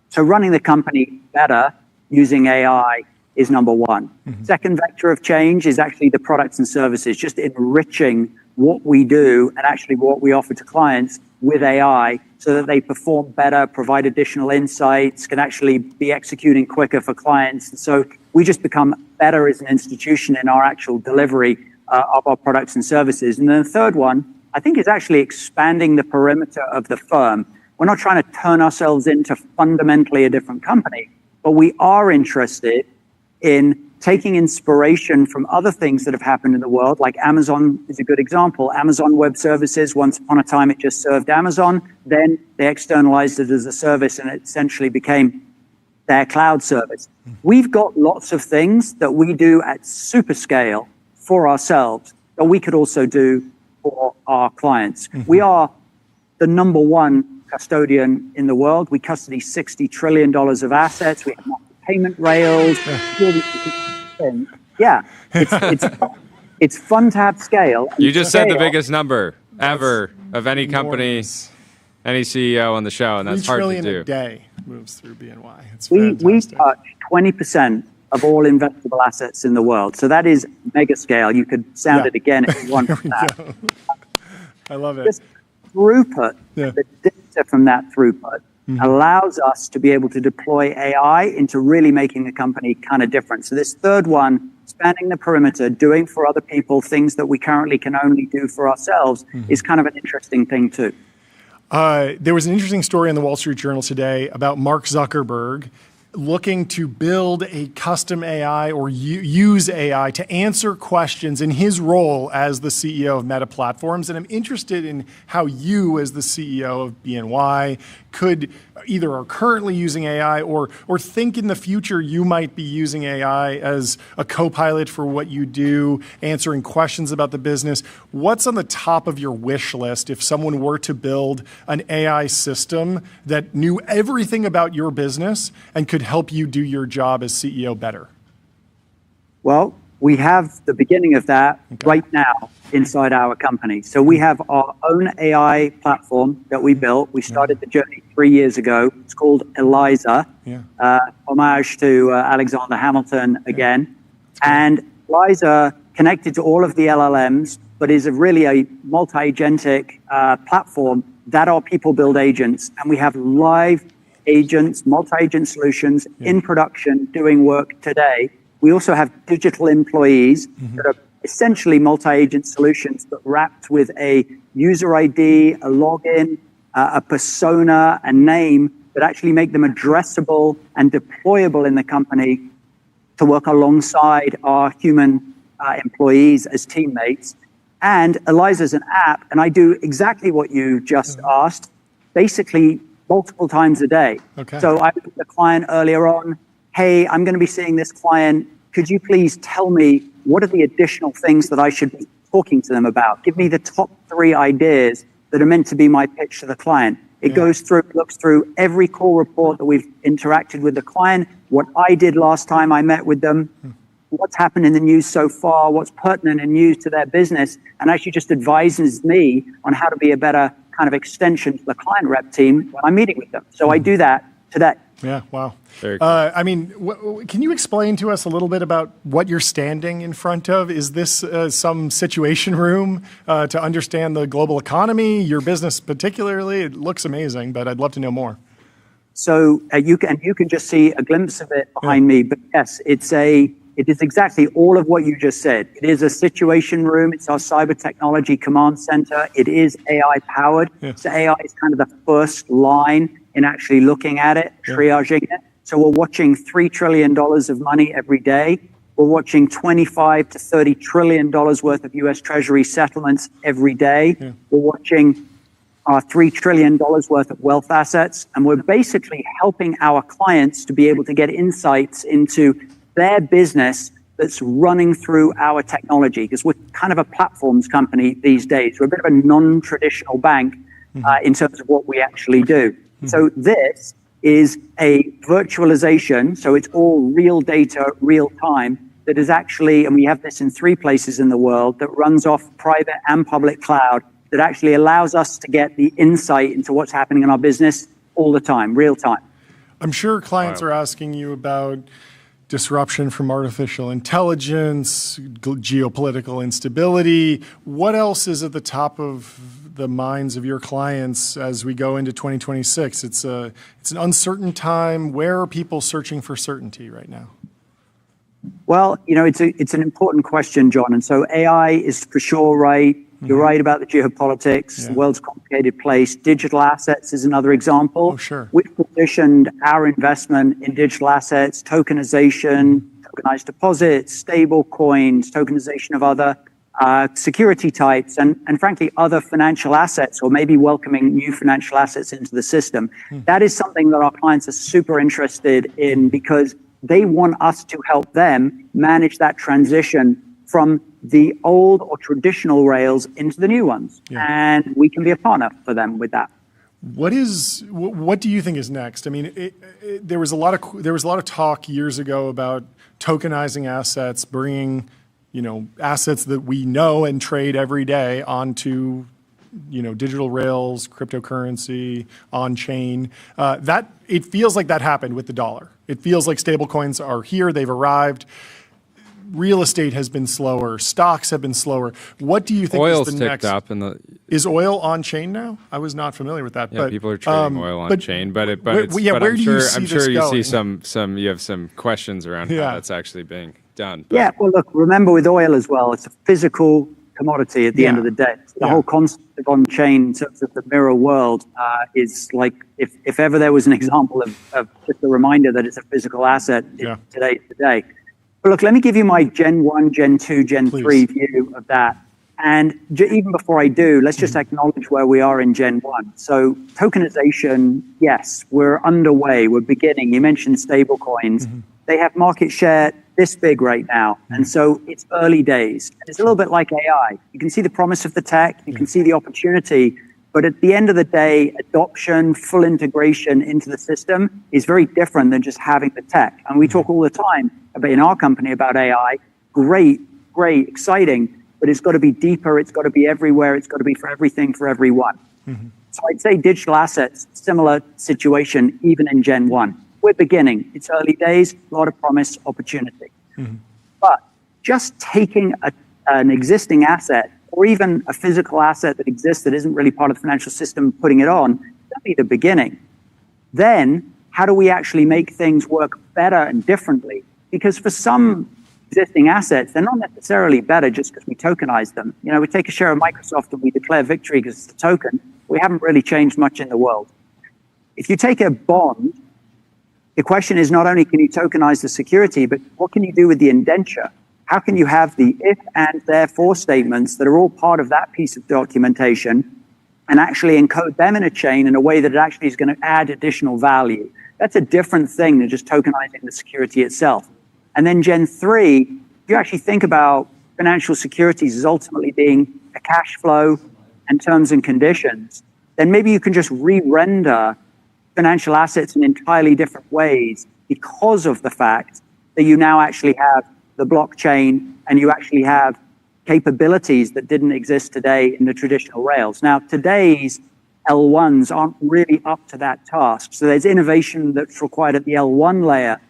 So running the company better using AI is number one. Mm-hmm. Second vector of change is actually the products and services, just enriching what we do and actually what we offer to clients with AI so that they perform better, provide additional insights, can actually be executing quicker for clients. And so we just become better as an institution in our actual delivery of our products and services. And then the third one, I think, is actually expanding the perimeter of the firm. We're not trying to turn ourselves into fundamentally a different company, but we are interested in taking inspiration from other things that have happened in the world, like Amazon is a good example. Amazon Web Services, once upon a time, it just served Amazon. Then they externalized it as a service, and it essentially became their cloud service. We've got lots of things that we do at super scale for ourselves that we could also do for our clients. Mm-hmm. We are the number one custodian in the world. We custody $60 trillion of assets. We have payment rails. Yeah, it's fun to have scale. You just said the biggest number ever of any company, any CEO on the show, and that's hard to do. $3 trillion a day moves through BNY. It's we touch 20% of all investable assets in the world. So that is mega scale. You could sound it again if you want that. I love it. Just throughput, the data from that throughput allows us to be able to deploy AI into really making the company kind of different. So this third one, spanning the perimeter, doing for other people things that we currently can only do for ourselves, is kind of an interesting thing too. There was an interesting story in the Wall Street Journal today about Mark Zuckerberg looking to build a custom AI or use AI to answer questions in his role as the CEO of Meta Platforms. And I'm interested in how you, as the CEO of BNY, could either are currently using AI or think in the future you might be using AI as a co-pilot for what you do, answering questions about the business. What's on the top of your wish list if someone were to build an AI system that knew everything about your business and could help you do your job as CEO better? Well, we have the beginning of that right now inside our company. So we have our own AI platform that we built. We started the journey 3 years ago. It's called Eliza, homage to Alexander Hamilton again. And Eliza connected to all of the LLMs, but is really a multi-agentic platform that our people build agents. And we have live agents, multi-agent solutions in production doing work today. We also have digital employees that are essentially multi-agent solutions, but wrapped with a user ID, a login, a persona, a name that actually make them addressable and deployable in the company to work alongside our human employees as teammates. And Eliza's an app, and I do exactly what you just asked, basically multiple times a day. So I put the client earlier on, hey, I'm going to be seeing this client. Could you please tell me what are the additional things that I should be talking to them about? Give me the top 3 ideas that are meant to be my pitch to the client. It goes through, looks through every call report that we've interacted with the client, what I did last time I met with them, what's happened in the news so far, what's pertinent and news to their business, and actually just advises me on how to be a better kind of extension to the client rep team when I'm meeting with them. So I do that today. Yeah, wow. Very cool. I mean, can you explain to us a little bit about what you're standing in front of? Is this some situation room to understand the global economy, your business particularly? It looks amazing, but I'd love to know more. So you can just see a glimpse of it behind me. But yes, it's a It is exactly all of what you just said. It is a situation room. It's our cyber technology command center. It is AI powered. Yeah. So AI is kind of the first line in actually looking at it, triaging it. So we're watching $3 trillion of money every day. We're watching 25 to $30 trillion worth of US Treasury settlements every day. Yeah. We're watching $3 trillion worth of wealth assets. And we're basically helping our clients to be able to get insights into their business that's running through our technology, because we're kind of a platforms company these days. We're a bit of a non-traditional bank in terms of what we actually do. So this is a virtualization. So it's all real data, real time, that is actually, and we have this in 3 places in the world, that runs off private and public cloud, that actually allows us to get the insight into what's happening in our business all the time, real time. I'm sure clients are asking you about disruption from artificial intelligence, geopolitical instability. What else is at the top of the minds of your clients as we go into 2026? It's an uncertain time. Where are people searching for certainty right now? Well, it's an important question, John. And so AI is for sure right. You're right about the geopolitics. Yeah. The world's a complicated place. Digital assets is another example. Oh, sure. We've positioned our investment in digital assets, tokenization, tokenized deposits, stable coins, tokenization of other security types, and frankly, other financial assets, or maybe welcoming new financial assets into the system. That is something that our clients are super interested in, because they want us to help them manage that transition from the old or traditional rails into the new ones. Yeah. And we can be a partner for them with that. What do you think is next? I mean, there was a lot of talk years ago about tokenizing assets, bringing, assets that we know and trade every day onto, digital rails, cryptocurrency, on chain. That it feels like that happened with the dollar. It feels like stablecoins are here. They've arrived. Real estate has been slower. Stocks have been slower. What do you think Oil's is the ticked next? up Is oil on chain now? I was not familiar with that. Yeah, but people are trading oil on chain, but where do you see I'm this sure you going? see you have some questions around how that's actually being done. But Yeah, well, look, remember with oil as well, it's a physical commodity at the end of the day. So the whole concept of on-chain in terms of the mirror world is like, if ever there was an example of just a reminder that it's a physical asset, today's the day. But look, let me give you my Gen 1, Gen 2, Gen 3 view of that. And even before I do, let's just acknowledge where we are in Gen 1. So tokenization, yes, we're underway. We're beginning. You mentioned stable coins. They have market share this big right now. And so it's early days. And it's a little bit like AI. You can see the promise of the tech. You can see the opportunity. But at the end of the day, adoption, full integration into the system is very different than just having the tech. And we talk all the time in our company about AI. Great, exciting. But it's got to be deeper. It's got to be everywhere. It's got to be for everything, for everyone. So I'd say digital assets, similar situation, even in Gen 1. We're beginning. It's early days, a lot of promise, opportunity. But just taking an existing asset, or even a physical asset that exists that isn't really part of the financial system, putting it on, that'd be the beginning. Then, how do we actually make things work better and differently? Because for some existing assets, they're not necessarily better just because we tokenize them. We take a share of Microsoft and we declare victory because it's a token. We haven't really changed much in the world. If you take a bond, the question is not only can you tokenize the security, but what can you do with the indenture? How can you have the if and therefore statements that are all part of that piece of documentation and actually encode them in a chain in a way that it actually is going to add additional value? That's a different thing than just tokenizing the security itself. And then Gen 3, if you actually think about financial securities as ultimately being a cash flow and terms and conditions, then maybe you can just re-render financial assets in entirely different ways because of the fact that you now actually have the blockchain and you actually have capabilities that didn't exist today in the traditional rails. Now, today's L1s aren't really up to that task. So there's innovation that's required at the L1 layer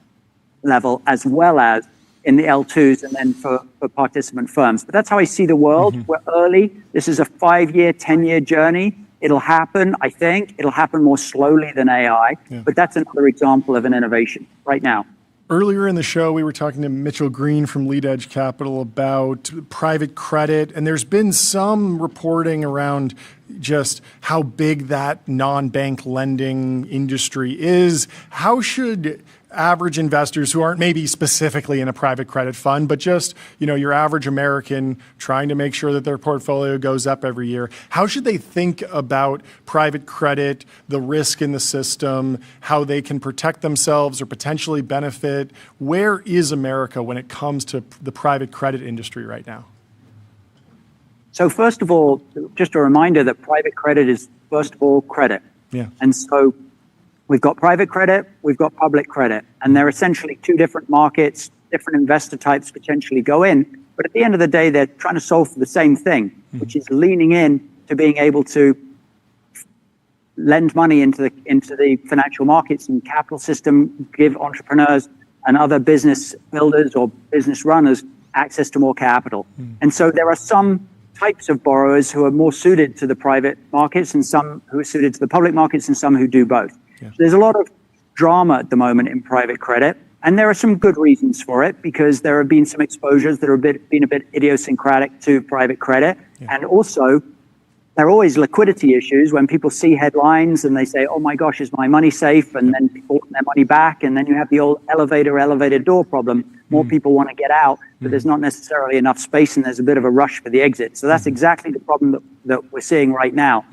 level as well as in the L2s and then for participant firms. But that's how I see the world. We're early. This is a 5-year, 10-year journey. It'll happen, I think. It'll happen more slowly than AI. But that's another example of an innovation right now. Earlier in the show, we were talking to Mitchell Green from Lead Edge Capital about private credit, and there's been some reporting around just how big that non-bank lending industry is. How should average investors who aren't maybe specifically in a private credit fund, but just, your average American trying to make sure that their portfolio goes up every year, how should they think about private credit, the risk in the system, how they can protect themselves or potentially benefit? Where is America when it comes to the private credit industry right now? So first of all, just a reminder that private credit is, first of all, credit. Yeah. And so we've got private credit, we've got public credit, and they're essentially two different markets, different investor types potentially go in. But at the end of the day, they're trying to solve for the same thing, which is leaning in to being able to lend money into the financial markets and capital system, give entrepreneurs and other business builders or business runners access to more capital. And so there are some types of borrowers who are more suited to the private markets and some who are suited to the public markets and some who do both. Yeah. So there's a lot of drama at the moment in private credit, and there are some good reasons for it because there have been some exposures that are been a bit idiosyncratic to private credit. Yeah. And also there are always liquidity issues when people see headlines and they say, oh my gosh, is my money safe? And then people want their money back. And then you have the old elevator door problem. More people want to get out, but there's not necessarily enough space and there's a bit of a rush for the exit. So that's exactly the problem that we're seeing right now.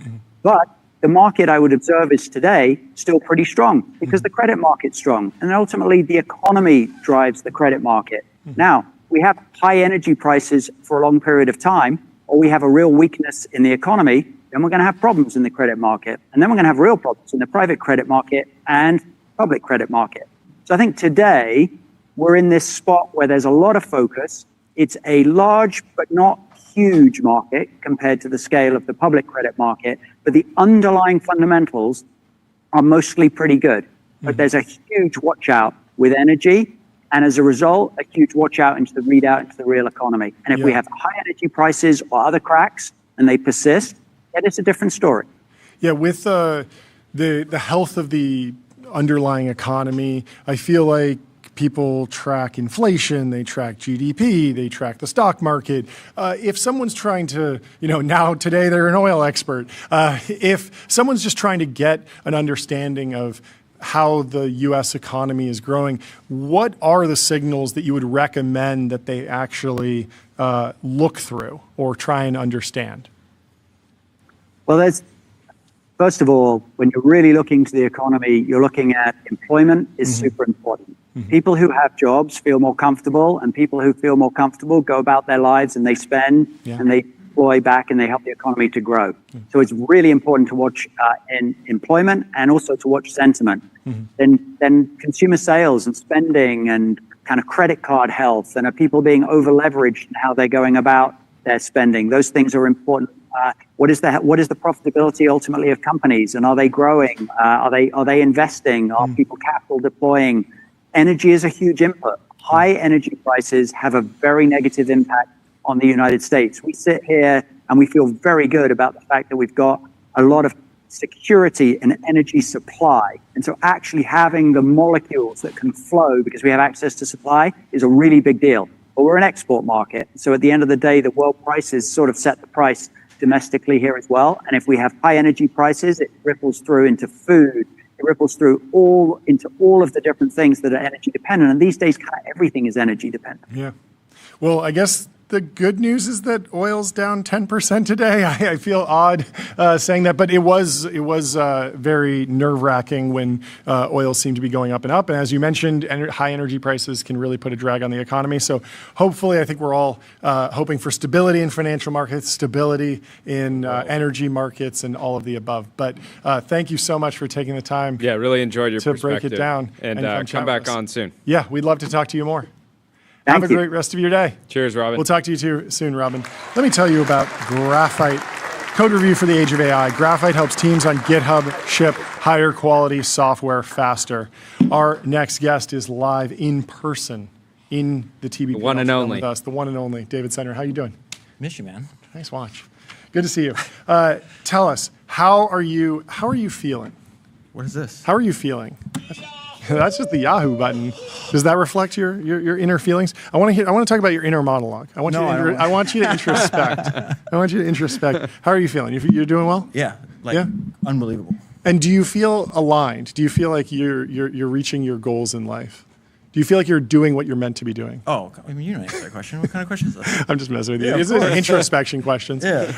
But the market, I would observe, is today still pretty strong because the credit market's strong. And ultimately, the economy drives the credit market. Now, we have high energy prices for a long period of time, or we have a real weakness in the economy, then we're going to have problems in the credit market. And then we're going to have real problems in the private credit market and public credit market. So I think today we're in this spot where there's a lot of focus. It's a large but not huge market compared to the scale of the public credit market, but the underlying fundamentals are mostly pretty good. But there's a huge watch out with energy, and as a result, a huge watch out into the readout into the real economy. And if we have high energy prices or other cracks and they persist, then it's a different story. Yeah, with the health of the underlying economy, I feel like people track inflation, they track GDP, they track the stock market. If someone's trying to, now today they're an oil expert. If someone's just trying to get an understanding of how the U.S. economy is growing, what are the signals that you would recommend that they actually look through or try and understand? Well, first of all, when you're really looking to the economy, you're looking at employment is super important. People who have jobs feel more comfortable, and people who feel more comfortable go about their lives and they spend and they deploy back and they help the economy to grow. So it's really important to watch in employment and also to watch sentiment. Then consumer sales and spending and kind of credit card health, and are people being over leveraged and how they're going about their spending. Those things are important. What is the profitability ultimately of companies, and are they growing? Are they investing? Are people capital deploying? Energy is a huge input. High energy prices have a very negative impact on the United States. We sit here and we feel very good about the fact that we've got a lot of security in energy supply. And so actually having the molecules that can flow because we have access to supply is a really big deal. But we're an export market. So at the end of the day, the world prices sort of set the price domestically here as well. And if we have high energy prices, it ripples through into food. It ripples through into all of the different things that are energy dependent. And these days, kind of everything is energy dependent. Yeah. Well, I guess the good news is that oil's down 10% today. I feel odd saying that, but it was very nerve-wracking when oil seemed to be going up and up. And as you mentioned, high energy prices can really put a drag on the economy. So hopefully, I think we're all hoping for stability in financial markets, stability in energy markets, and all of the above. But thank you so much for taking the time. Yeah, really enjoyed your perspective. To break it down and come back on soon. Yeah, we'd love to talk to you more. Thank Have you. a great rest of your day. Cheers, Robin. We'll talk to you too soon, Robin. Let me tell you about Graphite. Code review for the age of AI. Graphite helps teams on GitHub ship higher quality software faster. Our next guest is live in person in the TBP. The one and only. With us, the one and only David Senner. How you doing? Miss you, man. Nice watch. Good to see you. Tell us, how are you feeling? What is this? How are you feeling? That's just the Yahoo button. Does that reflect your inner feelings? I want to talk about your inner monologue. I want you to introspect. I want you to introspect. How are you feeling? You're doing well? Yeah. Unbelievable. And do you feel aligned? Do you feel like you're reaching your goals in life? Do you feel like you're doing what you're meant to be doing? Oh, I mean, you don't answer that question. What kind of question is that? I'm just messing with you. Yeah, It's introspection questions. Yeah.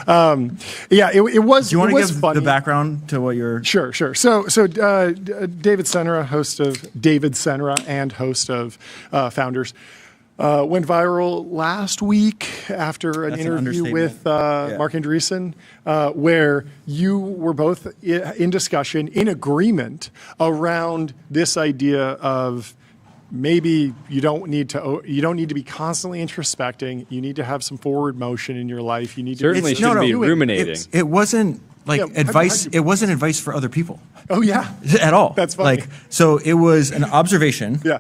It was. Do you want to give funny. the background to what you're? Sure. So David Senra, host of Founders, went viral last week after an interview with Mark Andreessen, where you were both in discussion, in agreement around this idea of maybe you don't need to be constantly introspecting. You need to have some forward motion in your life. You need certainly to shouldn't be ruminating. It wasn't advice. It wasn't advice for other people. Oh yeah, at all. That's funny. So it was an observation. Yeah.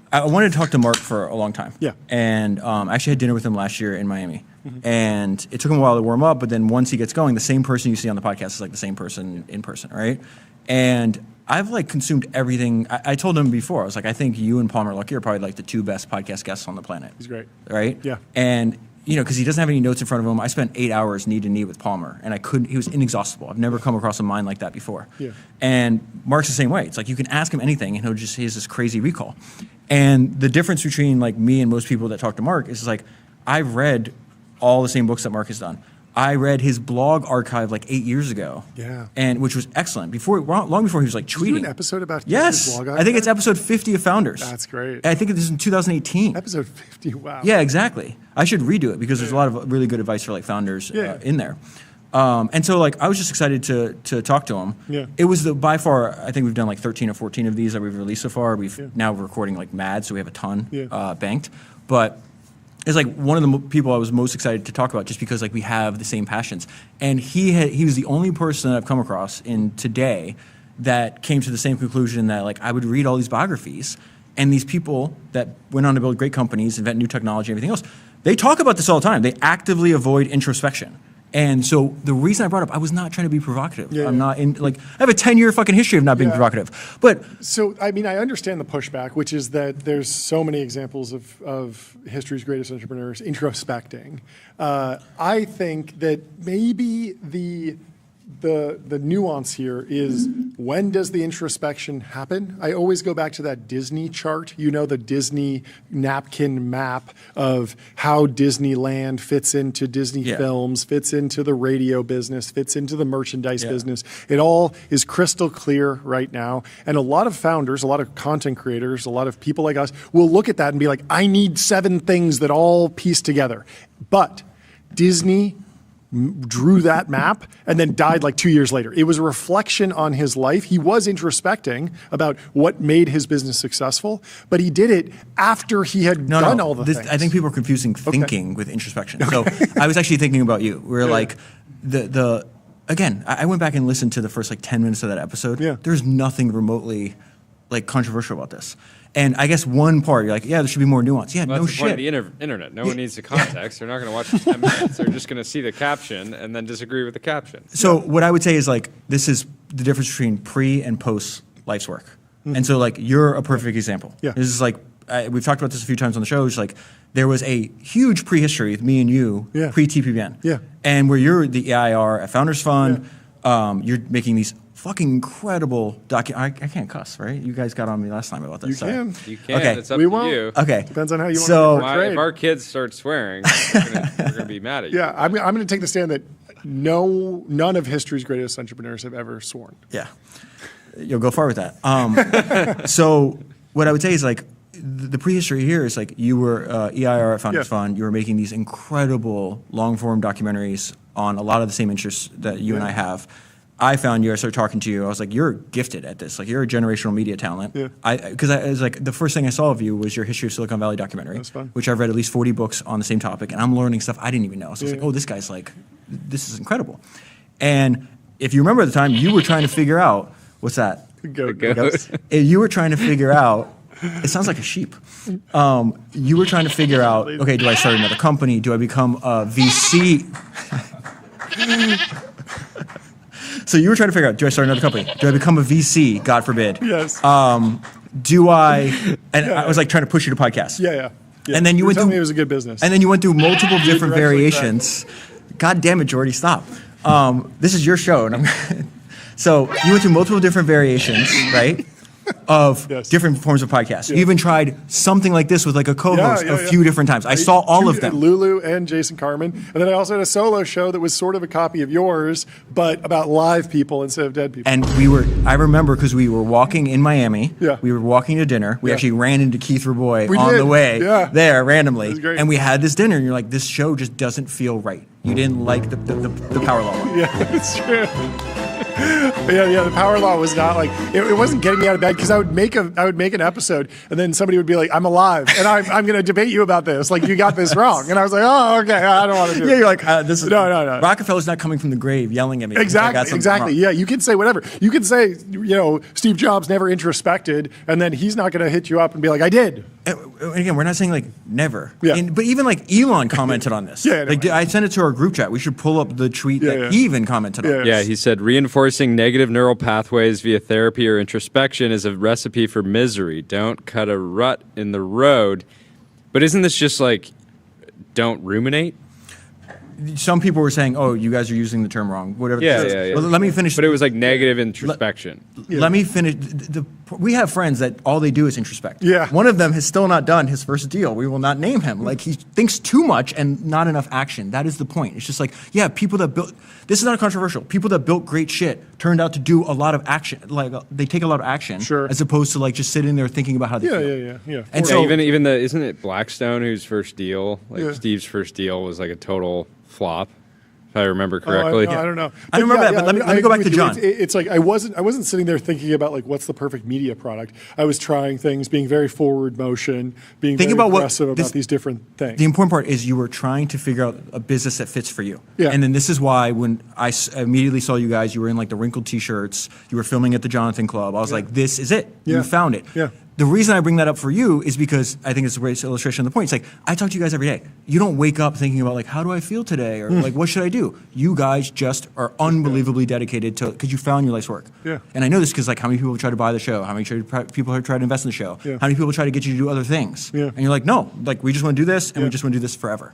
I wanted to talk to Mark for a long time. Yeah. And I actually had dinner with him last year in Miami. Mm-hmm. And it took him a while to warm up, but then once he gets going, the same person you see on the podcast is like the same person in person, right? And I've consumed everything. I told him before, I was like, I think you and Palmer Luckey are probably the two best podcast guests on the planet. He's great. Right? Yeah. And, because he doesn't have any notes in front of him, I spent 8 hours knee to knee with Palmer, and he was inexhaustible. I've never come across a mind like that before. Yeah. And Mark's the same way. It's like you can ask him anything, and he has this crazy recall. And the difference between me and most people that talk to Mark is I've read all the same books that Mark has done. I read his blog archive 8 years ago. Yeah. And which was excellent. Long before he was tweeting. Did you do an episode about his yes. blog I think it's episode 50 of Founders. That's great. I think this is in 2018. Episode 50. Wow. Yeah, exactly. I should redo it because there's a lot of really good advice for founders in there. And so I was just excited to talk to him. Yeah. It was by far, I think we've done 13 or 14 of these that we've released so far. Now we're recording mad, so we have a ton banked. But it's one of the people I was most excited to talk about just because we have the same passions. And he was the only person that I've come across in today that came to the same conclusion that I would read all these biographies, and these people that went on to build great companies, invent new technology, everything else, they talk about this all the time. They actively avoid introspection. And so the reason I brought up, I was not trying to be provocative. Yeah, I'm not I have a 10-year fucking history of not being provocative. But so, I understand the pushback, which is that there's so many examples of history's greatest entrepreneurs introspecting. I think that maybe the nuance here is, when does the introspection happen? I always go back to that Disney chart, the Disney napkin map of how Disneyland fits into Disney films, fits into the radio business, fits into the merchandise business. It all is crystal clear right now. And a lot of founders, a lot of content creators, a lot of people like us will look at that and be like, I need 7 things that all piece together. But Disney drew that map and then died 2 years later. It was a reflection on his life. He was introspecting about what made his business successful, but he did it after he had done all the things. I think people are confusing thinking with introspection. So I was actually thinking about you. We're again, I went back and listened to the first 10 minutes of that episode. Yeah. There's nothing remotely controversial about this. And I guess one part, you're there should be more nuance. Yeah, well, no that's the point shit. of the internet. No one needs the context. They're not going to watch the 10 minutes. They're just going to see the caption and then disagree with the caption. So what I would say is this is the difference between pre and post life's work. Mm-hmm. And so you're a perfect example. Yeah. This is we've talked about this a few times on the show. It's there was a huge pre-history with me and you pre-TPBN. Yeah. And where you're the EIR at Founders Fund, you're making these fucking incredible I can't cuss, right? You guys got on me last time about this. You can. Okay. It's up to you. Okay. Depends on how you want to portray. If our kids start swearing, we're going to be mad at you. Yeah, I'm going to take the stand that none of history's greatest entrepreneurs have ever sworn. Yeah. You'll go far with that. So what I would say is the prehistory here is you were EIR at Founders Fund. You were making these incredible long-form documentaries on a lot of the same interests that you and I have. I found you, I started talking to you, I was you're gifted at this. You're a generational media talent. Yeah. Because I was the first thing I saw of you was your History of Silicon Valley documentary, That's fun. which I've read at least 40 books on the same topic, and I'm learning stuff I didn't even know. So I was oh, this guy's this is incredible. And if you remember at the time, you were trying to figure out, what's that? Goat. You were trying to figure out, it sounds like a sheep. You were trying to figure out, okay, do I start another company? Do I become a VC? So you were trying to figure out, do I start another company? Do I become a VC? God forbid. Yes. Do I? And I was like trying to push you to podcast. Yeah. And then you went telling through. me it was a good business. And then you went through multiple different You're actually variations. God damn it, Jordy, stop. This is your show, and I'm. So you went through multiple different variations, right? Of different forms of podcasts. You even tried something like this with like a co-host a few different times. I saw all of them. Lulu and Jason Carmen. And then I also had a solo show that was sort of a copy of yours, but about live people instead of dead people. And I remember because we were walking in Miami. Yeah. We were walking to dinner. We actually ran into Keith Raboy We on did. the way there randomly. It was great. And we had this dinner, and you're like, this show just doesn't feel right. You didn't like the power law one. Yeah, it's true. Yeah. The power law was not like it wasn't getting me out of bed because I would make an episode and then somebody would be like, "I'm alive and I'm going to debate you about this. Like you got this wrong." And I was like, "Oh, okay, I don't want to do it." Yeah, you're like, this is no. Rockefeller's not coming from the grave yelling at me. Exactly. Yeah, you can say whatever. You can say, Steve Jobs never introspected, and then he's not going to hit you up and be like, "I did." And again, we're not saying like never. Yeah. But even like Elon commented on this. I sent it to our group chat. We should pull up the tweet that he even commented on. Yeah, he said reinforcing negative neural pathways via therapy or introspection is a recipe for misery. Don't cut a rut in the road. But isn't this just like don't ruminate? Some people were saying, "Oh, you guys are using the term wrong." Whatever. Yeah. Well, let me finish. But it was like negative introspection. Let me finish. We have friends that all they do is introspect. Yeah. One of them has still not done his first deal. We will not name him. Like he thinks too much and not enough action. That is the point. It's just like, people that built. This is not controversial. People that built great shit turned out to do a lot of action. Like they take a lot of action, as opposed to like just sitting there thinking about how they feel. Yeah. And so even the isn't it Blackstone whose first deal, Steve's first deal was like a total flop, if I remember correctly. I don't know. I don't remember that, but let me go back to John. It's like I wasn't sitting there thinking about like what's the perfect media product. I was trying things, being very forward motion, being very aggressive about these different things. The important part is you were trying to figure out a business that fits for you. Yeah. And then this is why when I immediately saw you guys, you were in like the wrinkled t-shirts, you were filming at the Jonathan Club. I was like, this is it. You found it. Yeah. The reason I bring that up for you is because I think it's a great illustration of the point. It's like, I talk to you guys every day. You don't wake up thinking about like, how do I feel today? Or like, what should I do? You guys just are unbelievably dedicated to, because you found your life's work. Yeah. And I know this because like, how many people try to buy the show? How many people have tried to invest in the show? Yeah. How many people try to get you to do other things? Yeah. And you're like, no, like we just want to do this and we just want to do this forever.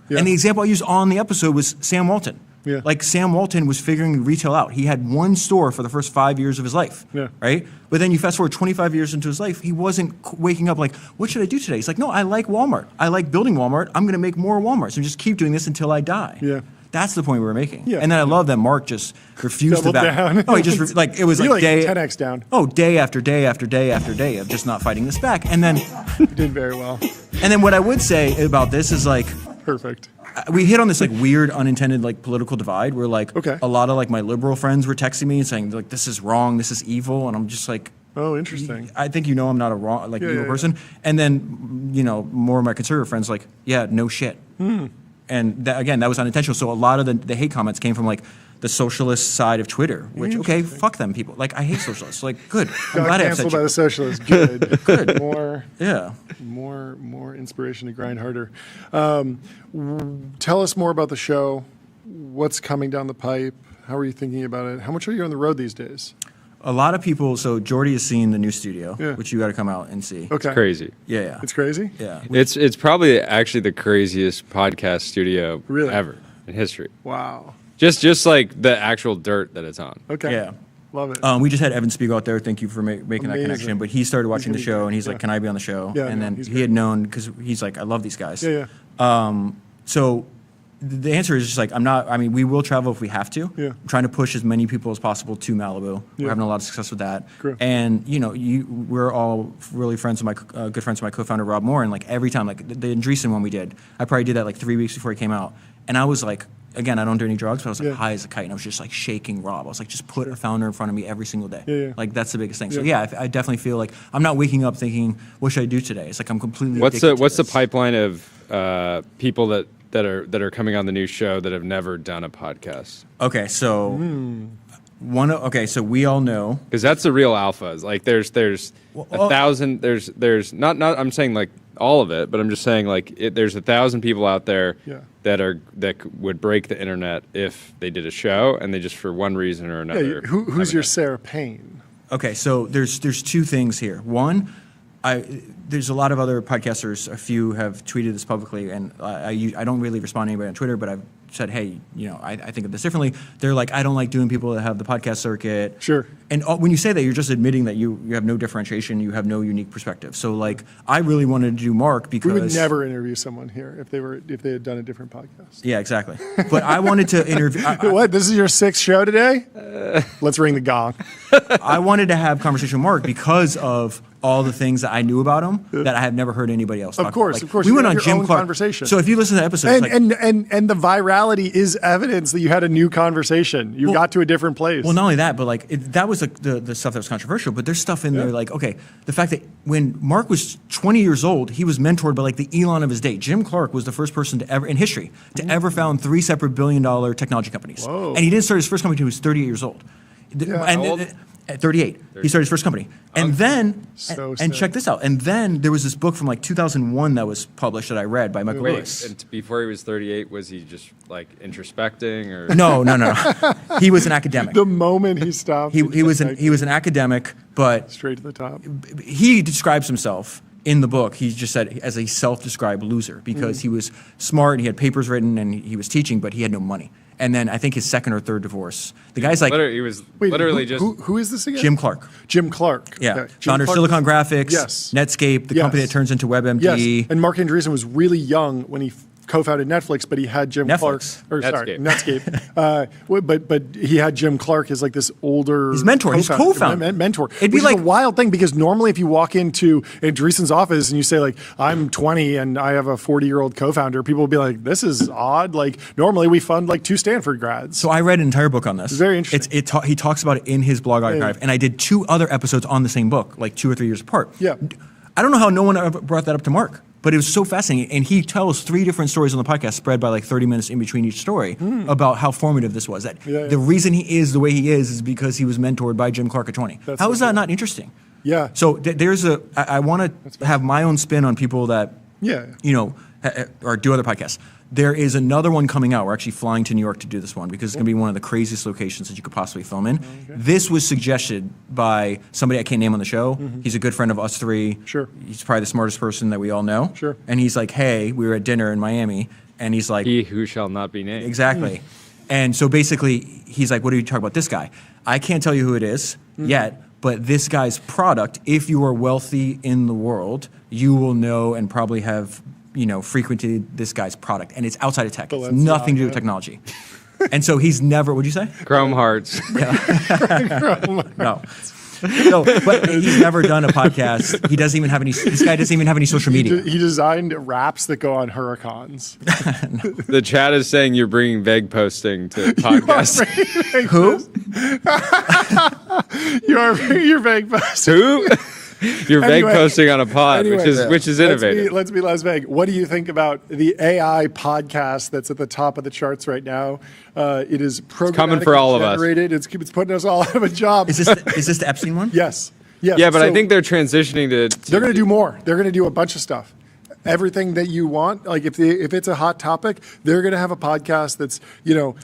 Yeah. And the example I used on the episode was Sam Walton. Yeah. Like Sam Walton was figuring retail out. He had one store for the first 5 years of his life. Yeah. Right? But then you fast forward 25 years into his life, he wasn't waking up like, what should I do today? He's like, no, I like Walmart. I like building Walmart. I'm going to make more Walmarts and just keep doing this until I die. Yeah. That's the point we were making. Yeah. And then I love that Mark just refused to Doubled back. down. Oh, he just like it was You like day 10x down. Oh, day after day after day after day of just not fighting this back. And then You did very well. and then what I would say about this is like Perfect. we hit on this like weird unintended like political divide where like Okay. a lot of like my liberal friends were texting me and saying like this is wrong, this is evil, and I'm just like, Oh, interesting. I think I'm not a wrong like evil yeah. person. And then more of my conservative friends like, yeah, no shit. And that was unintentional. So a lot of the hate comments came from like the socialist side of Twitter, which fuck them people. Like I hate socialists. Like good. I'm Got glad I canceled upset by you. the socialists. Good. Good. More inspiration to grind harder. Tell us more about the show. What's coming down the pipe? How are you thinking about it? How much are you on the road these days? A lot of people. So Jordy has seen the new studio, Yeah. which you got to come out and see. Okay. Crazy. Yeah. It's crazy? Yeah. It's probably actually the craziest podcast studio Really? ever in history. Wow. Just like the actual dirt that it's on. Okay. Yeah. Love it. We just had Evan Spiegel out there. Thank you for making that Amazing. connection. But he started watching the gonna be show, great. and he's Yeah. like, "Can I be on the show?" Yeah, and no, then he's he great. had known because he's like, "I love these guys." Yeah. So the answer is just like, I'm not. I mean, we will travel if we have to. Yeah. I'm trying to push as many people as possible to Malibu. Yeah. We're having a lot of success with that. Great. And we're all really friends with my good friends with my co-founder Rob Moore. And like every time, like the Andreessen one we did, I probably did that like 3 weeks before he came out. And I was like, again, I don't do any drugs, but I was like Yeah. high as a kite, and I was just like shaking Rob. I was like, just put a founder in front of me every single day. Yeah. Like that's the biggest thing. So Yeah. yeah, I definitely feel like I'm not waking up thinking, what should I do today? It's like I'm completely. What's addicted to the this. pipeline of people that are coming on the new show that have never done a podcast? Okay, so so we all know Because that's the real alphas. Like there's a thousand. There's not. I'm saying like all of it, but I'm just saying like there's 1,000 people out there Yeah. that would break the internet if they did a show and they just for one reason or another. Yeah, who's your Sarah Payne? Okay, so there's two things here. One, there's a lot of other podcasters. A few have tweeted this publicly, and I don't really respond to anybody on Twitter, but I've said, hey, I think of this differently. They're like, I don't like doing people that have the podcast circuit. Sure. And when you say that, you're just admitting that you have no differentiation, you have no unique perspective. So like, I really wanted to do Mark because we would never interview someone here if they had done a different podcast. Yeah, exactly. But I wanted to interview. What? This is your 6th show today? Let's ring the gong. I wanted to have conversation with Mark because of all the things that I knew about him that I have never heard anybody else talk about. Of course. We You went had on your Jim own Clark. conversation. So if you listen to episodes, and the virality is evidence that you had a new conversation. You got to a different place. Well, not only that, but like that was the stuff that was controversial. But there's stuff in there like, okay, the fact that when Mark was 20 years old, he was mentored by like the Elon of his day. Jim Clark was the first person to ever in history to ever found 3 separate billion-dollar technology companies. Whoa. And he didn't start his first company until he was 38 years old. How old? At 38, he started his first company, and then sick. check this out. And then there was this book from like 2001 that was published that I read by Michael Wait, Lewis. and before he was 38, was he just like introspecting or? No. He was an academic. The moment he stopped, He was an academic, but straight to the top. he describes himself in the book. He just said as a self-described loser because he was smart and he had papers written and he was teaching, but he had no money. And then I think his second or third divorce. The guy's like, He was literally just. Who is this again? Jim Clark. Jim Clark. Yeah, Okay. Jim founder of Clark Silicon Graphics, Yes. Netscape, the company that turns into WebMD. Yes, and Mark Andreessen was really young when he co-founded Netflix, but he had Jim Clark. Netscape. But he had Jim Clark as like this older. He's mentor. He's co-founder. Mentor. It'd be Which like is a wild thing because normally if you walk into Andreessen's office and you say like, I'm 20 and I have a 40-year-old co-founder, people will be like, this is odd. Like normally we fund like 2 Stanford grads. So I read an entire book on this. It's very interesting. He talks about it in his blog archive, and I did 2 other episodes on the same book, like 2 or 3 years apart. Yeah. I don't know how no one ever brought that up to Mark. But it was so fascinating. And he tells 3 different stories on the podcast, spread by like 30 minutes in between each story, about how formative this was. That the reason he is the way he is because he was mentored by Jim Clark at 20. How is that not interesting? Yeah. So I want to have my own spin on people that, or do other podcasts. There is another one coming out. We're actually flying to New York to do this one because it's going to be one of the craziest locations that you could possibly film in. Okay. This was suggested by somebody I can't name on the show. He's a good friend of us 3. Sure. He's probably the smartest person that we all know. Sure. And he's like, hey, we were at dinner in Miami, and he's like... He who shall not be named. Exactly. And so basically, he's like, what are you talking about this guy? I can't tell you who it is yet, but this guy's product, if you are wealthy in the world, you will know and probably have... frequented this guy's product, and it's outside of tech. It's nothing to do with technology. And so he's never, what'd you say? Chrome Hearts. No. No, but he's never done a podcast. He doesn't even have any, this guy doesn't even have any social media. He designed wraps that go on Huracans. The chat is saying you're bringing vague posting to podcasts. Who? You are bringing your vague posting. Who? You're vague posting on a pod, which is innovative. Let's be less vague. What do you think about the AI podcast that's at the top of the charts right now? It is coming for all of us. It's putting us all out of a job. Is this the Epstein one? Yes. Yeah, but I think they're transitioning to they're going to do more. They're going to do a bunch of stuff. Everything that you want, like if it's a hot topic, they're going to have a podcast that's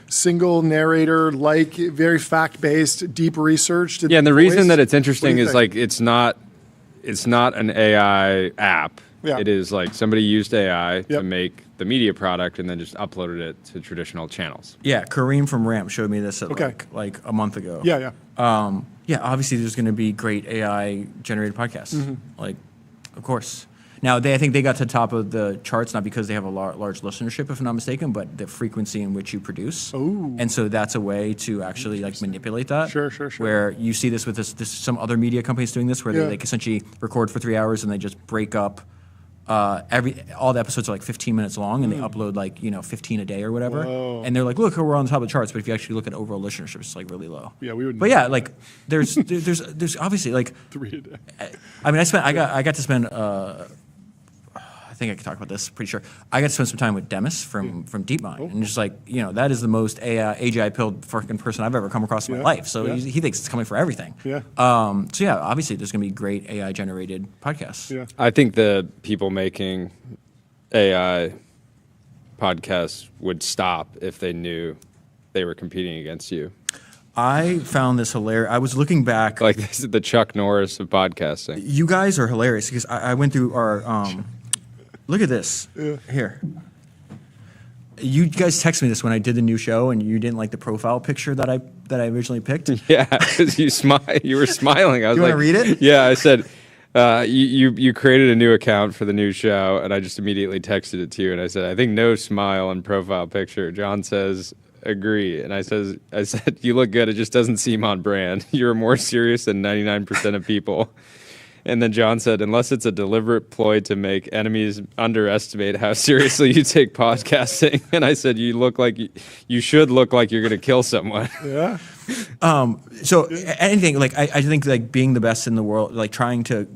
single narrator, like very fact based, deep researched. Yeah, and the reason that it's interesting is like it's not an AI app. Yeah. It is like somebody used AI to make the media product and then just uploaded it to traditional channels. Yeah, Kareem from Ramp showed me this at like a month ago. Yeah. Yeah, obviously there's going to be great AI generated podcasts. Like, of course. Now, I think they got to the top of the charts, not because they have a large listenership, if I'm not mistaken, but the frequency in which you produce. Ooh. And so that's a way to actually like manipulate that. Sure. Where you see this with some other media companies doing this, where they like essentially record for 3 hours and they just break up all the episodes are like 15 minutes long and they upload like 15 a day or whatever. Whoa. And they're like, look, we're on the top of the charts, but if you actually look at overall listenership, it's like really low. Yeah, we would. But yeah, like there's obviously like 3 a day. I mean, I got to spend. I think I can talk about this. Pretty sure I got to spend some time with Demis from DeepMind, and just like that is the most AGI pilled fucking person I've ever come across in my life. So he thinks it's coming for everything. Yeah. So yeah, obviously there's gonna be great AI generated podcasts. Yeah. I think the people making AI podcasts would stop if they knew they were competing against you? I found this hilarious. I was looking back. Like, this is the Chuck Norris of podcasting. You guys are hilarious because I went through our. Look at this here. You guys texted me this when I did the new show, and you didn't like the profile picture that I originally picked. Yeah, because you were smiling. I was you want to read it? Yeah, I said you created a new account for the new show, and I just immediately texted it to you, and I said, I think no smile on profile picture. John says, agree, and I said you look good. It just doesn't seem on brand. You're more serious than 99% of people. And then John said, unless it's a deliberate ploy to make enemies underestimate how seriously you take podcasting. And I said, you should look like you're going to kill someone. Yeah. So anything, like, I think, like, being the best in the world, like, trying to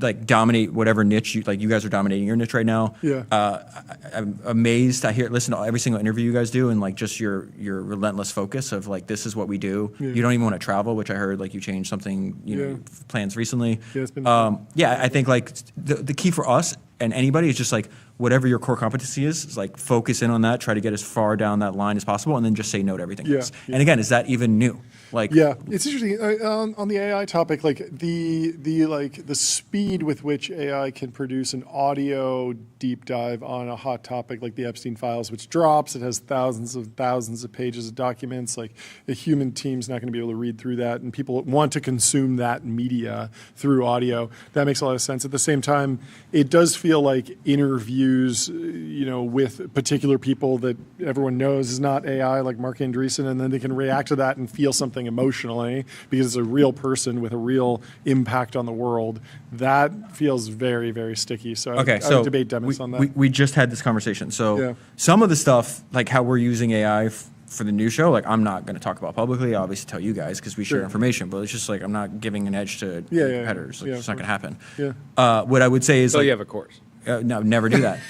like dominate whatever niche you guys are dominating your niche right now. Yeah. I'm amazed. Listen to every single interview you guys do, and like just your relentless focus of like, this is what we do. Yeah. You don't even want to travel, which I heard like you changed something, plans recently. Yeah, it's been I think like the key for us and anybody is just like, whatever your core competency is like focus in on that, try to get as far down that line as possible, and then just say no to everything else. Yeah. And again, is that even new? Like, yeah, it's interesting on the AI topic. Like the speed with which AI can produce an audio deep dive on a hot topic like the Epstein files, which drops. It has thousands of pages of documents. Like, a human team's not going to be able to read through that, and people want to consume that media through audio. That makes a lot of sense. At the same time, it does feel like interviews, with particular people that everyone knows is not AI, like Mark Andreessen, and then they can react to that and feel something emotionally because it's a real person with a real impact on the world. That feels very, very sticky. So I would debate Demis on that. We just had this conversation. So some of the stuff, like how we're using AI for the new show, like I'm not going to talk about publicly. I'll obviously tell you guys because we share information, but it's just like I'm not giving an edge to competitors. Like, it's not going to happen. Yeah. What I would say is, you have a course. No, never do that.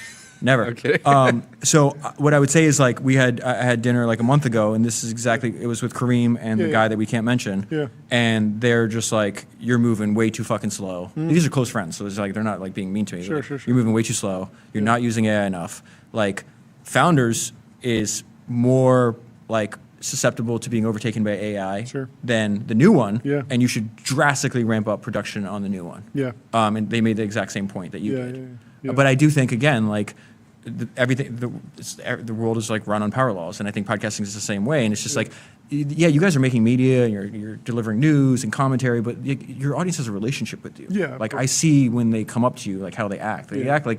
Never. Okay. So what I would say is like I had dinner like a month ago, and this is exactly, it was with Kareem and the guy that we can't mention. Yeah. And they're just like, you're moving way too fucking slow. These are close friends, so it's like they're not like being mean to me. Sure, like, sure. You're moving way too slow. You're not using AI enough. Like, Founders is more like susceptible to being overtaken by AI than the new one. Yeah. And you should drastically ramp up production on the new one. Yeah. And they made the exact same point that you did. Yeah. But I do think, again, like the world is like run on power laws, and I think podcasting is the same way. And it's just like, yeah, you guys are making media and you're delivering news and commentary, but your audience has a relationship with you. Yeah, like I see when they come up to you, like how they act. They act like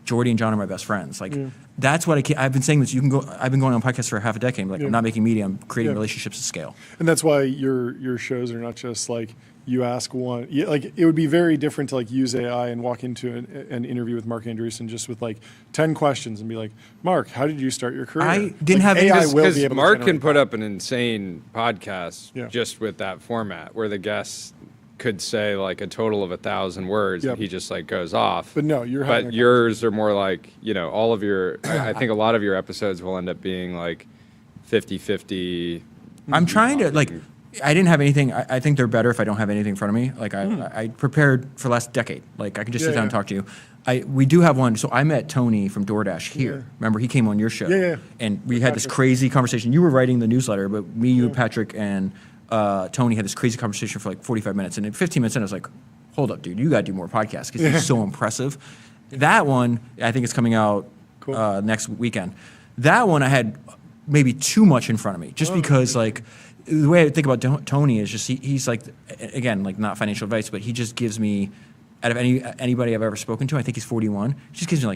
Jordy and John are my best friends. Like that's what I've been saying. This I've been going on podcasts for half a decade. Like I'm not making media. I'm creating relationships at scale. And that's why your shows are not just like you ask one. Like it would be very different to like use AI and walk into an interview with Mark Andreessen just with like 10 questions and be like, Mark, how did you start your career? I didn't have AI will because be able Mark to can put up an insane podcast just with that format where the guests could say like a total of 1,000 words and he just like goes off. But no, yours are more like, all of your, I think a lot of your episodes will end up being like 50-50. I'm trying to like, I didn't have anything. I think they're better if I don't have anything in front of me. Like I prepared for the last decade. Like I can just sit down and talk to you. We do have one. So I met Tony from DoorDash here. Remember, he came on your show. Yeah. And we had this crazy conversation. You were writing the newsletter, but me, you, Patrick, and Tony had this crazy conversation for like 45 minutes. And in 15 minutes in, I was like, hold up, dude, you got to do more podcasts because he's so impressive. That one, I think it's coming out next weekend. That one I had maybe too much in front of me just because like, the way I think about Tony is just he's like, again, like not financial advice, but he just gives me, out of anybody I've ever spoken to, I think he's 41, he just gives me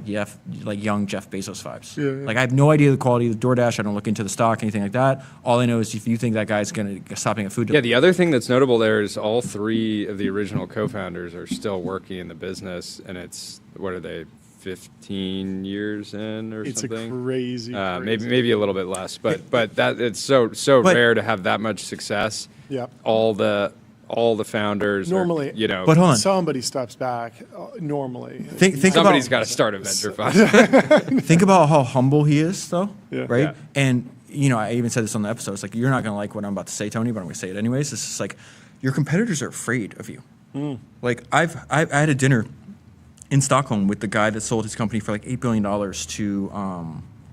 like young Jeff Bezos vibes. Yeah. Like I have no idea the quality of the DoorDash. I don't look into the stock, anything like that. All I know is if you think that guy's going to stop being a food delivery. Yeah, the other thing that's notable there is all three of the original co-founders are still working in the business, and it's, what are they, 15 years in or it's something? It's a crazy. Maybe a little bit less, but that it's so rare to have that much success. Yeah. All the founders normally, But hold on. Somebody steps back. Normally, think somebody's got to start a venture fund. Think about how humble he is, though. Yeah. Right. Yeah. And I even said this on the episode. It's like you're not going to like what I'm about to say, Tony, but I'm going to say it anyways. It's just like your competitors are afraid of you. Like I had a dinner in Stockholm with the guy that sold his company for like $8 billion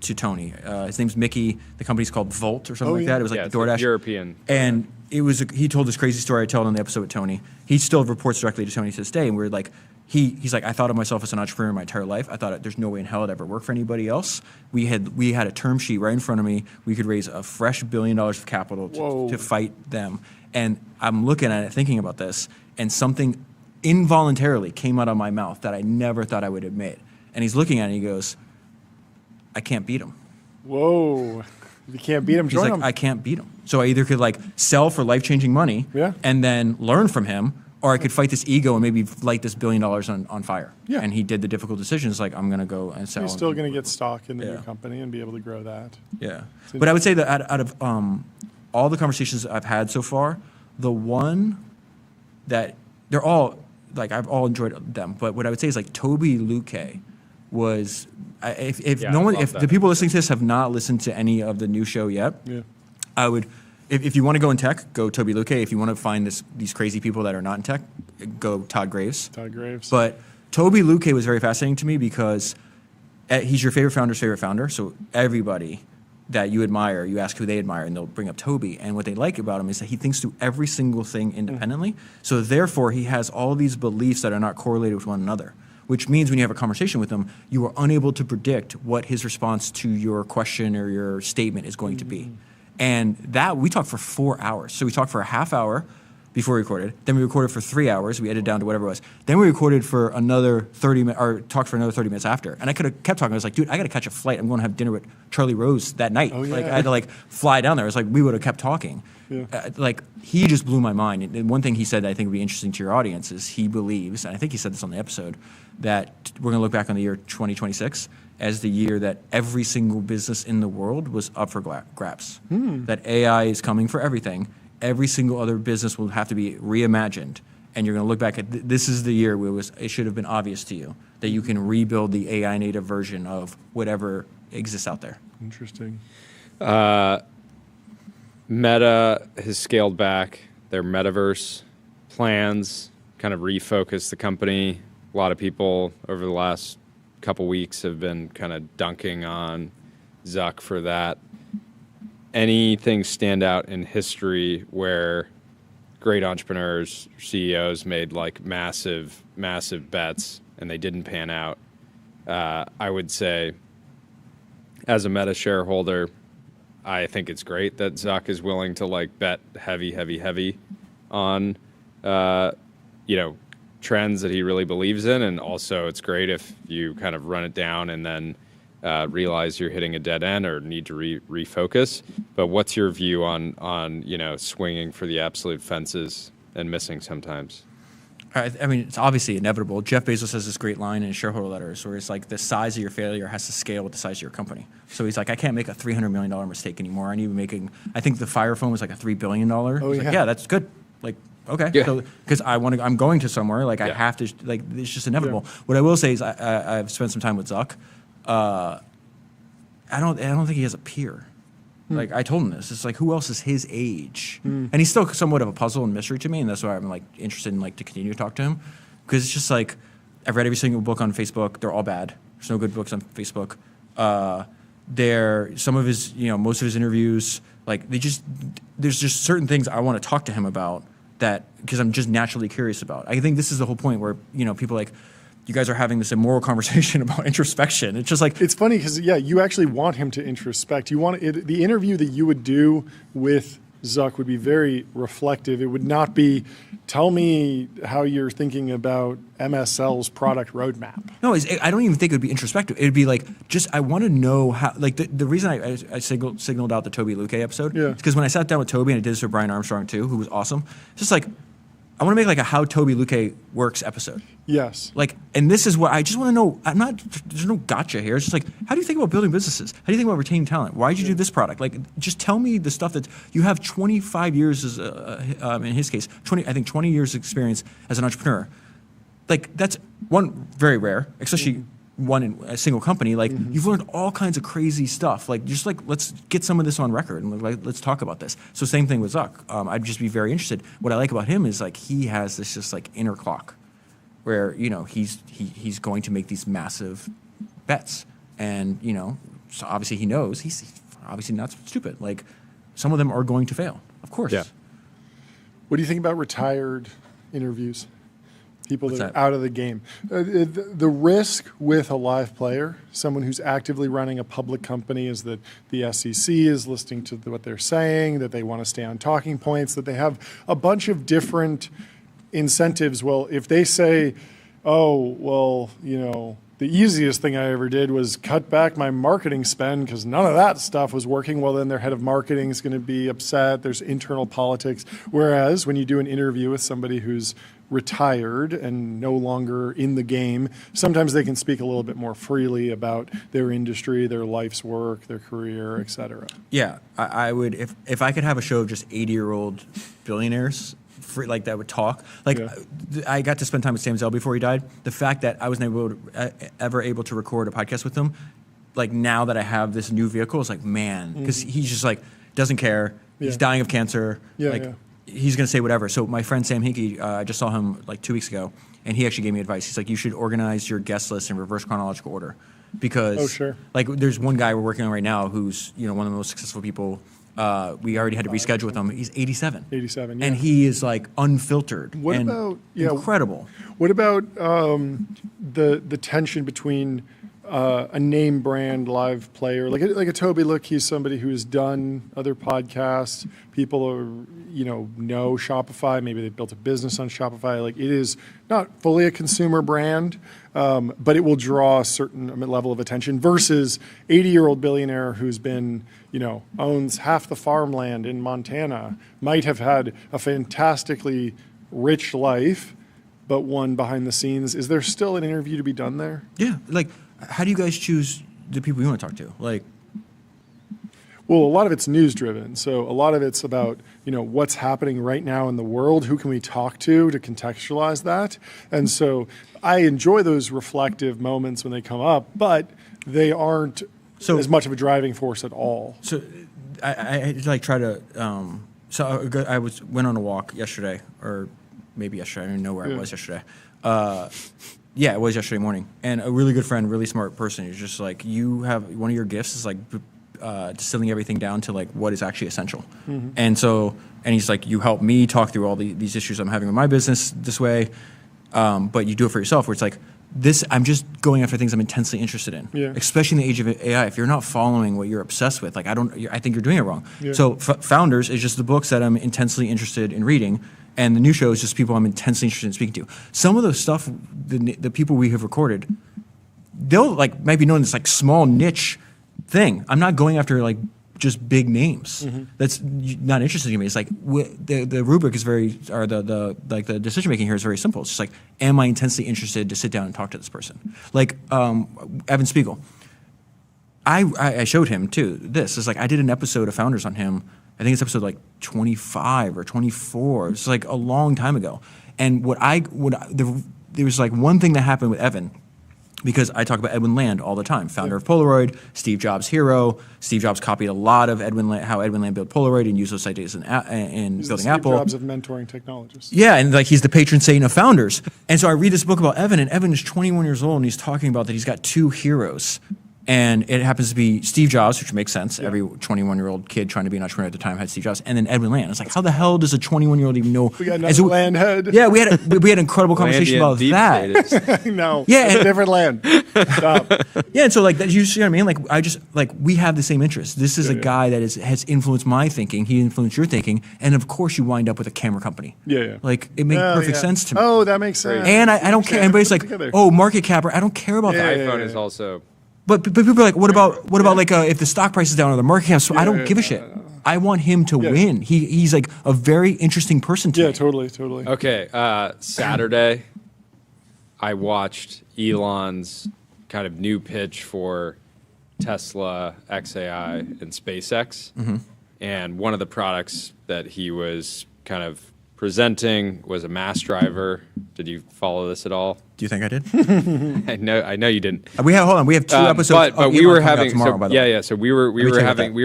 to Tony. His name's Mickey. The company's called Volt or something like that. It was like the DoorDash. European. And he told this crazy story I told on the episode with Tony. He still reports directly to Tony to this day. And we're like, he's like, I thought of myself as an entrepreneur my entire life. I thought there's no way in hell I'd ever work for anybody else. We had a term sheet right in front of me. We could raise a fresh $1 billion of capital to fight them. And I'm looking at it, thinking about this, and something involuntarily came out of my mouth that I never thought I would admit. And he's looking at it and he goes, I can't beat him. Whoa. If you can't beat him, join him. I can't beat him. So I either could like sell for life-changing money and then learn from him, or I could fight this ego and maybe light this $1 billion on fire. Yeah. And he did the difficult decisions like, I'm going to go and sell. He's still going to get stock in the new company and be able to grow that. Yeah. But I would say that out of all the conversations I've had so far, the one that they're all, like I've all enjoyed them, but what I would say is like Toby Luque was, if the people listening to this have not listened to any of the new show yet, I would, if you want to go in tech, go Toby Luque. If you want to find these crazy people that are not in tech, go Todd Graves. But Toby Luque was very fascinating to me because he's your favorite founder's favorite founder. So everybody that you admire, you ask who they admire, and they'll bring up Toby. And what they like about him is that he thinks through every single thing independently. So therefore, he has all these beliefs that are not correlated with one another, which means when you have a conversation with him, you are unable to predict what his response to your question or your statement is going to be. And that, we talked for 4 hours. So we talked for a half hour before we recorded. Then we recorded for 3 hours. We edited down to whatever it was. Then we recorded for another 30 minutes, or talked for another 30 minutes after. And I could have kept talking. I was like, dude, I got to catch a flight. I'm going to have dinner with Charlie Rose that night. Like, I had to like fly down there. It was like, we would have kept talking. Like, he just blew my mind. And one thing he said that I think would be interesting to your audience is he believes, and I think he said this on the episode, that we're going to look back on the year 2026 as the year that every single business in the world was up for grabs. That AI is coming for everything. Every single other business will have to be reimagined. And you're going to look back at this is the year where it should have been obvious to you that you can rebuild the AI native version of whatever exists out there. Interesting. Meta has scaled back their metaverse plans, kind of refocused the company. A lot of people over the last couple weeks have been kind of dunking on Zuck for that. Anything stand out in history where great entrepreneurs, CEOs made like massive bets and they didn't pan out? I would say as a Meta shareholder, I think it's great that Zuck is willing to like bet heavy on, trends that he really believes in. And also it's great if you kind of run it down and then realize you're hitting a dead end or need to refocus. But what's your view on swinging for the absolute fences and missing sometimes? I mean, it's obviously inevitable. Jeff Bezos has this great line in his shareholder letters where it's like the size of your failure has to scale with the size of your company. So he's like, I can't make a $300 million mistake anymore. I need to be making, I think the Fire phone was like a $3 billion. Like, yeah, that's good. Like, okay. Yeah. So, because I'm going to somewhere, like I have to, like, it's just inevitable. Yeah. What I will say is I've spent some time with Zuck. I don't think he has a peer. Like I told him this, it's like who else is his age? And he's still somewhat of a puzzle and mystery to me, and that's why I'm like interested in like to continue to talk to him, because it's just like I've read every single book on Facebook. They're all bad. There's no good books on Facebook. Some of his, most of his interviews, like there's just certain things I want to talk to him about that because I'm just naturally curious about. I think this is the whole point where people like, you guys are having this immoral conversation about introspection. It's just like... It's funny because, you actually want him to introspect. You want the interview that you would do with Zuck would be very reflective. It would not be, tell me how you're thinking about MSL's product roadmap. No, I don't even think it would be introspective. It would be like, I want to know how... Like, the reason I signaled out the Toby Luque episode is because when I sat down with Toby, and I did this with Brian Armstrong too, who was awesome, it's just like, I want to make like a how Toby Luque works episode. Yes. Like, and this is what I just want to know. There's no gotcha here. It's just like, how do you think about building businesses? How do you think about retaining talent? Why did you do this product? Like, just tell me the stuff that you have 25 years as, in his case, 20 years experience as an entrepreneur. Like, that's one, very rare, especially one in a single company. Like, you've learned all kinds of crazy stuff. Like, just like, let's get some of this on record and like, let's talk about this. So same thing with Zuck. I'd just be very interested. What I like about him is like, he has this just like inner clock where, he's going to make these massive bets. And, so obviously he knows he's obviously not stupid. Like some of them are going to fail, of course. Yeah. What do you think about retired interviews? People What's that are that? out of the game. The risk with a live player, someone who's actively running a public company, is that the SEC is listening to what they're saying, that they want to stay on talking points, that they have a bunch of different incentives. Well, if they say, oh, well, the easiest thing I ever did was cut back my marketing spend because none of that stuff was working, well, then their head of marketing is going to be upset. There's internal politics. Whereas when you do an interview with somebody who's retired and no longer in the game, sometimes they can speak a little bit more freely about their industry, their life's work, their career, et cetera. Yeah, I would, if I could have a show of just 80-year-old billionaires like that would talk. Like I got to spend time with Sam Zell before he died. The fact that I was ever able to record a podcast with him, like now that I have this new vehicle, is like, man, because he's just like doesn't care. He's dying of cancer. He's going to say whatever. So my friend Sam Hinkie, I just saw him like 2 weeks ago, and he actually gave me advice. He's like, you should organize your guest list in reverse chronological order, because like there's one guy we're working on right now who's one of the most successful people. We already had to reschedule with him. He's 87. 87, yeah. And he is like unfiltered. What about incredible? What about the tension between a name brand live player like a Toby Look? He's somebody who has done other podcasts. People are know Shopify. Maybe they built a business on Shopify. Like it is not fully a consumer brand, but it will draw a certain level of attention. Versus 80-year-old billionaire who's been owns half the farmland in Montana, might have had a fantastically rich life, but one behind the scenes. Is there still an interview to be done there? Yeah, like. How do you guys choose the people you want to talk to? Like, well, a lot of it's news driven. So a lot of it's about, what's happening right now in the world. Who can we talk to contextualize that? And so I enjoy those reflective moments when they come up, but they aren't as much of a driving force at all. So I like try to, I went on a walk yesterday, or maybe yesterday. I don't even know where I was yesterday. Yeah, it was yesterday morning. And a really good friend, really smart person, is just like, you have one of your gifts is like distilling everything down to like what is actually essential. Mm-hmm. And he's like, you help me talk through all these issues I'm having with my business this way, but you do it for yourself, where it's like, I'm just going after things I'm intensely interested in, especially in the age of AI. If you're not following what you're obsessed with, like I think you're doing it wrong. Yeah. So Founders is just the books that I'm intensely interested in reading. And the new show is just people I'm intensely interested in speaking to. Some of the stuff, the people we have recorded, they'll like might be known as like small niche thing. I'm not going after like just big names. Mm-hmm. That's not interesting to me. It's like the rubric is the decision making here is very simple. It's just like, am I intensely interested to sit down and talk to this person? Like Evan Spiegel. I showed him too. This is like I did an episode of Founders on him. I think it's episode like 25 or 24. It's like a long time ago. And there was like one thing that happened with Evan, because I talk about Edwin Land all the time, founder of Polaroid, Steve Jobs' hero. Steve Jobs copied a lot of how Edwin Land built Polaroid and used those ideas in building Apple. Steve Jobs of mentoring technologists. Yeah, and like he's the patron saint of founders. And so I read this book about Evan, and Evan is 21 years old, and he's talking about that he's got two heroes. And it happens to be Steve Jobs, which makes sense. Yeah. Every 21-year-old kid trying to be an entrepreneur at the time had Steve Jobs, and then Edwin Land. It's like, how the hell does a 21-year-old even know? We got another Land head. Yeah, we had an incredible conversation about that. No, yeah, different Land. Stop. Yeah, and so like that, you see what I mean? Like we have the same interests. This is a guy that has influenced my thinking. He influenced your thinking, and of course you wind up with a camera company. Yeah. Like it makes perfect sense to me. Oh, that makes sense. And I don't care. Everybody's like, oh, market capper. I don't care about that. iPhone is also. But people are like, what about like if the stock price is down or the market cap? So I don't give a shit. I want him to win. He's like a very interesting person to me. Yeah, totally. Okay, Saturday, I watched Elon's kind of new pitch for Tesla, XAI, and SpaceX. Mm-hmm. And one of the products that he was kind of presenting was a mass driver. Did you follow this at all? Do you think I did? I know you didn't. We have two episodes. But we were having tomorrow, by the way. So we were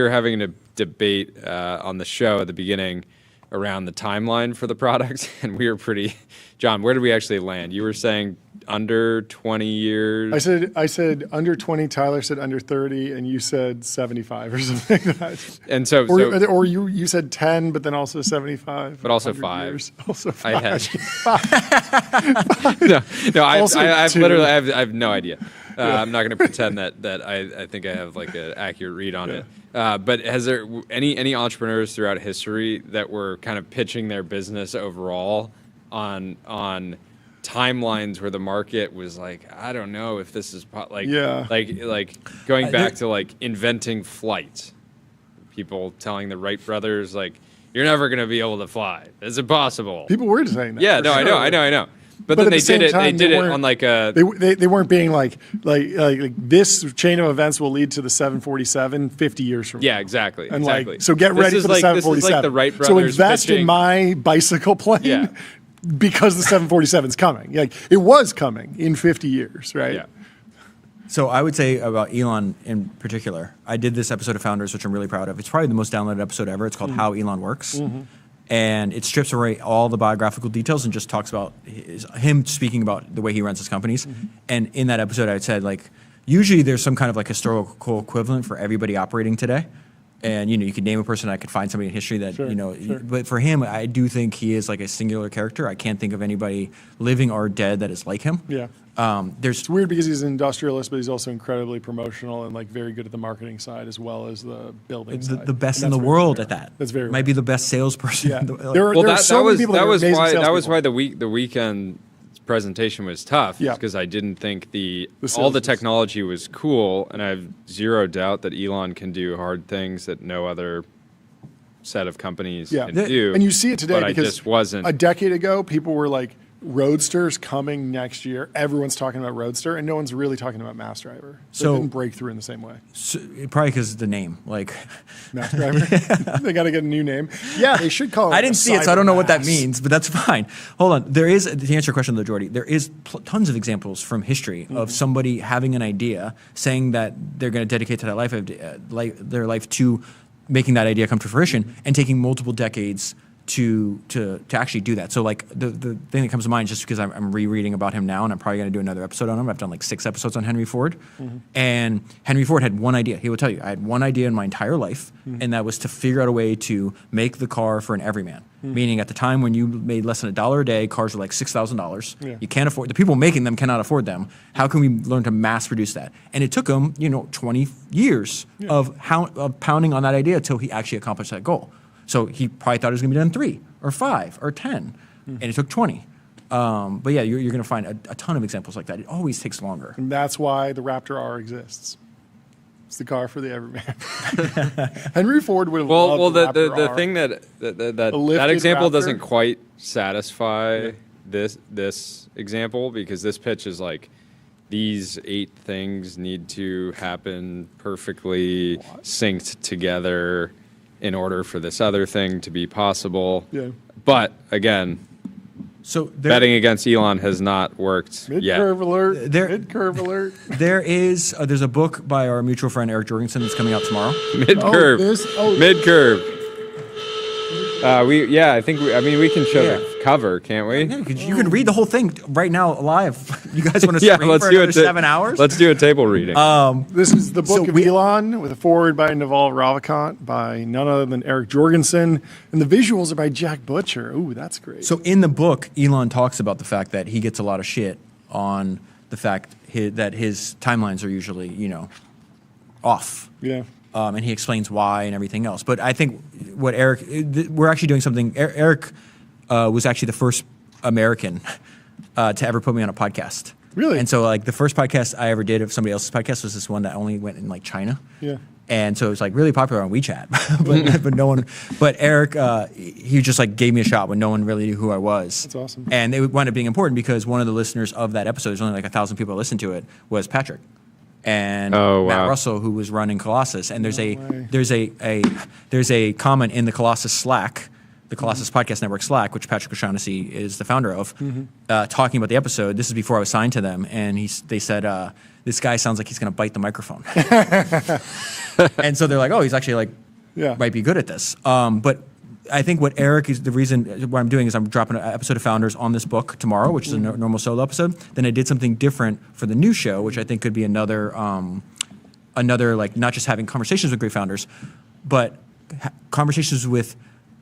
having a debate on the show at the beginning around the timeline for the products, and we were pretty. John, where did we actually land? You were saying under 20 years. I said under 20. Tyler said under 30, and you said 75 or something like that. And so, or you said 10, but then also 75. But also 5. Years. Also 5. I had no. I've literally I have no idea. I'm not going to pretend that I think I have like an accurate read on it. But has there any entrepreneurs throughout history that were kind of pitching their business overall on timelines where the market was like, I don't know if this is like going back to like inventing flight, people telling the Wright brothers like, you're never going to be able to fly, it's impossible. People were saying that. Yeah, no, sure. I know. But then they did it. They did it on like a. They weren't being like this chain of events will lead to the 747 50 years from now. Yeah, exactly. And like, so get ready for the 747. This is like the Wright brothers so invest pitching. In my bicycle plane. Yeah. Because the 747 is coming. Like it was coming in 50 years, right? Yeah. So I would say about Elon in particular, I did this episode of Founders, which I'm really proud of. It's probably the most downloaded episode ever. It's called How Elon Works. Mm-hmm. And it strips away all the biographical details and just talks about him speaking about the way he runs his companies. Mm-hmm. And in that episode, I said, like, usually there's some kind of like historical equivalent for everybody operating today. And, you could name a person, I could find somebody in history that, sure. But for him, I do think he is like a singular character. I can't think of anybody living or dead that is like him. Yeah. It's weird because he's an industrialist, but he's also incredibly promotional and like very good at the marketing side as well as the building side. The best in the world at that. That's very might be the best salesperson. Yeah. There are so many people that was why the weekend presentation was tough, because I didn't think all the technology was cool, and I have zero doubt that Elon can do hard things that no other set of companies can do. And you see it today but because I just wasn't. A decade ago, people were like, Roadster's coming next year. Everyone's talking about Roadster, and no one's really talking about Mass Driver. So it didn't break through in the same way. So, probably because of the name, like Mass Driver. They got to get a new name. Yeah, they should call it. I didn't see it, so I don't know what that means, but that's fine. Hold on. There is, to answer your question, though, Jordy, there is tons of examples from history of somebody having an idea, saying that they're going to dedicate to that their life to making that idea come to fruition, and taking multiple decades to actually do that. So like the thing that comes to mind, just because I'm rereading about him now, and I'm probably going to do another episode on him. I've done like 6 episodes on Henry Ford, and Henry Ford had one idea. He will tell you, I had one idea in my entire life, and that was to figure out a way to make the car for an everyman. Meaning at the time when you made less than $1 a day, cars were like $6,000. Yeah. You can't afford, the people making them cannot afford them. How can we learn to mass produce that? And it took him, 20 years of pounding on that idea until he actually accomplished that goal. So he probably thought it was going to be done in 3 or 5 or 10, and it took 20. But yeah, you're going to find a ton of examples like that. It always takes longer. And that's why the Raptor R exists. It's the car for the everyman. Henry Ford would have loved the Raptor the R. thing that example Raptor doesn't quite satisfy this example, because this pitch is like, these 8 things need to happen perfectly synced together in order for this other thing to be possible. Yeah. But again, betting against Elon has not worked yet. Mid-curve alert. Mid-curve alert. There's a book by our mutual friend Eric Jorgensen that's coming out tomorrow. Mid-curve. Mid-curve. I think we can show the cover, can't we? Yeah, you can read the whole thing right now live. You guys want to stream for another 7 hours? Let's do a table reading. This is the book of Elon, with a foreword by Naval Ravikant by none other than Eric Jorgensen, and the visuals are by Jack Butcher. Ooh, that's great. So in the book, Elon talks about the fact that he gets a lot of shit on the fact that his timelines are usually, off. Yeah. And he explains why and everything else. But I think what we're actually doing something. Eric was actually the first American to ever put me on a podcast. Really? And so like the first podcast I ever did of somebody else's podcast was this one that only went in like China. Yeah. And so it was like really popular on WeChat, but no one. But Eric, he just like gave me a shot when no one really knew who I was. That's awesome. And it wound up being important because one of the listeners of that episode, there's only like 1,000 people that listened to it, was Patrick. And Matt Russell, who was running Colossus, and there's a comment in the Colossus Slack, the Colossus Podcast Network Slack, which Patrick O'Shaughnessy is the founder of, talking about the episode. This is before I was signed to them, and they said this guy sounds like he's going to bite the microphone, and so they're like, oh, he's actually like might be good at this. But I think what Eric is the reason what I'm doing is I'm dropping an episode of Founders on this book tomorrow, which is a normal solo episode. Then I did something different for the new show, which I think could be another like not just having conversations with great founders, but conversations with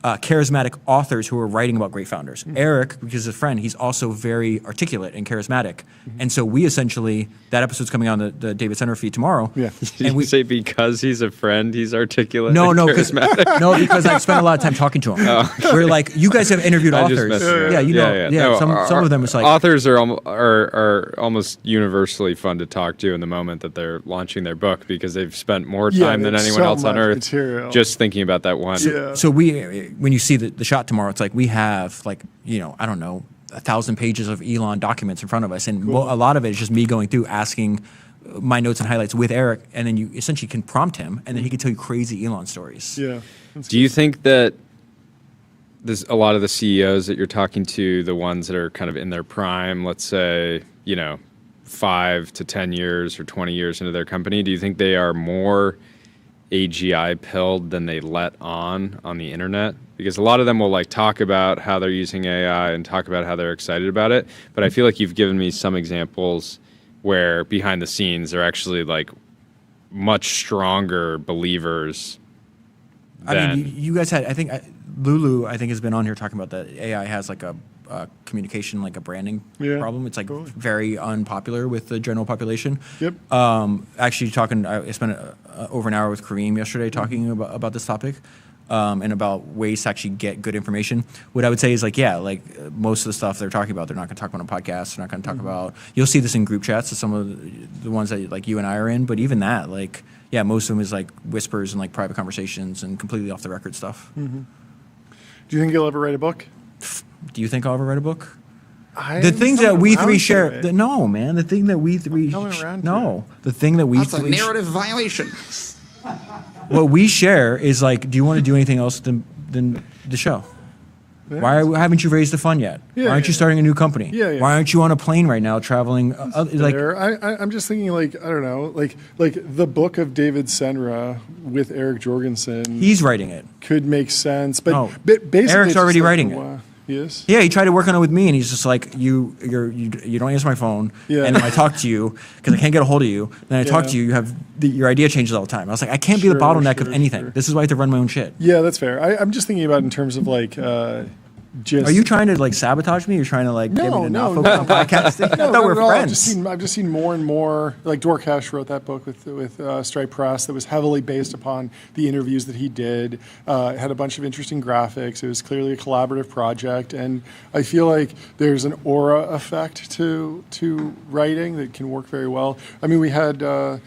charismatic authors who are writing about great founders. Eric, because he's a friend, he's also very articulate and charismatic. And so we essentially, that episode's coming on the David Center feed tomorrow. Yeah. And we say because he's a friend, he's articulate no, and no, charismatic? no, because I've spent a lot of time talking to him. We're like, you guys have interviewed I just authors. messed around. Yeah, you know, No, some of them it's like. authors are almost universally fun to talk to in the moment that they're launching their book because they've spent more time than anyone else on earth just thinking about that one. So we, when you see the shot tomorrow, it's like we have like, you know, I don't know, 1,000 pages of Elon documents in front of us. And a lot of it is just me going through asking my notes and highlights with Eric. And then you essentially can prompt him and then he can tell you crazy Elon stories. Yeah. Do you think that there's a lot of the CEOs that you're talking to, the ones that are kind of in their prime, let's say, you know, 5 to 10 years or 20 years into their company, do you think they are more AGI pilled than they let on the internet? Because a lot of them will like talk about how they're using AI and talk about how they're excited about it. But I feel like you've given me some examples where behind the scenes they're actually like much stronger believers. I mean, you guys had, I think, Lulu, I think, has been on here talking about that AI has like a communication, like a branding problem. It's like very unpopular with the general population. Yep. Actually talking, I spent over an hour with Kareem yesterday talking about this topic. And about ways to actually get good information. What I would say is like, yeah, like most of the stuff they're talking about, they're not going to talk about on podcasts. They're not going to talk about. You'll see this in group chats. Some of the ones that like you and I are in, but even that, like, yeah, most of them is like whispers and like private conversations and completely off the record stuff. Do you think you'll ever write a book? Do you think I'll ever write a book? The things that we three share. No, man. The thing that we three. The thing that we. That's a narrative violation. What we share is like, do you want to do anything else than the show? Yeah. Why haven't you raised the fund yet? Why aren't you starting a new company? Why aren't you on a plane right now traveling? Like, I'm just thinking like, I don't know, like the book of David Senra with Eric Jorgensen. He's writing it. Could make sense, but no, basically Eric's already writing it. He is? Yeah, he tried to work on it with me, and he's just like, you don't answer my phone, and then I talk to you because I can't get a hold of you. Then I talk to you, you have your idea changes all the time. I was like, I can't be the bottleneck of anything. This is why I have to run my own shit. Yeah, that's fair. I'm just thinking about in terms of like. Are you trying to like sabotage me? You're trying to like get me to not focus on podcasting? I thought we were friends. I've just seen more and more. Like Dorkash wrote that book with Stripe Press that was heavily based upon the interviews that he did. It had a bunch of interesting graphics. It was clearly a collaborative project, and I feel like there's an aura effect to writing that can work very well. I mean, we've had a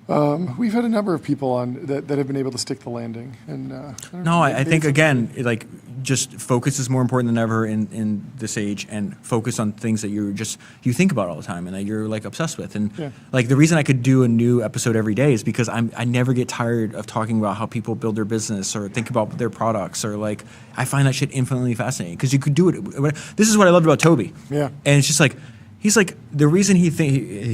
number of people on that have been able to stick the landing. And I think again, like just focus is more important than ever in this age, and focus on things that you think about all the time and that you're like obsessed with. And like the reason I could do a new episode every day is because I never get tired of talking about how people build their business or think about their products, or like I find that shit infinitely fascinating because you could do it. This is what I loved about Toby. Yeah, and it's just like. He's like, the reason he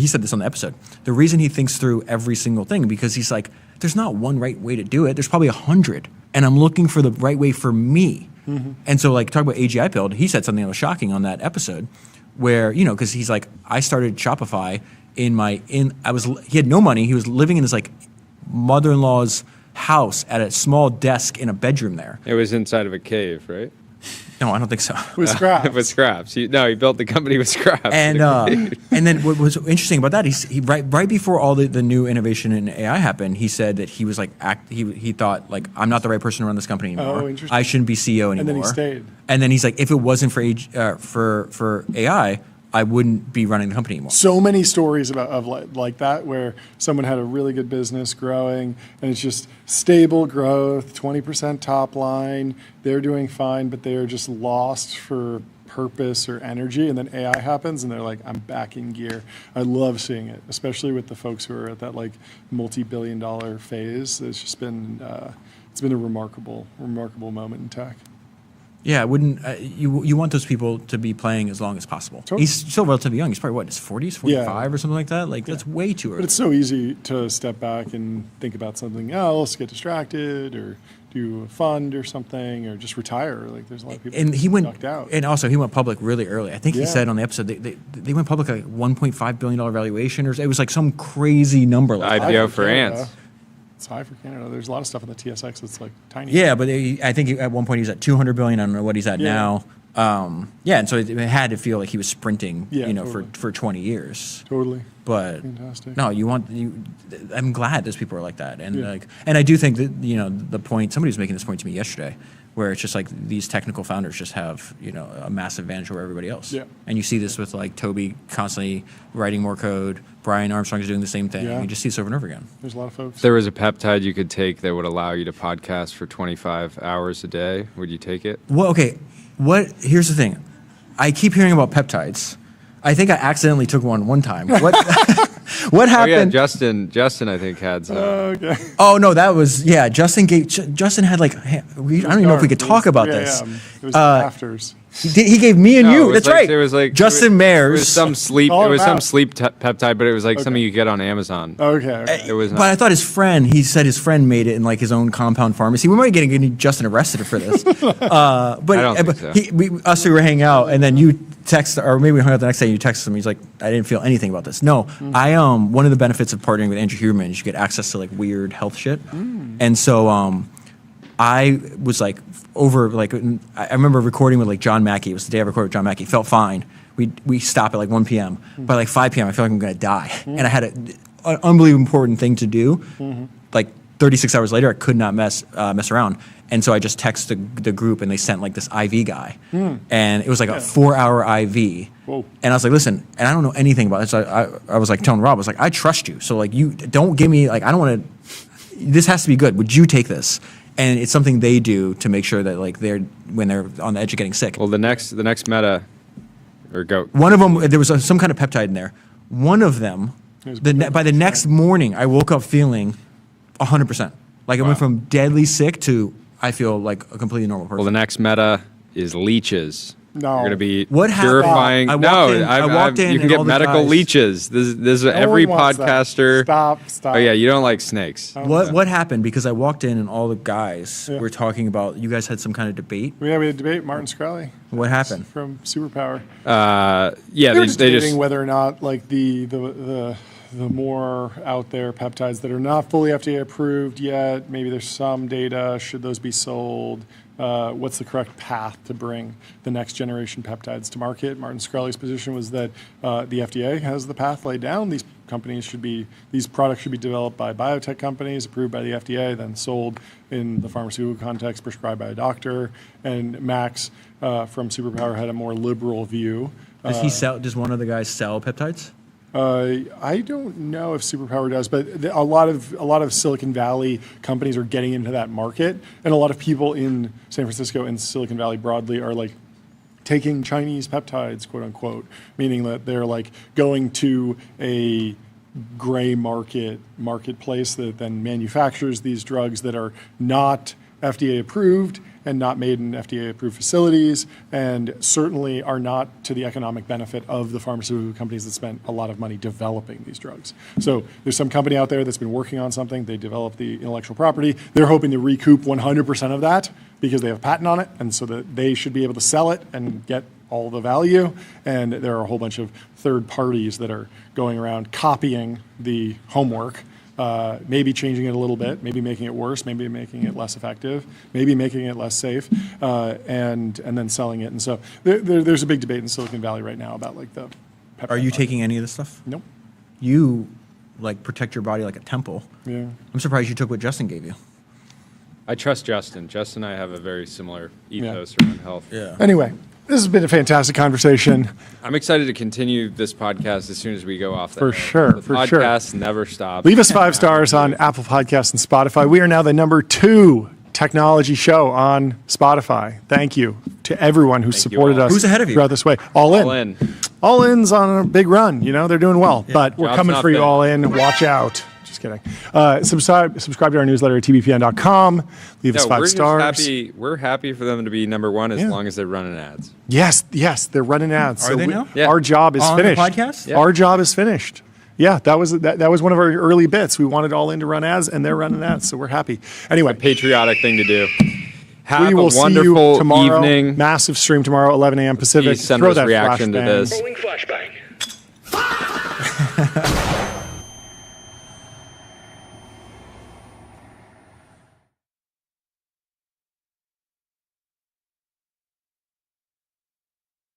said this on the episode, the reason he thinks through every single thing, because he's like, there's not one right way to do it. There's probably 100. And I'm looking for the right way for me. And so like, talk about AGI build, he said something that was shocking on that episode where, you know, because he's like, I started Shopify he had no money. He was living in his like mother-in-law's house at a small desk in a bedroom there. It was inside of a cave, right? No, I don't think so. With scraps. With scraps. He built the company with scraps. And then what was interesting about that, he right before all the new innovation in AI happened, he said that he was like he thought like, I'm not the right person to run this company anymore. Oh, interesting. I shouldn't be CEO anymore. And then he stayed. And then he's like, if it wasn't for AI, I wouldn't be running the company anymore. So many stories of like that where someone had a really good business growing and it's just stable growth, 20% top line, they're doing fine, but they are just lost for purpose or energy, and then AI happens and they're like, I'm back in gear. I love seeing it, especially with the folks who are at that like multi-billion-dollar phase. It's just been it's been a remarkable moment in tech. Yeah, I wouldn't you want those people to be playing as long as possible. Totally. He's still relatively young. He's probably what, in his 40s, 45 or something like that. Like that's way too early. But it's so easy to step back and think about something else, get distracted, or do a fund or something, or just retire. Like there's a lot of people. And he went knocked out. and also he went public really early. I think he Yeah. said on the episode they went public like $1.5 billion valuation, or it was like some crazy number. Like that. IPO for ants. It's high for Canada. There's a lot of stuff on the TSX that's like tiny. Yeah, but I think at one point he was at 200 billion. I don't know what he's at now. Yeah, and so it had to feel like he was sprinting, totally. for 20 years. Totally. But Fantastic. no, I'm glad those people are like that, and and I do think that the point somebody was making this point to me yesterday, where it's just like these technical founders just have a massive advantage over everybody else. Yeah. And you see this with like Toby constantly writing more code. Brian Armstrong is doing the same thing. Yeah. You just see this over and over again. There's a lot of folks. If there was a peptide you could take that would allow you to podcast for 25 hours a day, would you take it? Well, okay. Here's the thing. I keep hearing about peptides. I think I accidentally took one time. What happened? Oh, yeah, Justin, I think had some. Okay. Oh no, that was Justin had like I don't even know if we could talk about this. Yeah. It was afters. He gave me and you. That's right. It was like Justin Mayers. It was some sleep. All It was about. some sleep peptide, but it was like something you get on Amazon. Okay. It was But not. I thought he said his friend made it in like his own compound pharmacy. We might be getting Justin arrested for this. But I don't think so. Us two were hanging out, and then you text, or maybe we hung out the next day. And you texted him. He's like, I didn't feel anything about this. No, one of the benefits of partnering with Andrew Huberman is you get access to like weird health shit, and so I was like I remember recording with like John Mackey. It was the day I recorded with John Mackey. Felt fine. We stop at like 1 p.m. By like 5 p.m. I feel like I'm gonna die, and I had an unbelievably important thing to do. Like 36 hours later, I could not mess around, and so I just texted the group, and they sent like this IV guy, and it was like a 4-hour IV. Whoa. And I was like, listen, and I don't know anything about this. So I was like telling Rob, I was like, I trust you, so like you don't give me like I don't want to. This has to be good. Would you take this? And it's something they do to make sure that like when they're on the edge of getting sick. Well, the next meta, or go. One of them, there was some kind of peptide in there. One of them, by the next morning, I woke up feeling 100%. Like I went from deadly sick to I feel like a completely normal person. Well, the next meta is leeches. No. You're going to be What happened? purifying. I walked in you can and get all the medical guys- leeches. This is No every one wants that. podcaster. Stop. Oh yeah, you don't like snakes. What happened? Because I walked in and all the guys were talking about. You guys had some kind of debate. We had a debate. Martin Shkreli What happened? from Superpower. Yeah, They were just they debating just whether or not like the more out there peptides that are not fully FDA approved yet. Maybe there's some data. Should those be sold? What's the correct path to bring the next generation peptides to market? Martin Shkreli's position was that the FDA has the path laid down. These products should be developed by biotech companies, approved by the FDA, then sold in the pharmaceutical context, prescribed by a doctor. And Max from Superpower had a more liberal view. Does one of the guys sell peptides? I don't know if Superpower does, but a lot of Silicon Valley companies are getting into that market, and a lot of people in San Francisco and Silicon Valley broadly are like taking Chinese peptides, quote unquote, meaning that they're like going to a gray marketplace that then manufactures these drugs that are not FDA approved and not made in FDA approved facilities, and certainly are not to the economic benefit of the pharmaceutical companies that spent a lot of money developing these drugs. So there's some company out there that's been working on something, they developed the intellectual property, they're hoping to recoup 100% of that because they have a patent on it, and so that they should be able to sell it and get all the value. And there are a whole bunch of third parties that are going around copying the homework, maybe changing it a little bit, maybe making it worse, maybe making it less effective, maybe making it less safe, and then selling it. And so there's a big debate in Silicon Valley right now about like the peptide Are you market. taking any of this stuff? Nope. You like protect your body like a temple. Yeah. I'm surprised you took what Justin gave you. I trust Justin. Justin and I have a very similar ethos around health. Yeah. Anyway, this has been a fantastic conversation. I'm excited to continue this podcast as soon as we go off. For air. sure, The for sure. podcast never stops. Leave us 5 stars on Apple Podcasts and Spotify. We are now the number 2 technology show on Spotify. Thank you to everyone who supported all. us. Who's ahead of you? Throughout this way. All in. All in. All in's on a big run. You know, they're doing well. But we're Job's coming not for you bad. all in. Watch out. Just kidding. Subscribe to our newsletter at tbpn.com. Leave us 5 stars. We're happy for them to be number one as long as they're running ads. Yes, they're running ads. Are they now? Yeah. Our job is On finished. the podcast? Yeah. Our job is finished. Yeah, that was one of our early bits. We wanted All In to run ads, and they're running ads, so we're happy. Anyway, Patriotic thing to do. Have we will a wonderful see you tomorrow. evening. Massive stream tomorrow, 11 a.m. Pacific. Please send Throw us that reaction to flashbang. this. Rolling flashbang.